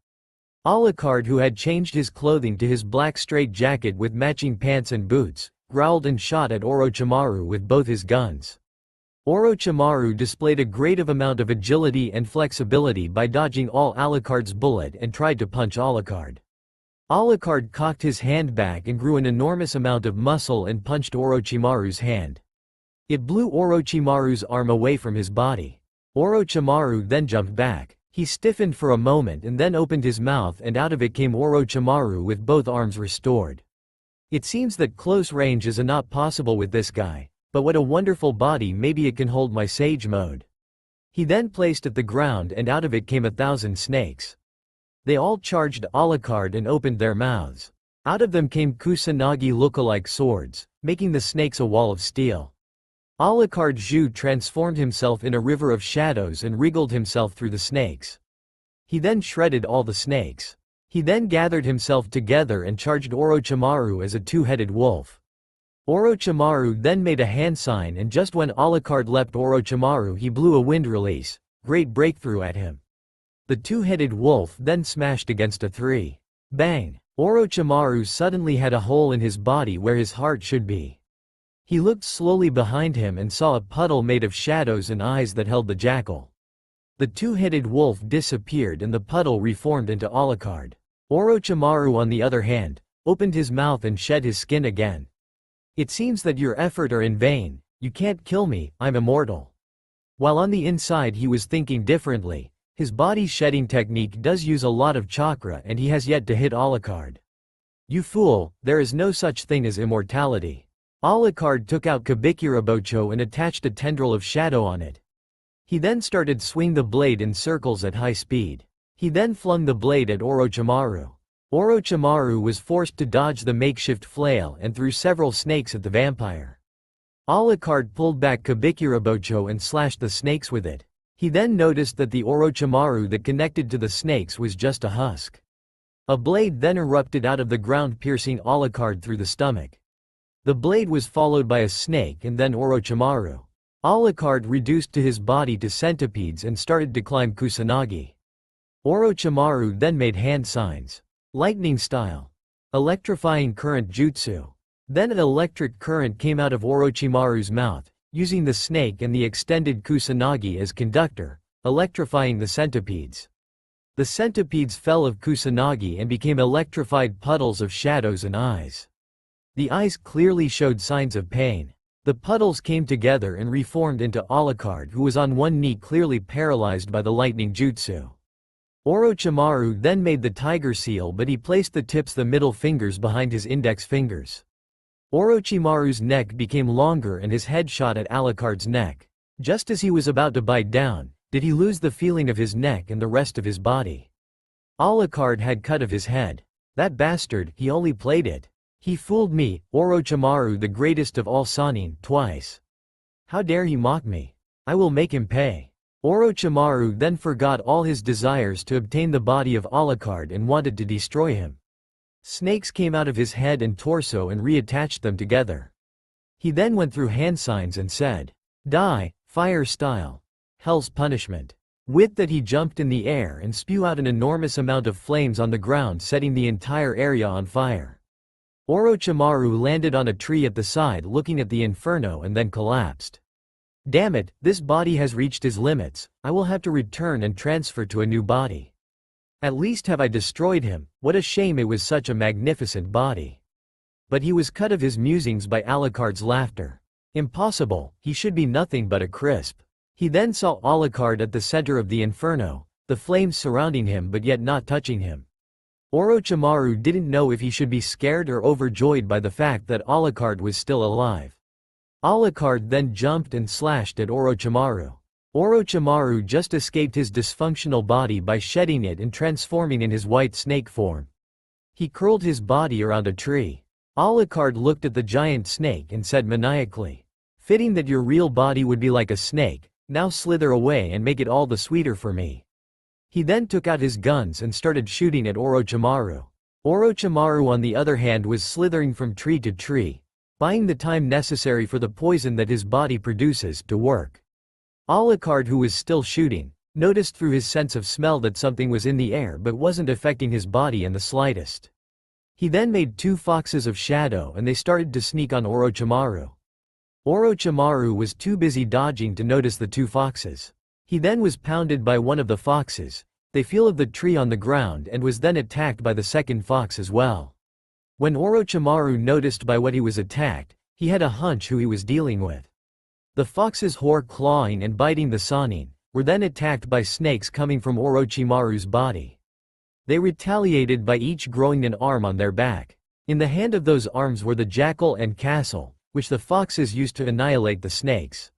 Alucard, who had changed his clothing to his black straight jacket with matching pants and boots, growled and shot at Orochimaru with both his guns. Orochimaru displayed a great amount of agility and flexibility by dodging all Alucard's bullet and tried to punch Alucard. Alucard cocked his hand back and grew an enormous amount of muscle and punched Orochimaru's hand. It blew Orochimaru's arm away from his body. Orochimaru then jumped back. He stiffened for a moment and then opened his mouth and out of it came Orochimaru with both arms restored. It seems that close range is not possible with this guy, but what a wonderful body, maybe it can hold my sage mode. He then placed at the ground and out of it came 1,000 snakes. They all charged Alucard and opened their mouths. Out of them came Kusanagi lookalike swords, making the snakes a wall of steel. Alucard Zhu transformed himself in a river of shadows and wriggled himself through the snakes. He then shredded all the snakes. He then gathered himself together and charged Orochimaru as a 2-headed wolf. Orochimaru then made a hand sign and just when Alucard leapt Orochimaru he blew a wind release, great breakthrough at him. The 2-headed wolf then smashed against a 3. Bang! Orochimaru suddenly had a hole in his body where his heart should be. He looked slowly behind him and saw a puddle made of shadows and eyes that held the jackal. The 2-headed wolf disappeared and the puddle reformed into Alucard. Orochimaru on the other hand, opened his mouth and shed his skin again. It seems that your effort are in vain, you can't kill me, I'm immortal. While on the inside he was thinking differently, his body shedding technique does use a lot of chakra and he has yet to hit Alucard. You fool, there is no such thing as immortality. Alucard took out Kabikirabocho and attached a tendril of shadow on it. He then started swing the blade in circles at high speed. He then flung the blade at Orochimaru. Orochimaru was forced to dodge the makeshift flail and threw several snakes at the vampire. Alucard pulled back Kabikirabocho and slashed the snakes with it. He then noticed that the Orochimaru that connected to the snakes was just a husk. A blade then erupted out of the ground piercing Alucard through the stomach. The blade was followed by a snake and then Orochimaru. Alucard reduced to his body to centipedes and started to climb Kusanagi. Orochimaru then made hand signs. Lightning style. Electrifying current jutsu. Then an electric current came out of Orochimaru's mouth, using the snake and the extended Kusanagi as conductor, electrifying the centipedes. The centipedes fell of Kusanagi and became electrified puddles of shadows and eyes. The eyes clearly showed signs of pain. The puddles came together and reformed into Alucard, who was on one knee clearly paralyzed by the lightning jutsu. Orochimaru then made the tiger seal but he placed the middle fingers behind his index fingers. Orochimaru's neck became longer and his head shot at Alucard's neck. Just as he was about to bite down, did he lose the feeling of his neck and the rest of his body. Alucard had cut of his head. That bastard, he only played it. He fooled me, Orochimaru the greatest of all Sannin, twice. How dare he mock me? I will make him pay. Orochimaru then forgot all his desires to obtain the body of Alucard and wanted to destroy him. Snakes came out of his head and torso and reattached them together. He then went through hand signs and said, "Die, fire style. Hell's punishment." With that he jumped in the air and spew out an enormous amount of flames on the ground, setting the entire area on fire. Orochimaru landed on a tree at the side looking at the inferno and then collapsed. Damn it, this body has reached his limits, I will have to return and transfer to a new body. At least have I destroyed him, what a shame it was such a magnificent body. But he was cut of his musings by Alucard's laughter. Impossible, he should be nothing but a crisp. He then saw Alucard at the center of the inferno, the flames surrounding him but yet not touching him. Orochimaru didn't know if he should be scared or overjoyed by the fact that Alucard was still alive. Alucard then jumped and slashed at Orochimaru. Orochimaru just escaped his dysfunctional body by shedding it and transforming in his white snake form. He curled his body around a tree. Alucard looked at the giant snake and said maniacally, "Fitting that your real body would be like a snake, now slither away and make it all the sweeter for me." He then took out his guns and started shooting at Orochimaru. Orochimaru on the other hand was slithering from tree to tree, buying the time necessary for the poison that his body produces to work. Alucard, who was still shooting, noticed through his sense of smell that something was in the air but wasn't affecting his body in the slightest. He then made two foxes of shadow and they started to sneak on Orochimaru. Orochimaru was too busy dodging to notice the two foxes. He then was pounded by one of the foxes. They fell of the tree on the ground and was then attacked by the second fox as well. When Orochimaru noticed by what he was attacked, he had a hunch who he was dealing with. The foxes were clawing and biting the Sannin, were then attacked by snakes coming from Orochimaru's body. They retaliated by each growing an arm on their back. In the hand of those arms were the jackal and castle, which the foxes used to annihilate the snakes.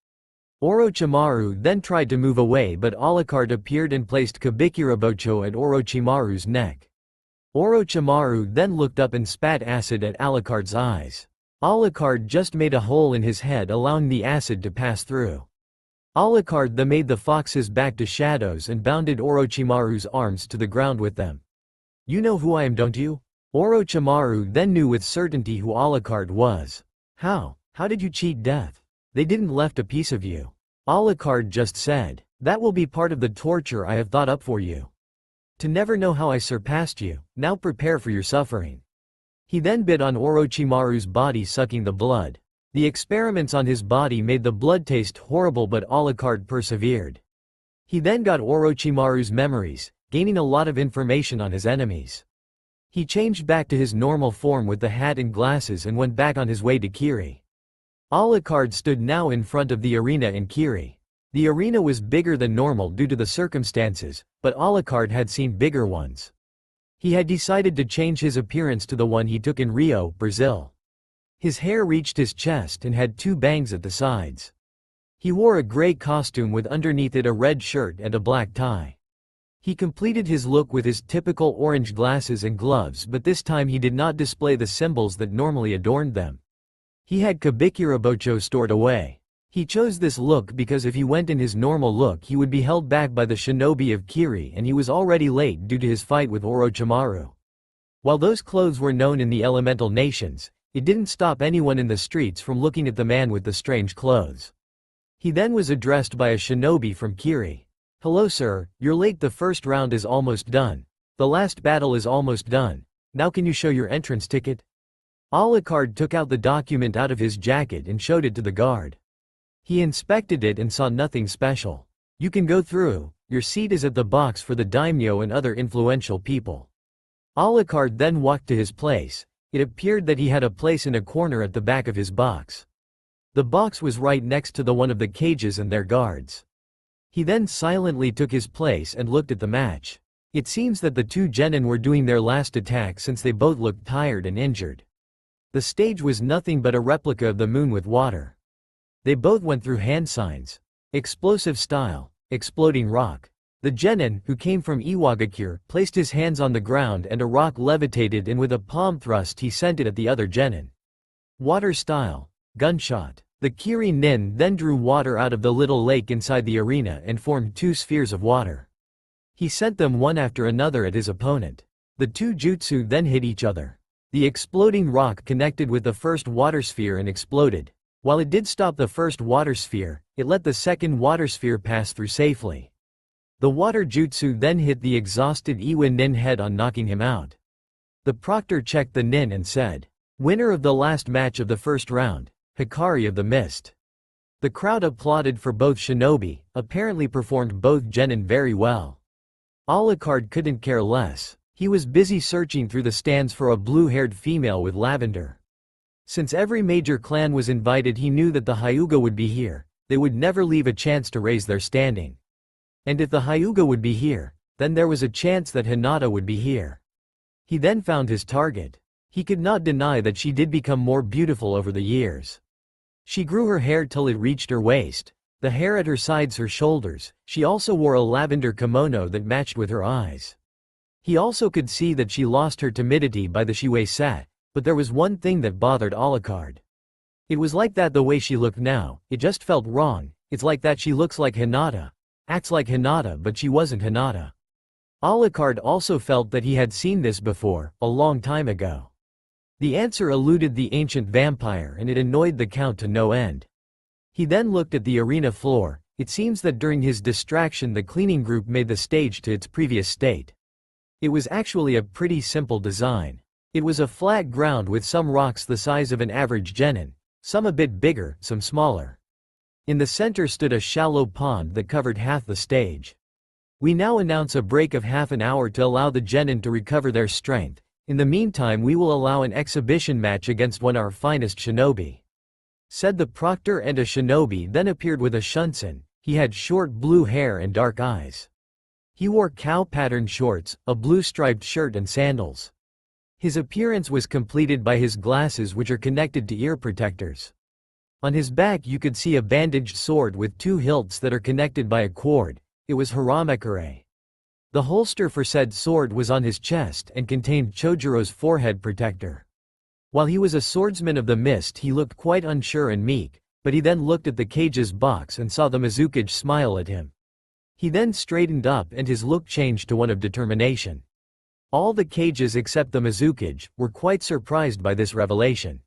Orochimaru then tried to move away but Alucard appeared and placed Kabikirabocho at Orochimaru's neck. Orochimaru then looked up and spat acid at Alucard's eyes. Alucard just made a hole in his head allowing the acid to pass through. Alucard then made the foxes back to shadows and bounded Orochimaru's arms to the ground with them. "You know who I am, don't you?" Orochimaru then knew with certainty who Alucard was. How did you cheat death? They didn't left a piece of you." Alucard just said, "That will be part of the torture I have thought up for you. To never know how I surpassed you, now prepare for your suffering." He then bit on Orochimaru's body sucking the blood. The experiments on his body made the blood taste horrible but Alucard persevered. He then got Orochimaru's memories, gaining a lot of information on his enemies. He changed back to his normal form with the hat and glasses and went back on his way to Kiri. Alucard stood now in front of the arena in Kiri. The arena was bigger than normal due to the circumstances, but Alucard had seen bigger ones. He had decided to change his appearance to the one he took in Rio, Brazil. His hair reached his chest and had two bangs at the sides. He wore a gray costume with underneath it a red shirt and a black tie. He completed his look with his typical orange glasses and gloves, but this time he did not display the symbols that normally adorned them. He had Kabikirabocho stored away. He chose this look because if he went in his normal look he would be held back by the shinobi of Kiri and he was already late due to his fight with Orochimaru. While those clothes were known in the elemental nations, it didn't stop anyone in the streets from looking at the man with the strange clothes. He then was addressed by a shinobi from Kiri. "Hello sir, you're late, the first round is almost done. The last battle is almost done. Now can you show your entrance ticket?" Alucard took out the document out of his jacket and showed it to the guard. He inspected it and saw nothing special. "You can go through, your seat is at the box for the daimyo and other influential people." Alucard then walked to his place. It appeared that he had a place in a corner at the back of his box. The box was right next to the one of the cages and their guards. He then silently took his place and looked at the match. It seems that the two genin were doing their last attack since they both looked tired and injured. The stage was nothing but a replica of the moon with water. They both went through hand signs. Explosive style, exploding rock. The genin, who came from Iwagakure, placed his hands on the ground and a rock levitated and with a palm thrust he sent it at the other genin. Water style, gunshot. The Kiri nin then drew water out of the little lake inside the arena and formed two spheres of water. He sent them one after another at his opponent. The two jutsu then hit each other. The exploding rock connected with the first water sphere and exploded. While it did stop the first water sphere, it let the second water sphere pass through safely. The water jutsu then hit the exhausted Iwa nin head on, knocking him out. The proctor checked the nin and said, "Winner of the last match of the first round, Hikari of the Mist." The crowd applauded for both shinobi, apparently performed both genin very well. Alucard couldn't care less. He was busy searching through the stands for a blue-haired female with lavender. Since every major clan was invited, he knew that the Hyuga would be here. They would never leave a chance to raise their standing. And if the Hyuga would be here, then there was a chance that Hinata would be here. He then found his target. He could not deny that she did become more beautiful over the years. She grew her hair till it reached her waist, the hair at her sides, her shoulders. She also wore a lavender kimono that matched with her eyes. He also could see that she lost her timidity by the Shiwei sat, but there was one thing that bothered Alucard. It was like that the way she looked now, it just felt wrong. It's like that she looks like Hinata, acts like Hinata, but she wasn't Hinata. Alucard also felt that he had seen this before, a long time ago. The answer eluded the ancient vampire and it annoyed the count to no end. He then looked at the arena floor. It seems that during his distraction the cleaning group made the stage to its previous state. It was actually a pretty simple design. It was a flat ground with some rocks the size of an average genin, some a bit bigger, some smaller. In the center stood a shallow pond that covered half the stage. We now announce a break of half an hour to allow the genin to recover their strength. In the meantime we will allow an exhibition match against one of our finest shinobi, said the proctor, and a shinobi then appeared with a shunsen. He had short blue hair and dark eyes. He wore cow-patterned shorts, a blue striped shirt and sandals. His appearance was completed by his glasses, which are connected to ear protectors. On his back you could see a bandaged sword with two hilts that are connected by a cord. It was Haramekure. The holster for said sword was on his chest and contained Chojiro's forehead protector. While he was a swordsman of the mist he looked quite unsure and meek, but he then looked at the cage's box and saw the Mizukage smile at him. He then straightened up and his look changed to one of determination. All the cages except the Mizukage were quite surprised by this revelation.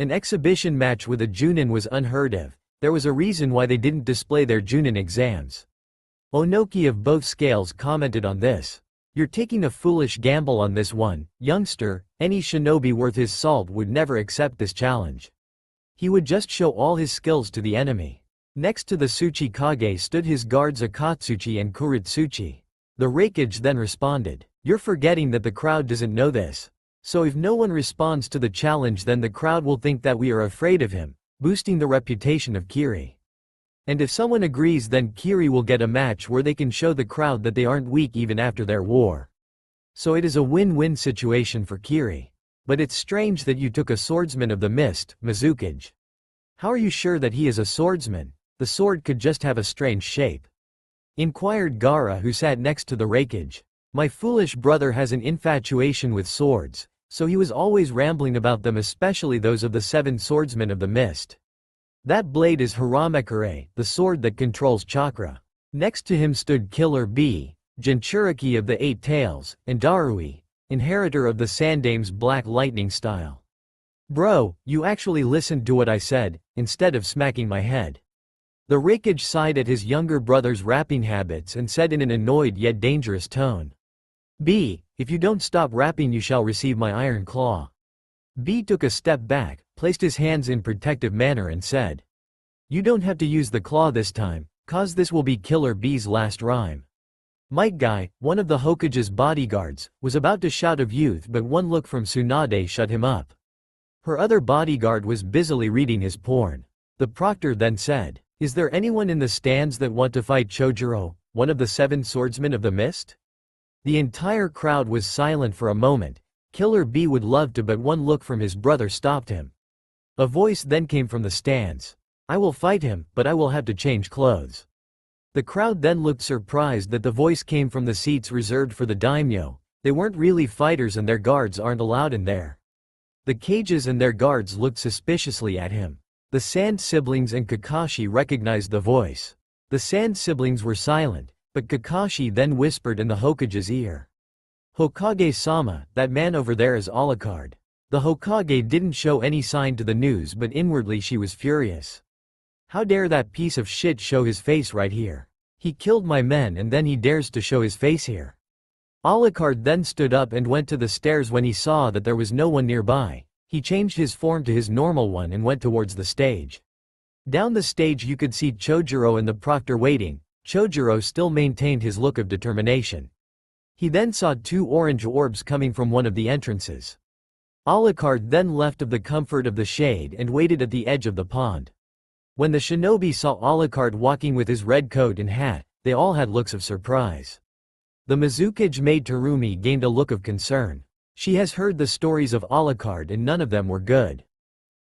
An exhibition match with a Junin was unheard of. There was a reason why they didn't display their Junin exams. Onoki of both scales commented on this. "You're taking a foolish gamble on this one, youngster. Any shinobi worth his salt would never accept this challenge. He would just show all his skills to the enemy." Next to the Tsuchikage stood his guards Akatsuchi and Kuritsuchi. The Raikage then responded, "You're forgetting that the crowd doesn't know this. So if no one responds to the challenge then the crowd will think that we are afraid of him, boosting the reputation of Kiri. And if someone agrees then Kiri will get a match where they can show the crowd that they aren't weak even after their war. So it is a win-win situation for Kiri. But it's strange that you took a swordsman of the mist, Mizukage. How are you sure that he is a swordsman? The sword could just have a strange shape," inquired Gaara, who sat next to the Raikage. "My foolish brother has an infatuation with swords, so he was always rambling about them, especially those of the 7 swordsmen of the mist. That blade is Haramekure, the sword that controls chakra." Next to him stood Killer Bee, Jinchuriki of the 8 Tails, and Darui, inheritor of the Sandame's Black Lightning style. "Bro, you actually listened to what I said, instead of smacking my head." The Raikage sighed at his younger brother's rapping habits and said in an annoyed yet dangerous tone, "B, if you don't stop rapping you shall receive my iron claw." B took a step back, placed his hands in protective manner and said, "You don't have to use the claw this time, cause this will be Killer B's last rhyme." Might Guy, one of the Hokage's bodyguards, was about to shout of youth but one look from Tsunade shut him up. Her other bodyguard was busily reading his porn. The proctor then said, "Is there anyone in the stands that want to fight Chojiro, one of the 7 swordsmen of the mist?" The entire crowd was silent for a moment. Killer B would love to, but one look from his brother stopped him. A voice then came from the stands. "I will fight him, but I will have to change clothes." The crowd then looked surprised that the voice came from the seats reserved for the daimyo. They weren't really fighters and their guards aren't allowed in there. The cages and their guards looked suspiciously at him. The Sand siblings and Kakashi recognized the voice. The Sand siblings were silent, but Kakashi then whispered in the Hokage's ear, "Hokage-sama, that man over there is Alucard." The Hokage didn't show any sign to the news, but inwardly she was furious. How dare that piece of shit show his face right here? He killed my men and then he dares to show his face here. Alucard then stood up and went to the stairs. When he saw that there was no one nearby, he changed his form to his normal one and went towards the stage. Down the stage you could see Chojuro and the proctor waiting. Chojuro still maintained his look of determination. He then saw 2 orange orbs coming from one of the entrances. Alucard then left of the comfort of the shade and waited at the edge of the pond. When the shinobi saw Alucard walking with his red coat and hat, they all had looks of surprise. The Mizukage maid Terumi gained a look of concern. She has heard the stories of Alucard and none of them were good.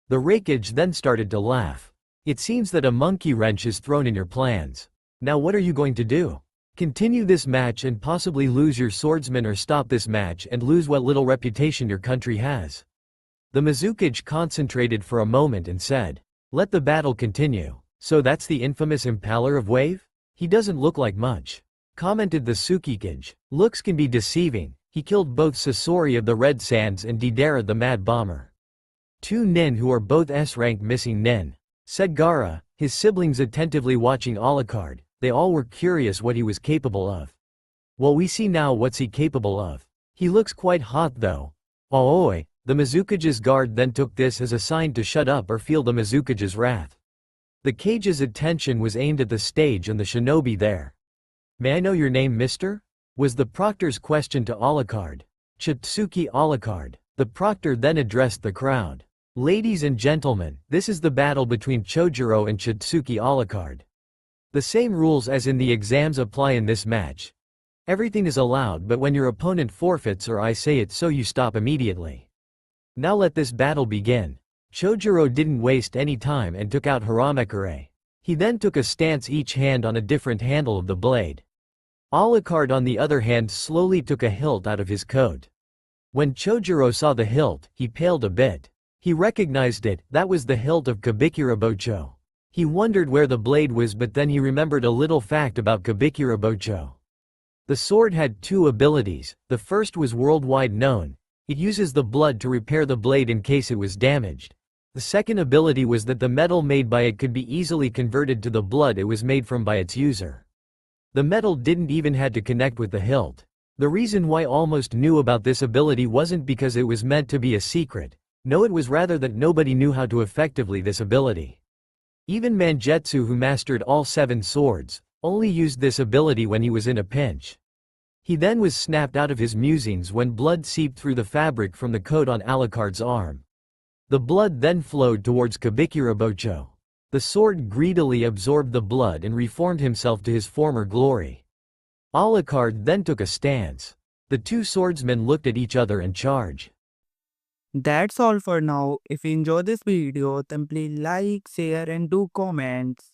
The Raikage then started to laugh. It seems that a monkey wrench is thrown in your plans. Now what are you going to do? Continue this match and possibly lose your swordsman, or stop this match and lose what little reputation your country has? The Mizukage concentrated for a moment and said, "Let the battle continue." "So that's the infamous Impaler of Wave? He doesn't look like much," commented the Tsukikage. "Looks can be deceiving. He killed both Sasori of the Red Sands and Deidara the Mad Bomber. 2 nin who are both S-rank missing nin," said Gaara, his siblings attentively watching Alucard. They all were curious what he was capable of. "Well, we see now what's he capable of. He looks quite hot though." "Aoi." The Mizukage's guard then took this as a sign to shut up or feel the Mizukage's wrath. The cage's attention was aimed at the stage and the shinobi there. "May I know your name, mister?" was the proctor's question to Alucard. "Chitsuki Alucard." The proctor then addressed the crowd. "Ladies and gentlemen, this is the battle between Chojuro and Chitsuki Alucard. The same rules as in the exams apply in this match. Everything is allowed, but when your opponent forfeits or I say it so, you stop immediately. Now let this battle begin." Chojuro didn't waste any time and took out Haramekure. He then took a stance, each hand on a different handle of the blade. Alucard on the other hand slowly took a hilt out of his coat. When Chojuro saw the hilt, he paled a bit. He recognized it. That was the hilt of Kabikirabocho. He wondered where the blade was, but then he remembered a little fact about Kabikirabocho. The sword had 2 abilities. The first was worldwide known. It uses the blood to repair the blade in case it was damaged. The second ability was that the metal made by it could be easily converted to the blood it was made from by its user. The metal didn't even had to connect with the hilt. The reason why almost knew about this ability wasn't because it was meant to be a secret. No, it was rather that nobody knew how to effectively this ability. Even Mangetsu, who mastered all 7 swords, only used this ability when he was in a pinch. He then was snapped out of his musings when blood seeped through the fabric from the coat on Alucard's arm. The blood then flowed towards Kabikirabocho. The sword greedily absorbed the blood and reformed himself to his former glory. Alucard then took a stance. The 2 swordsmen looked at each other and charged. That's all for now. If you enjoyed this video, then please like, share and do comments.